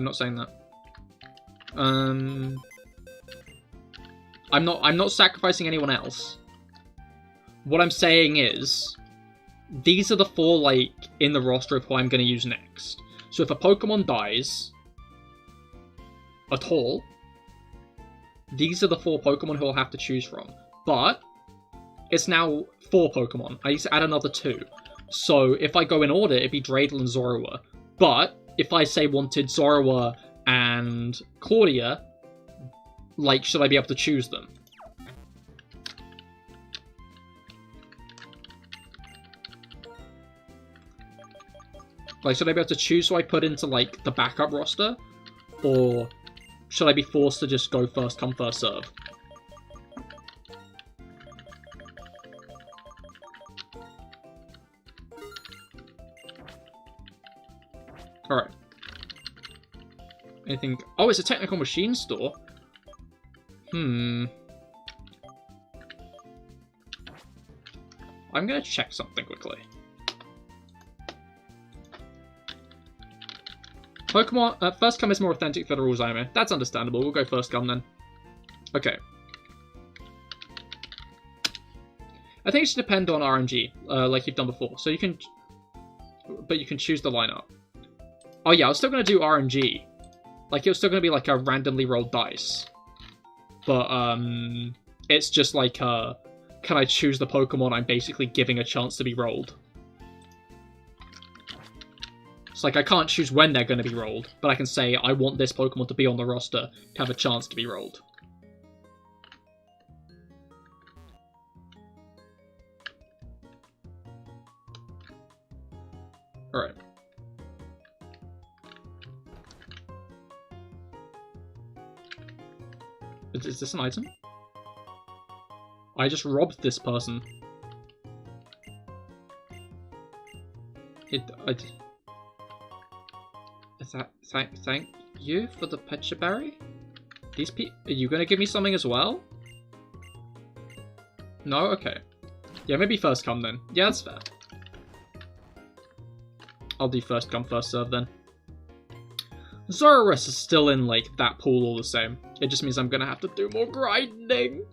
Speaker 1: I'm not sacrificing anyone else. What I'm saying is, these are the 4, like, in the roster of who I'm going to use next. So if a Pokemon dies at all, these are the 4 Pokemon who I'll have to choose from. But it's now 4 Pokemon. I need to add another 2. So if I go in order, it'd be Dreidel and Zorua. But if I say wanted Zorua and Claudia, like, should I be able to choose them? Like, should I be able to choose who I put into, like, the backup roster? Or should I be forced to just go first come, first serve? Alright. Anything... Oh, it's a technical machine store. I'm gonna check something quickly. Pokemon... first come is more authentic for the rules anime. That's understandable. We'll go first come then. Okay. I think it should depend on RNG, like you've done before. So you can... But you can choose the lineup. Oh yeah, I was still gonna do RNG. Like, it was still gonna be like a randomly rolled dice. But, it's just like, can I choose the Pokemon I'm basically giving a chance to be rolled? It's like, I can't choose when they're gonna be rolled, but I can say, I want this Pokemon to be on the roster to have a chance to be rolled. Alright. Is this an item? I just robbed this person. Thank you for the Pecha Berry? These are you gonna give me something as well? No? Okay. Yeah, maybe first come then. Yeah, that's fair. I'll do first come, first serve then. Zoroark is still in, like, that pool all the same. It just means I'm gonna have to do more grinding.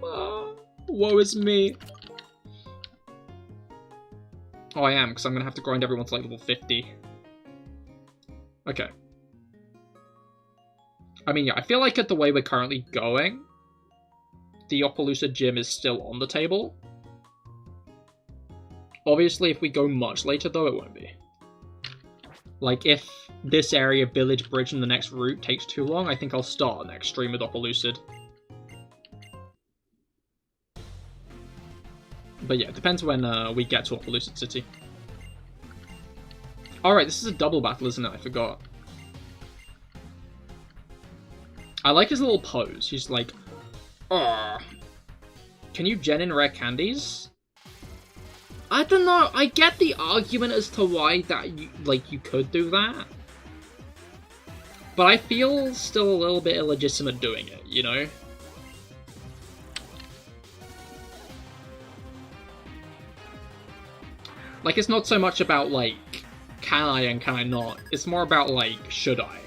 Speaker 1: Woe is me. Oh, I am, because I'm gonna have to grind everyone to, like, level 50. Okay. I mean, yeah, I feel like at the way we're currently going, the Opelucid gym is still on the table. Obviously, if we go much later, though, it won't be. Like, if this area, Village Bridge, and the next route takes too long, I think I'll start next stream with Opelucid. But yeah, it depends when we get to Opelucid City. Alright, this is a double battle, isn't it? I forgot. I like his little pose. He's like, "Argh. Can you gen in rare candies?" I don't know. I get the argument as to why that you could do that. But I feel still a little bit illegitimate doing it, you know? Like, it's not so much about, like, can I and can I not? It's more about, like, should I?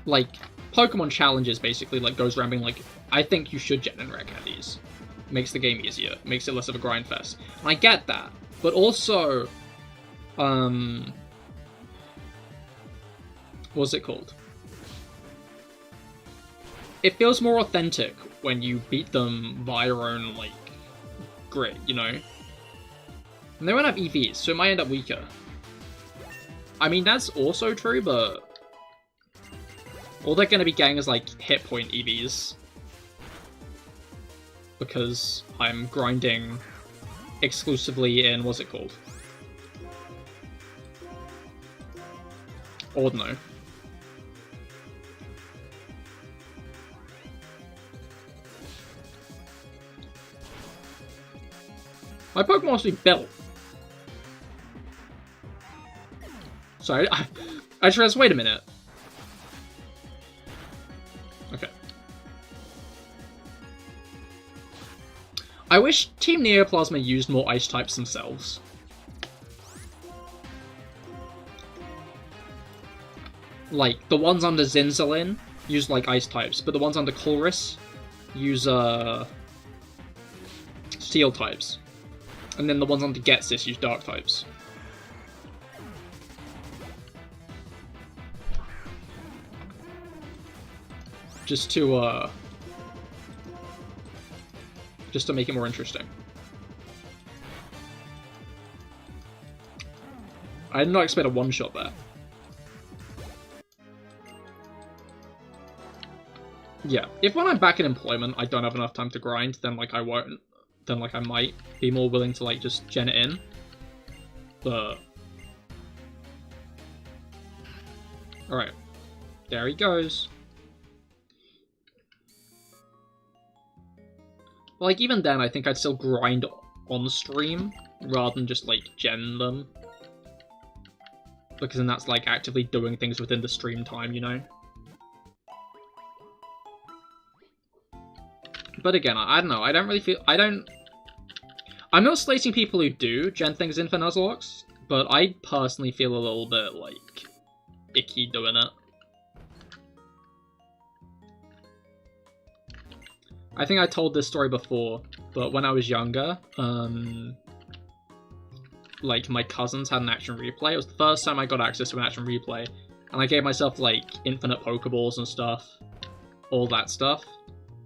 Speaker 1: Like, Pokemon challenges basically, like, goes around being like, I think you should gen in rare candies. Makes the game easier. Makes it less of a grind fest. And I get that. But also, what's it called? It feels more authentic when you beat them by your own, like, grit, you know? And they won't have EVs, so it might end up weaker. I mean, that's also true, but all they're going to be getting is, like, hit point EVs. Because I'm grinding exclusively in, what's it called? Ordino. My Pokemon must be built. Sorry, I just realized, wait a minute. Okay. I wish Team Neoplasma used more ice types themselves. Like, the ones under Zinzalin use, like, ice types, but the ones under Colress use, steel types. And then the ones under Getsis use dark types. Just to make it more interesting. I did not expect a one-shot there. Yeah, if when I'm back in employment I don't have enough time to grind, then, like, I won't. then like I might be more willing to like just gen it in. But alright. There he goes. Like, even then, I think I'd still grind on stream, rather than just, like, gen them. Because then that's, like, actively doing things within the stream time, you know? But again, I don't know, I don't really feel... I'm not slating people who do gen things in for Nuzlocke, but I personally feel a little bit, like, icky doing it. I think I told this story before, but when I was younger, like, my cousins had an action replay. It was the first time I got access to an action replay, and I gave myself, like, infinite Pokeballs and stuff. All that stuff.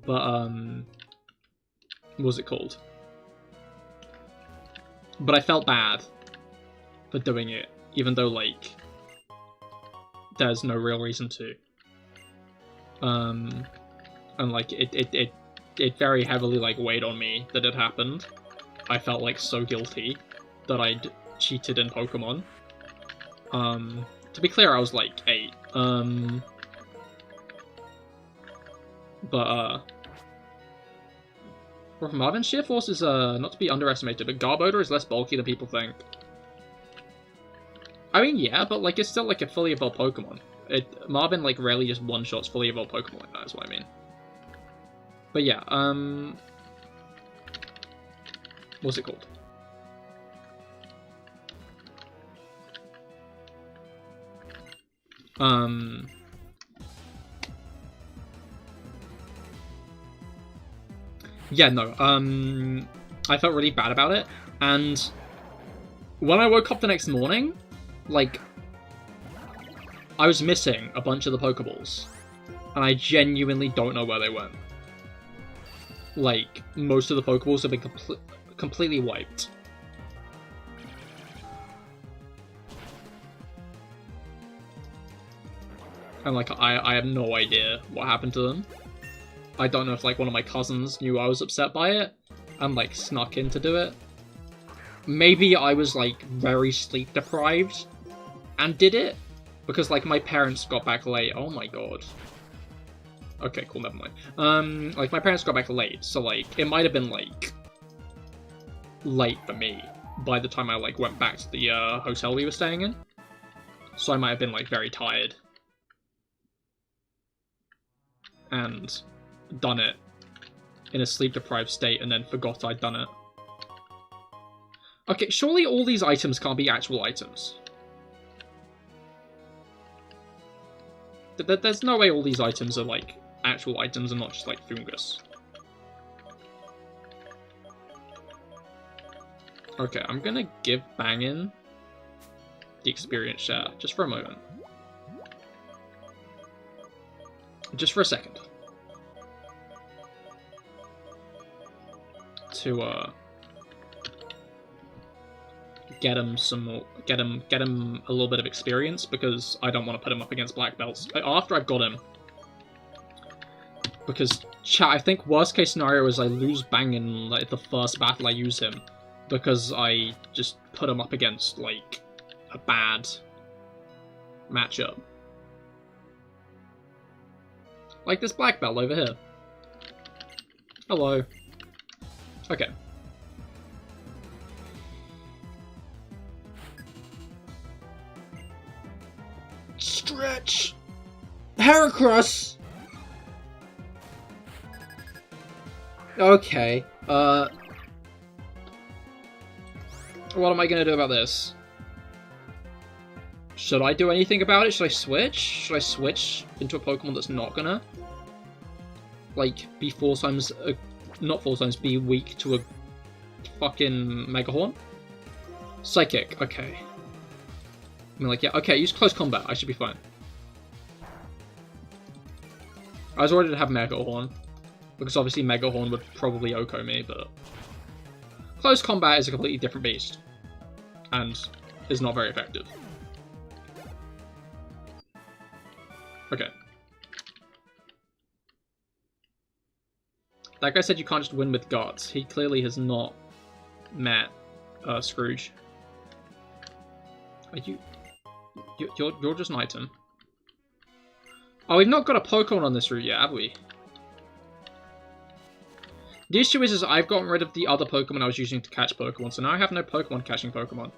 Speaker 1: But, what was it called? But I felt bad for doing it, even though, like, there's no real reason to. And, like, it very heavily, like, weighed on me that it happened. I felt, like, so guilty that I'd cheated in Pokemon. To be clear, I was, like, 8. Marvin's sheer force is, not to be underestimated, but Garbodor is less bulky than people think. I mean, yeah, but, like, it's still, like, a fully evolved Pokemon. Marvin, like, rarely just one-shots fully evolved Pokemon like that, is what I mean. But yeah, what's it called? Yeah, no, I felt really bad about it, and when I woke up the next morning, like, I was missing a bunch of the Pokeballs, and I genuinely don't know where they went. Like, most of the Pokeballs have been completely wiped. And, like, I have no idea what happened to them. I don't know if, like, one of my cousins knew I was upset by it and, like, snuck in to do it. Maybe I was, like, very sleep deprived and did it. Because, like, my parents got back late. Oh my god. Okay, cool, never mind. Like, my parents got back late, so, like, it might have been, like, late for me by the time I, like, went back to the, hotel we were staying in. So I might have been, like, very tired. And done it in a sleep-deprived state and then forgot I'd done it. Okay, surely all these items can't be actual items. There's no way all these items are, like, actual items and not just, like, fungus. Okay, I'm gonna give Bangin the experience share, just for a moment. Just for a second. To, get him some more, get him a little bit of experience, because I don't want to put him up against black belts after I've got him. Because, chat, I think worst case scenario is I lose Bangin, like, the first battle I use him, because I just put him up against, like, a bad matchup. Like this black belt over here. Hello. Okay. Stretch! Heracross! Okay, what am I gonna do about this? Should I do anything about it? Should I switch? Should I switch into a Pokemon that's not gonna, like, be 4 times, not 4 times, be weak to a fucking Mega Horn? Psychic, okay. I mean, like, yeah, okay, use close combat, I should be fine. I was worried to have Mega Horn, because obviously Mega Horn would probably OHKO me, but close combat is a completely different beast, and is not very effective. Okay. That guy said you can't just win with guts. He clearly has not met Scrooge. Are you... You're just an item. Oh, we've not got a Pokemon on this route yet, have we? The issue is I've gotten rid of the other Pokemon I was using to catch Pokemon, so now I have no Pokemon catching Pokemon.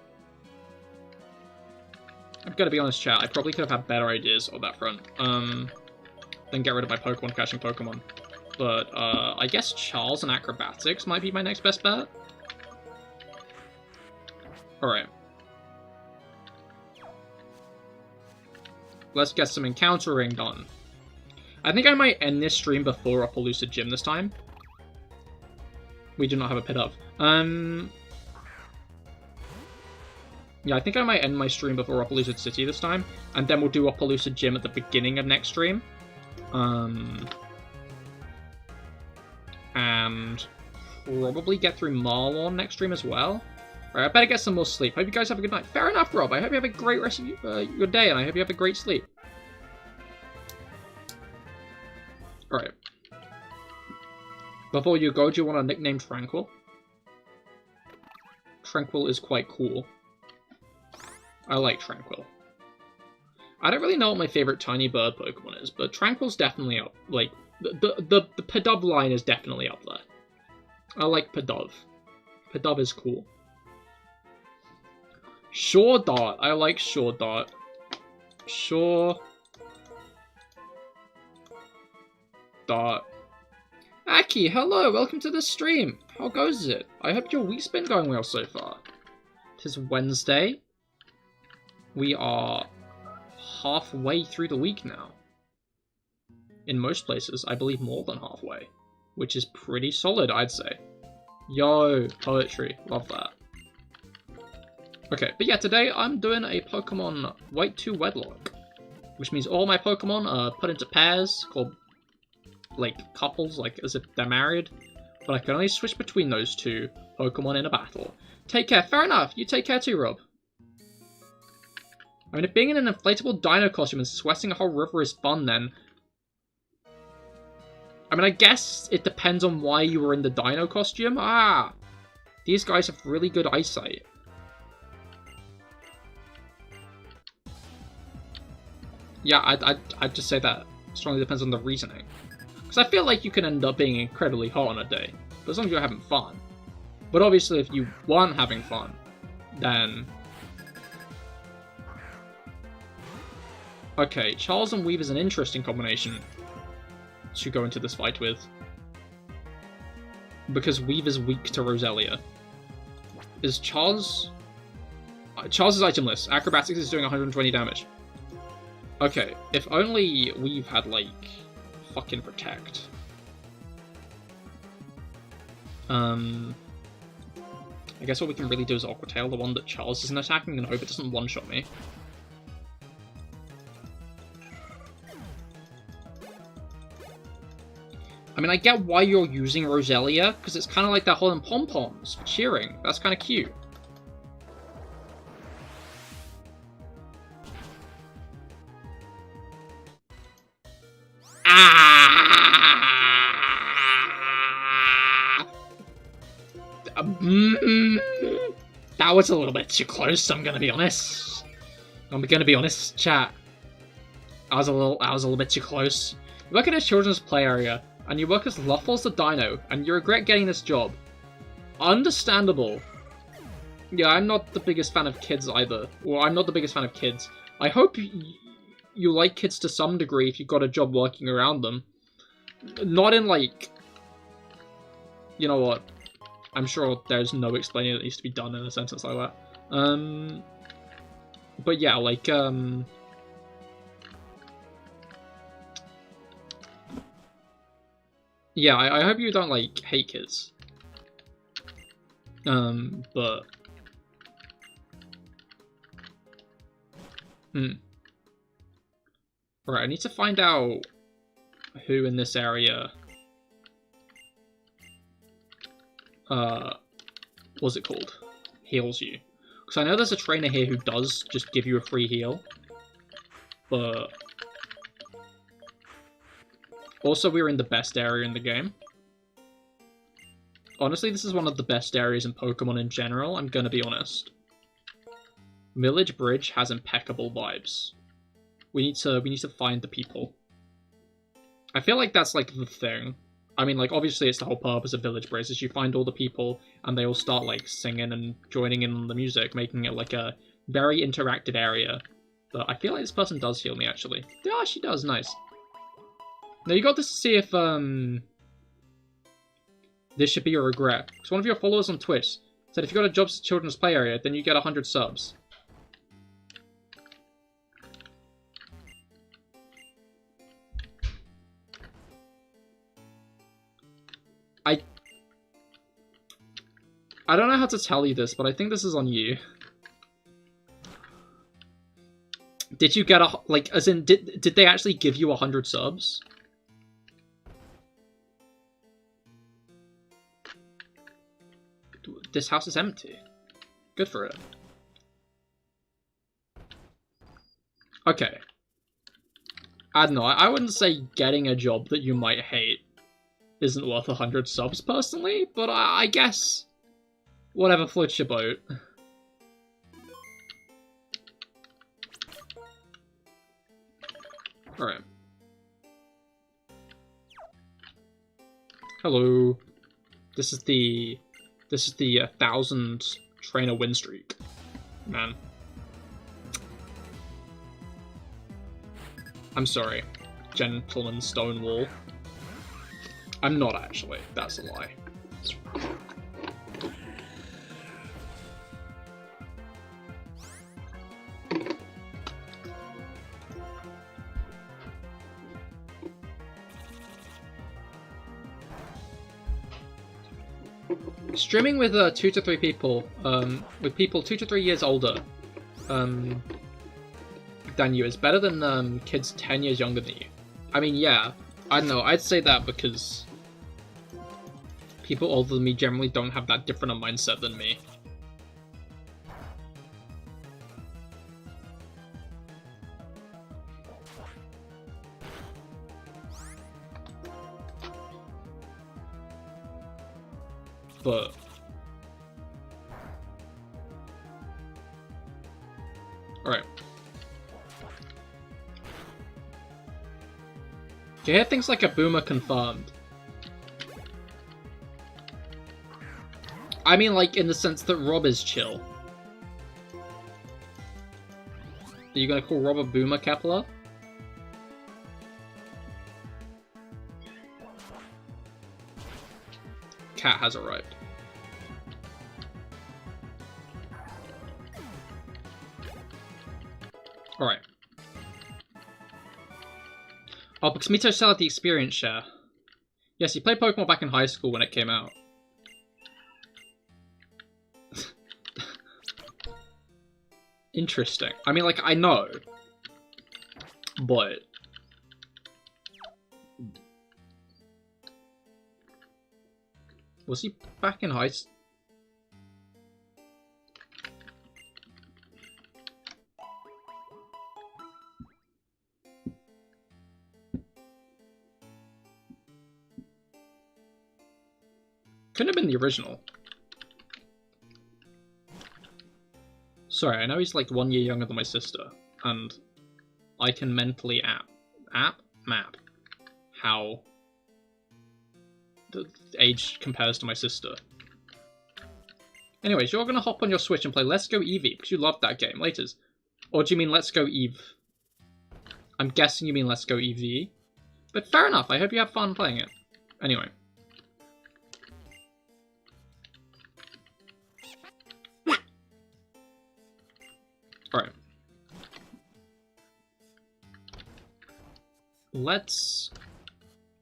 Speaker 1: I've got to be honest, chat, I probably could have had better ideas on that front, than get rid of my Pokemon catching Pokemon. But, I guess Charles and Acrobatics might be my next best bet. Alright. Let's get some encountering done. I think I might end this stream before Opelucid Gym this time. We do not have a pit of. Yeah, I think I might end my stream before Opelucid City this time, and then we'll do Opelucid Gym at the beginning of next stream. And probably get through Marilland next stream as well. Alright, I better get some more sleep. Hope you guys have a good night. Fair enough, Rob. I hope you have a great rest of your day, and I hope you have a great sleep. Alright. Before you go, do you want to nickname Tranquil? Tranquil is quite cool. I like Tranquil. I don't really know what my favorite tiny bird Pokemon is, but Tranquil's definitely up. Like, the Pidove line is definitely up there. I like Pidove. Pidove is cool. Shore Dart. I like Shore Dart. Shore Dart. Aki, hello, welcome to the stream. How goes it? I hope your week's been going well so far. It is Wednesday. We are halfway through the week now. In most places, I believe more than halfway. Which is pretty solid, I'd say. Yo, poetry. Love that. Okay, but yeah, today I'm doing a Pokemon White 2 Wedlocke. Which means all my Pokemon are put into pairs, called, like, couples, like, as if they're married. But I can only switch between those two Pokemon in a battle. Take care. Fair enough. You take care too, Rob. I mean, if being in an inflatable dino costume and sweating a whole river is fun, then... I mean, I guess it depends on why you were in the dino costume. Ah! These guys have really good eyesight. Yeah, I'd just say that strongly depends on the reasoning. Because I feel like you can end up being incredibly hot on a day, but as long as you're having fun. But obviously, if you weren't having fun, then... Okay, Charles and Weave is an interesting combination to go into this fight with. Because Weave is weak to Roselia. Is Charles... Charles' item list. Acrobatics is doing 120 damage. Okay, if only Weave had, like, fucking Protect. I guess what we can really do is Aqua Tail, the one that Charles isn't attacking, and hope it doesn't one-shot me. I mean, I get why you're using Roselia, because it's kind of like that holding pom-poms for cheering. That's kind of cute. That was a little bit too close, I'm gonna be honest. I'm gonna be honest, chat. I was a little bit too close. You work in a children's play area, and you work as Luffles the Dino, and you regret getting this job. Understandable. Yeah, I'm not the biggest fan of kids either. Well, I'm not the biggest fan of kids. I hope you like kids to some degree if you've got a job working around them. Not in, like... You know what? I'm sure there's no explaining that needs to be done in a sentence like that. But yeah, like, yeah, I hope you don't, like, hate kids. But... Right, I need to find out who in this area... what's it called? Heals you. Because I know there's a trainer here who does just give you a free heal. But... Also, we're in the best area in the game. Honestly, this is one of the best areas in Pokemon in general, I'm gonna be honest. Village Bridge has impeccable vibes. We need to find the people. I feel like that's like the thing. I mean, like, obviously it's the whole purpose of Village Bridge, is you find all the people and they all start like singing and joining in on the music, making it like a very interactive area. But I feel like this person does heal me, actually. Yeah, she does, nice. Now you got to see if this should be a regret. Because one of your followers on Twitch said if you got a Jobs Children's Play area, then you get 100 subs. I don't know how to tell you this, but I think this is on you. Did you get a, like, as in, did they actually give you 100 subs? This house is empty. Good for it. Okay. I don't know, I wouldn't say getting a job that you might hate isn't worth 100 subs, personally, but I guess whatever floats your boat. Alright. Hello. This is the 1,000 trainer win streak. Man. I'm sorry, Gentleman Stonewall. I'm not actually, that's a lie. Streaming with 2 to 3 people, with people 2 to 3 years older than you is better than kids 10 years younger than you. I mean, yeah, I don't know, I'd say that because people older than me generally don't have that different a mindset than me. But alright. Cahir thinks like a boomer confirmed. I mean, like, in the sense that Rob is chill. Are you gonna call Rob a boomer, Kepler? Cat has arrived. Alright. Oh, because Mito still had the experience share. Yes, he played Pokemon back in high school when it came out. Interesting. I mean, like, I know. But was he back in high school? Couldn't have been the original. Sorry, I know he's like 1 year younger than my sister, and I can mentally map how the age compares to my sister. Anyways, you're gonna hop on your Switch and play Let's Go Eevee, because you loved that game, laters. Or do you mean Let's Go Eve? I'm guessing you mean Let's Go Eevee. But fair enough, I hope you have fun playing it. Anyway. Alright. Let's...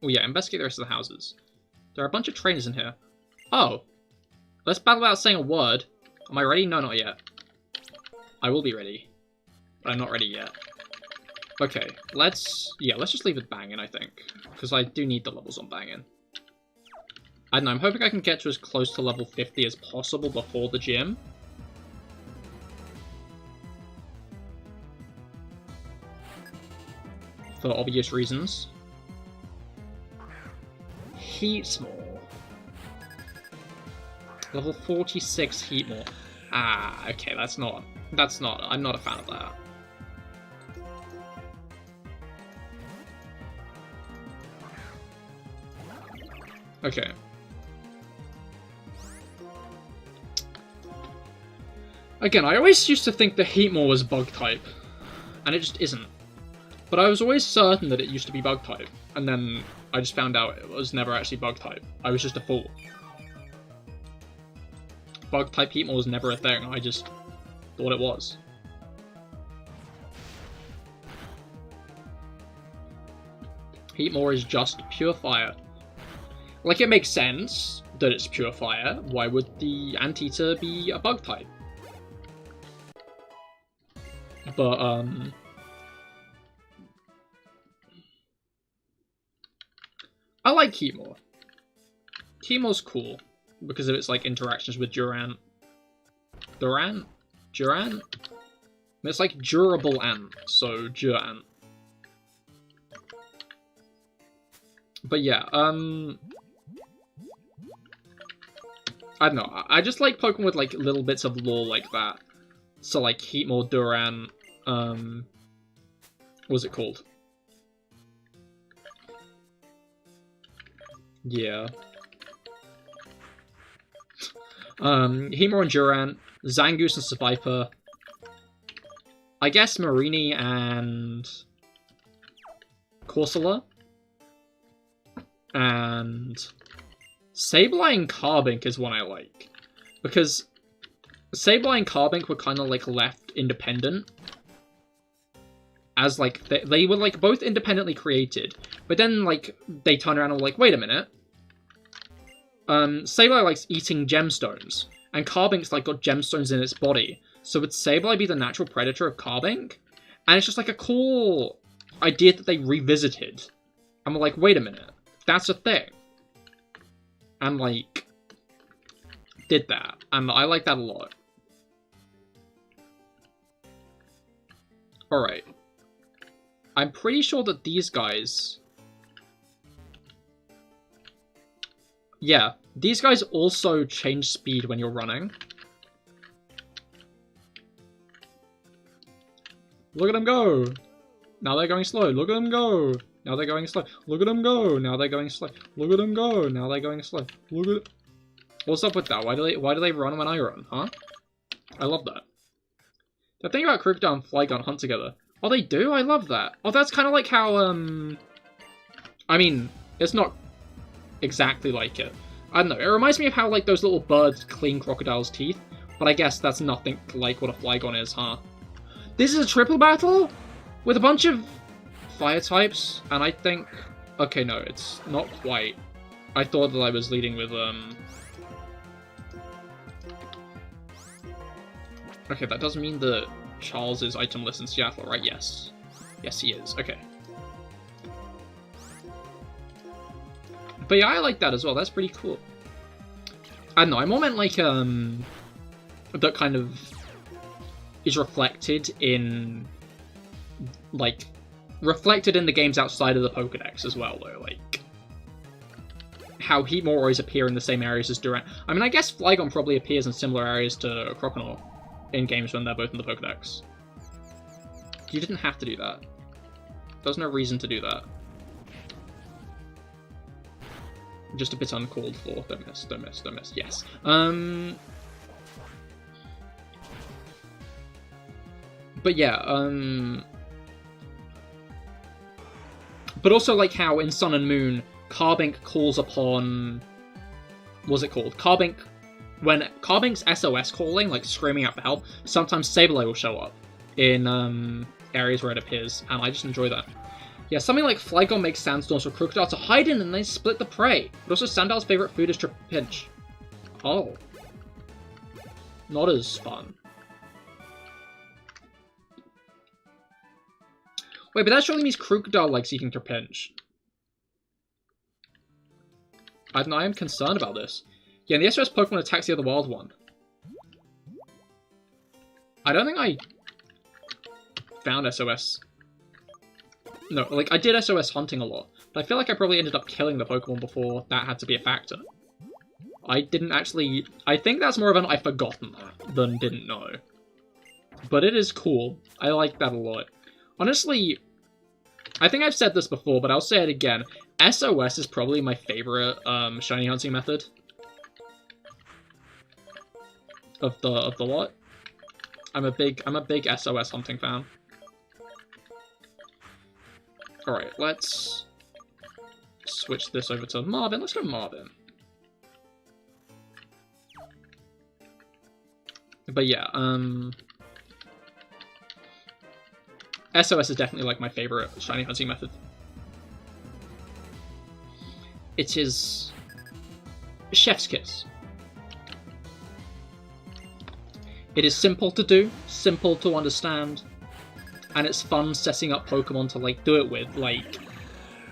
Speaker 1: oh yeah, investigate the rest of the houses. There are a bunch of trainers in here. Oh! Let's battle without saying a word. Am I ready? No, not yet. I will be ready. But I'm not ready yet. Okay, let's just leave it banging, I think. Because I do need the levels on banging. I don't know, I'm hoping I can get to as close to level 50 as possible before the gym. For obvious reasons. Heat small. Level 46 Heatmore. Ah, okay, that's not, I'm not a fan of that. Okay. Again, I always used to think the Heatmore was bug type, and it just isn't. But I was always certain that it used to be bug type, and then I just found out it was never actually bug type. I was just a fool. Bug type Heatmore was never a thing, I just thought it was. Heatmore is just pure fire. Like, it makes sense that it's pure fire. Why would the Anteater be a bug type? But, I like Heatmore. Heatmore's cool because of its, like, interactions with Durant. Durant? It's like durable ant, so Durant. But yeah, I don't know, I just like Pokemon with, like, little bits of lore like that. So, like, Heatmore, Durant, what's it called? Yeah. Heatmore and Durant, Zangoose and Seviper, I guess Marini and Corsola, and Sableye and Carbink is one I like, because Sableye and Carbink were kind of, like, left independent, as, like, they were, like, both independently created, but then, like, they turn around and were like, wait a minute, Sableye likes eating gemstones, and Carbink's, like, got gemstones in its body, so would Sableye be the natural predator of Carbink? And it's just, like, a cool idea that they revisited, and we're like, wait a minute, that's a thing, and, like, did that, and I like that a lot. Alright. I'm pretty sure that these guys... Yeah, these guys also change speed when you're running. Look at them go! Now they're going slow. Look at them go! Now they're going slow. Look at them go! Now they're going slow. Look at them go! Now they're going slow. Look at... What's up with that? Why do they run when I run, huh? I love that. The thing about Crocodile and Flygon hunt together. Oh, they do? I love that. Oh, that's kind of like how, I mean, it's not exactly like it. I don't know. It reminds me of how, like, those little birds clean Crocodile's teeth. But I guess that's nothing like what a Flygon is, huh? This is a triple battle? With a bunch of fire types? And I think... Okay, no, it's not quite. I thought that I was leading with, Okay, that doesn't mean that Charles is itemless in Seattle, right? Yes. Yes, he is. Okay. But yeah, I like that as well. That's pretty cool. I don't know, I more meant like, that kind of is reflected in, like, reflected in the games outside of the Pokedex as well, though. Like, how Heatmore always appear in the same areas as Durant. I mean, I guess Flygon probably appears in similar areas to Croconaw in games when they're both in the Pokedex. You didn't have to do that. There's no reason to do that. Just a bit uncalled for. Don't miss, don't miss, don't miss. Yes. But yeah, but also like how in Sun and Moon, Carbink calls upon... What's it called? Carbink... When Carbink's SOS calling, like screaming out for help, sometimes Sableye will show up in areas where it appears, and I just enjoy that. Yeah, something like Flygon makes sandstorms for Crocodile to hide in and they split the prey. But also Sandal's favourite food is Trapinch. Oh. Not as fun. Wait, but that surely means Crocodile likes eating Trapinch. I don't know, I am concerned about this. Yeah, and the SOS Pokemon attacks the other wild one. I don't think I found SOS. No, like, I did SOS hunting a lot, but I feel like I probably ended up killing the Pokemon before that had to be a factor. I didn't actually... I think that's more of an I've forgotten that than didn't know. But it is cool. I like that a lot. Honestly, I think I've said this before, but I'll say it again. SOS is probably my favorite shiny hunting method of the lot. I'm a big SOS hunting fan. Alright, let's switch this over to Marvin. Let's go Marvin. But yeah, SOS is definitely like my favorite shiny hunting method. It is chef's kiss. It is simple to do, simple to understand, and it's fun setting up Pokemon to like do it with, like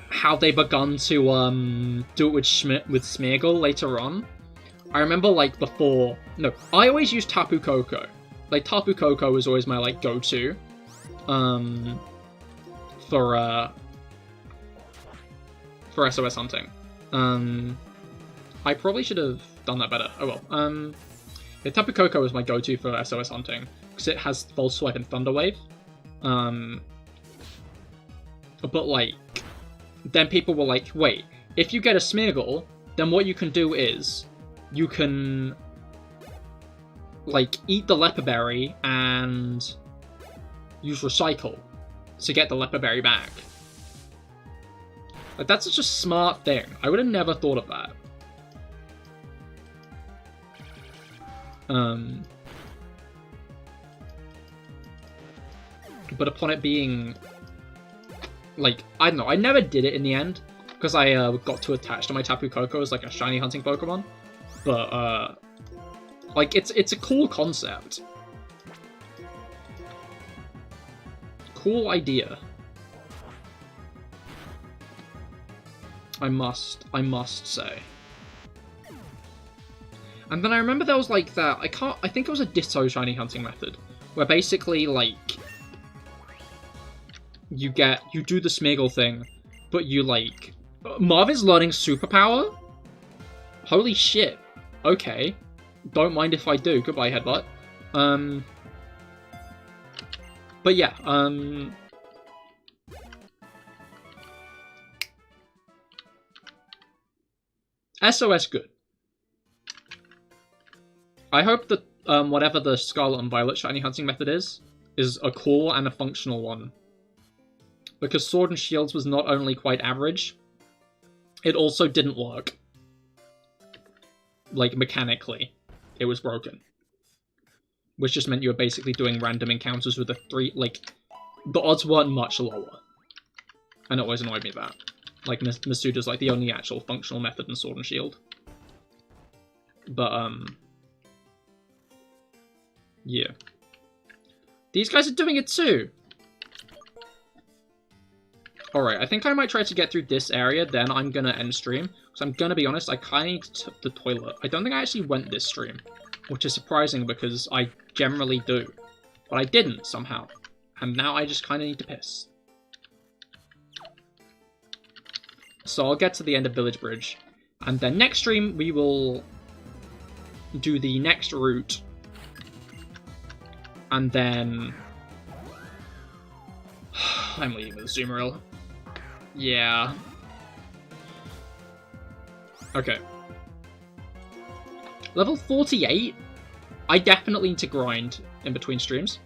Speaker 1: how they begun to do it with Smeargle later on. I remember like before, no, I always used Tapu Koko. Like Tapu Koko was always my like go-to for SOS hunting. I probably should have done that better. Oh well. Yeah, Tapu Koko was my go-to for SOS hunting because it has False Swipe and Thunder Wave. But like, then people were like, wait, if you get a Smeargle, then what you can do is you can like eat the Leper Berry and use Recycle to get the Leper Berry back. Like, that's such a smart thing. I would have never thought of that. But upon it being, like, I don't know, I never did it in the end, because I got too attached to my Tapu Koko as, like, a shiny hunting Pokemon. But, like, it's a cool concept. Cool idea. I must say. And then I remember there was like that, I think it was a Ditto shiny hunting method, where basically like, you do the Smeargle thing, but you like, Marvin's learning Superpower? Holy shit. Okay. Don't mind if I do. Goodbye, Headbutt. But yeah, SOS good. I hope that whatever the Scarlet and Violet shiny hunting method is a cool and a functional one. Because Sword and Shields was not only quite average, it also didn't work. Like, mechanically. It was broken. Which just meant you were basically doing random encounters with the the odds weren't much lower. And it always annoyed me that. Like, Masuda's like the only actual functional method in Sword and Shield. But, yeah. These guys are doing it too! Alright, I think I might try to get through this area, then I'm gonna end stream. Because I'm gonna be honest, I kinda need the toilet. I don't think I actually went this stream. Which is surprising because I generally do. But I didn't, somehow. And now I just kinda need to piss. So I'll get to the end of Village Bridge. And then next stream, we will do the next route. And then... I'm leaving with Zoomeril. Yeah. Okay. Level 48? I definitely need to grind in between streams.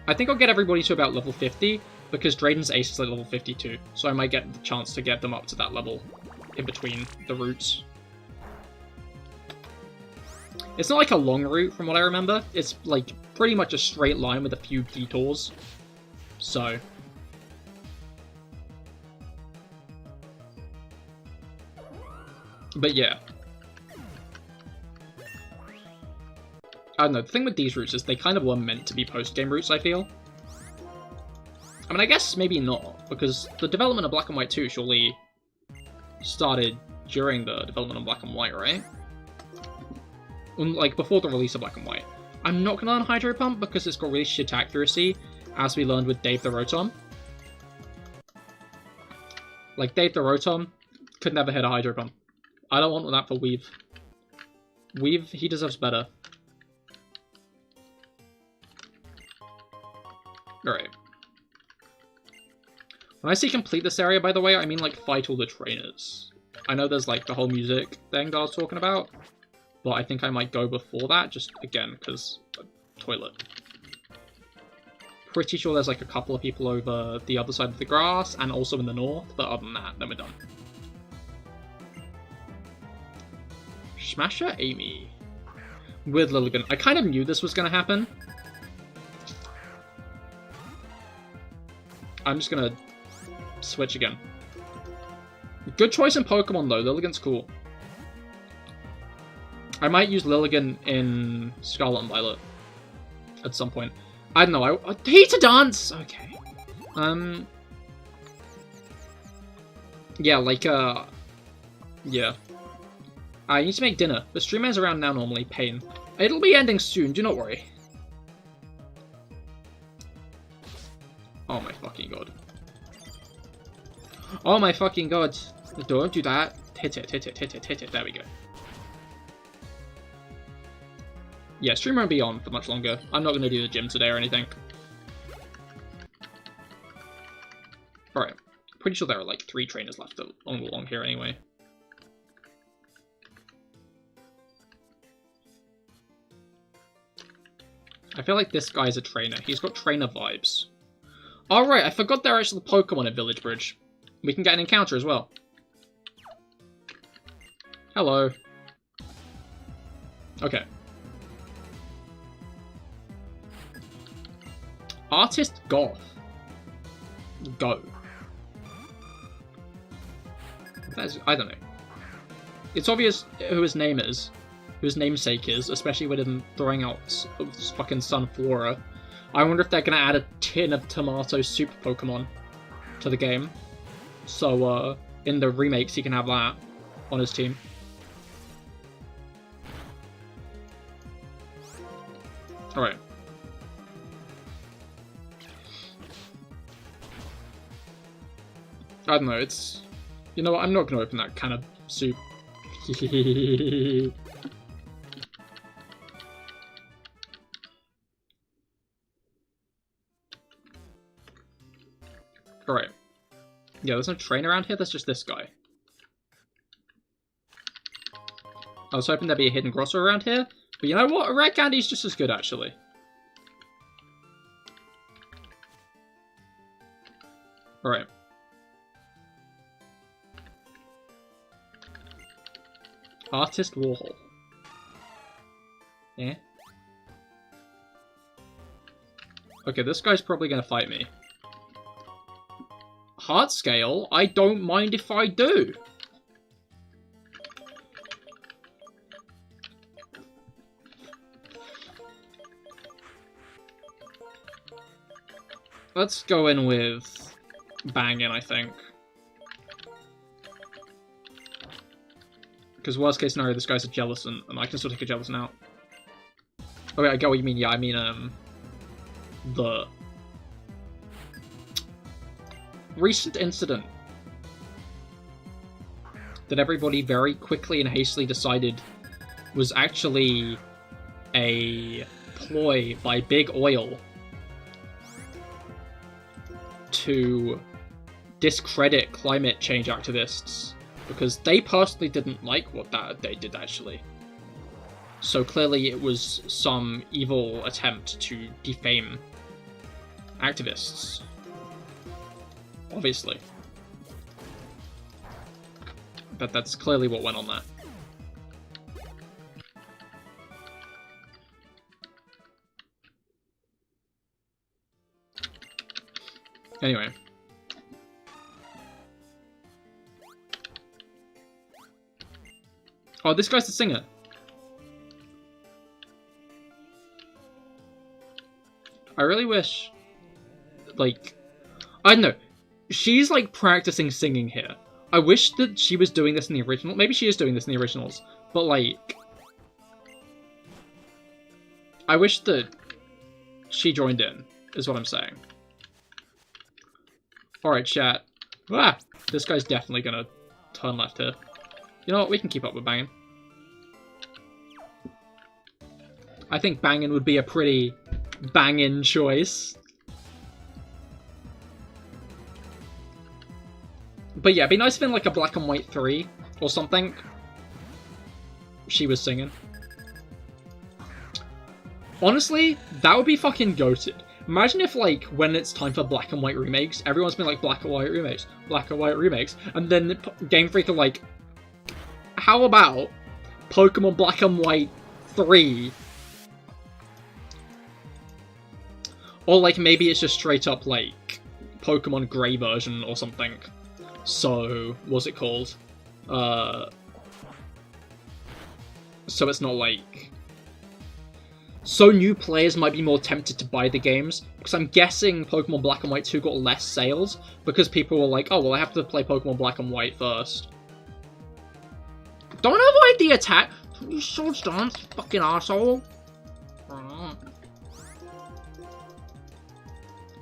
Speaker 1: I think I'll get everybody to about level 50, because Drayden's Ace is like level 52, so I might get the chance to get them up to that level in between the routes. It's not like a long route from what I remember, it's like pretty much a straight line with a few detours, so... But yeah. I don't know, the thing with these routes is they kind of were meant to be post-game routes, I feel. I mean, I guess maybe not, because the development of Black and White 2 surely started during the development of Black and White, right? Like, before the release of Black and White. I'm not going to learn Hydro Pump because it's got really shit accuracy, as we learned with Dave the Rotom. Like, Dave the Rotom could never hit a Hydro Pump. I don't want that for Weave. Weave, he deserves better. Alright. When I say complete this area, by the way, I mean like fight all the trainers. I know there's like the whole music thing that I was talking about, but I think I might go before that, just again, because toilet. Pretty sure there's like a couple of people over the other side of the grass, and also in the north, but other than that, then we're done. Smasher Amy. With Lilligan. I kind of knew this was going to happen. I'm just going to switch again. Good choice in Pokemon, though. Lilligan's cool. I might use Lilligan in Scarlet and Violet at some point. I don't know. Heater Dance! Okay. Yeah, like, yeah. I need to make dinner. The streamer is around now normally. Pain. It'll be ending soon. Do not worry. Oh my fucking god. Oh my fucking god. Don't do that. Hit it, hit it, hit it, hit it. There we go. Yeah, stream won't be on for much longer. I'm not going to do the gym today or anything. Alright. Pretty sure there are like 3 trainers left along here anyway. I feel like this guy's a trainer. He's got trainer vibes. Alright, I forgot there are actually Pokemon at Village Bridge. We can get an encounter as well. Hello. Okay. Artist Goth. Go. I don't know. It's obvious who his name is. Who his namesake is, especially with him throwing out fucking Sunflora. I wonder if they're gonna add a tin of tomato soup Pokemon to the game. So, in the remakes, he can have that on his team. Alright. I don't know, it's... You know what, I'm not gonna open that can of soup. Alright. Yeah, there's no train around here, there's just this guy. I was hoping there'd be a hidden grotto around here, but you know what? A rare candy's just as good, actually. Alright. Artist Warhol. Yeah. Okay, this guy's probably gonna fight me. Heart scale? I don't mind if I do. Let's go in with banging, I think. Because worst case scenario, this guy's a Jellicent, and I can still take a Jellicent out. Oh wait, I get what you mean. Yeah, I mean, the recent incident that everybody very quickly and hastily decided was actually a ploy by Big Oil to discredit climate change activists, because they personally didn't like what they did, actually. So clearly it was some evil attempt to defame activists. Obviously. But that's clearly what went on there. Anyway. Oh, this guy's the singer. I really wish, like, I don't know. She's, like, practicing singing here. I wish that she was doing this in the original. Maybe she is doing this in the originals. But, like, I wish that she joined in, is what I'm saying. Alright, chat. Ah! This guy's definitely gonna turn left here. You know what? We can keep up with banging. I think banging would be a pretty banging choice. But yeah, it'd be nice if in like a black and white 3 or something, she was singing. Honestly, that would be fucking goated. Imagine if, like, when it's time for black and white remakes, everyone's been like, black and white remakes, and then Game Freak are like, how about Pokemon Black and White 3? Or, like, maybe it's just straight up, like, Pokemon Grey version or something. So, what's it called? So it's not, like... So new players might be more tempted to buy the games, because I'm guessing Pokemon Black and White 2 got less sales, because people were like, oh, well, I have to play Pokemon Black and White first. Don't avoid the attack! You sword dance, fucking arsehole!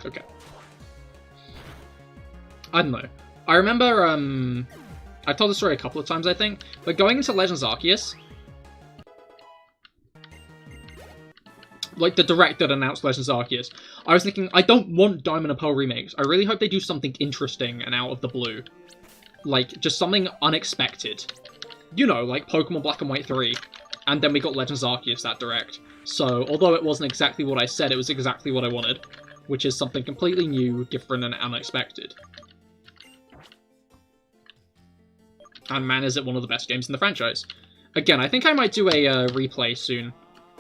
Speaker 1: Okay. I don't know. I remember, I've told the story a couple of times, I think, but going into Legends Arceus, like the direct that announced Legends Arceus, I was thinking, I don't want Diamond and Pearl remakes. I really hope they do something interesting and out of the blue. Like, just something unexpected. You know, like Pokemon Black and White 3. And then we got Legends Arceus that direct. So, although it wasn't exactly what I said, it was exactly what I wanted. Which is something completely new, different, and unexpected. And man, is it one of the best games in the franchise. Again, I think I might do a replay soon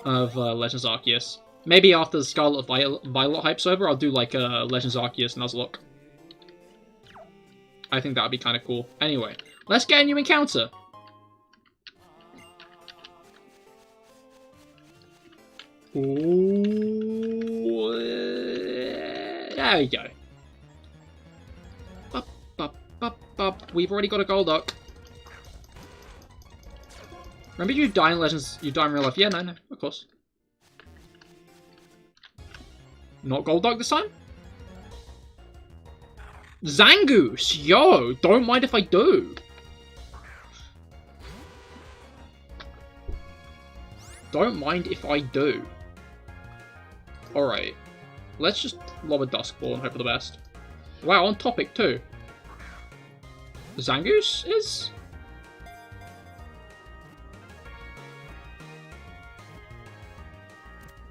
Speaker 1: of Legends Arceus. Maybe after the Scarlet Violet hype's over, I'll do like a Legends Arceus Nuzlocke. I think that would be kind of cool. Anyway, let's get a new encounter. Ooh, there we go. Up, up, up, up. We've already got a Golduck. Remember you die in Legends, you die in real life? Yeah, no, of course. Not Golduck this time? Zangoose! Yo, don't mind if I do. Don't mind if I do. Alright. Let's just lob a Dusk Ball and hope for the best. Wow, on topic too. Zangoose is...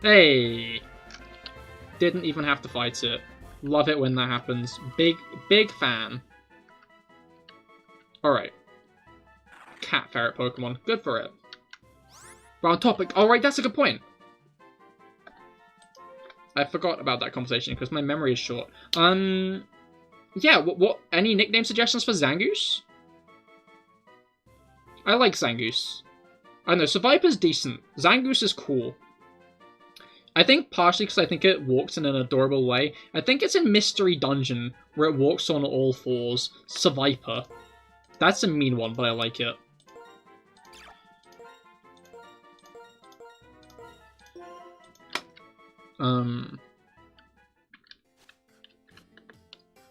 Speaker 1: Hey! Didn't even have to fight it. Love it when that happens. Big fan. Alright. Cat ferret Pokemon. Good for it. Round topic. Alright, that's a good point. I forgot about that conversation because my memory is short. Yeah, what any nickname suggestions for Zangoose? I like Zangoose. I don't know, Seviper's decent. Zangoose is cool. I think partially because I think it walks in an adorable way. I think it's in Mystery Dungeon, where it walks on all fours. Seviper. That's a mean one, but I like it.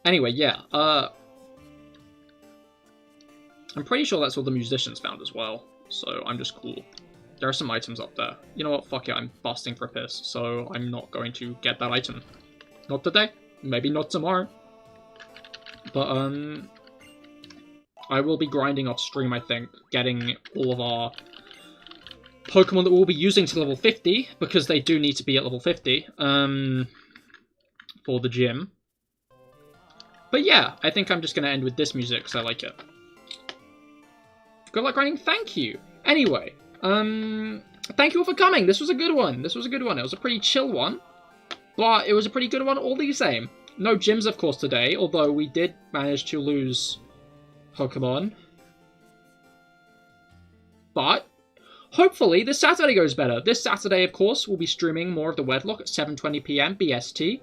Speaker 1: Anyway, yeah, I'm pretty sure that's all the musicians found as well, so I'm just cool. There are some items up there. You know what, fuck it, I'm busting for a piss, so I'm not going to get that item. Not today, maybe not tomorrow. But, I will be grinding off stream, I think, getting all of our Pokemon that we'll be using to level 50, because they do need to be at level 50, for the gym. But yeah, I think I'm just going to end with this music, because I like it. Good luck grinding, thank you! Anyway, thank you all for coming, this was a good one, It was a pretty chill one, but it was a pretty good one all the same. No gyms, of course, today, although we did manage to lose Pokemon. But hopefully this Saturday goes better. This Saturday, of course, we'll be streaming more of the Wedlocke at 7:20 PM BST.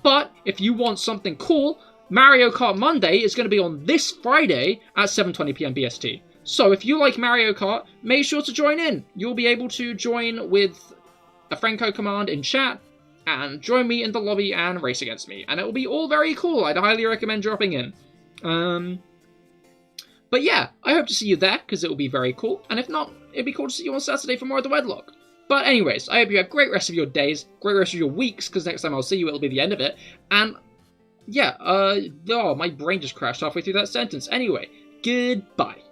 Speaker 1: But if you want something cool, Mario Kart Monday is going to be on this Friday at 7:20 PM BST. So if you like Mario Kart, make sure to join in. You'll be able to join with a Franco command in chat, and join me in the lobby and race against me. And it will be all very cool. I'd highly recommend dropping in. But yeah, I hope to see you there, because it will be very cool. And if not, it'd be cool to see you on Saturday for more of the Wedlocke. But anyways, I hope you have a great rest of your days, great rest of your weeks, because next time I'll see you, it'll be the end of it. And yeah, oh, my brain just crashed halfway through that sentence. Anyway, goodbye.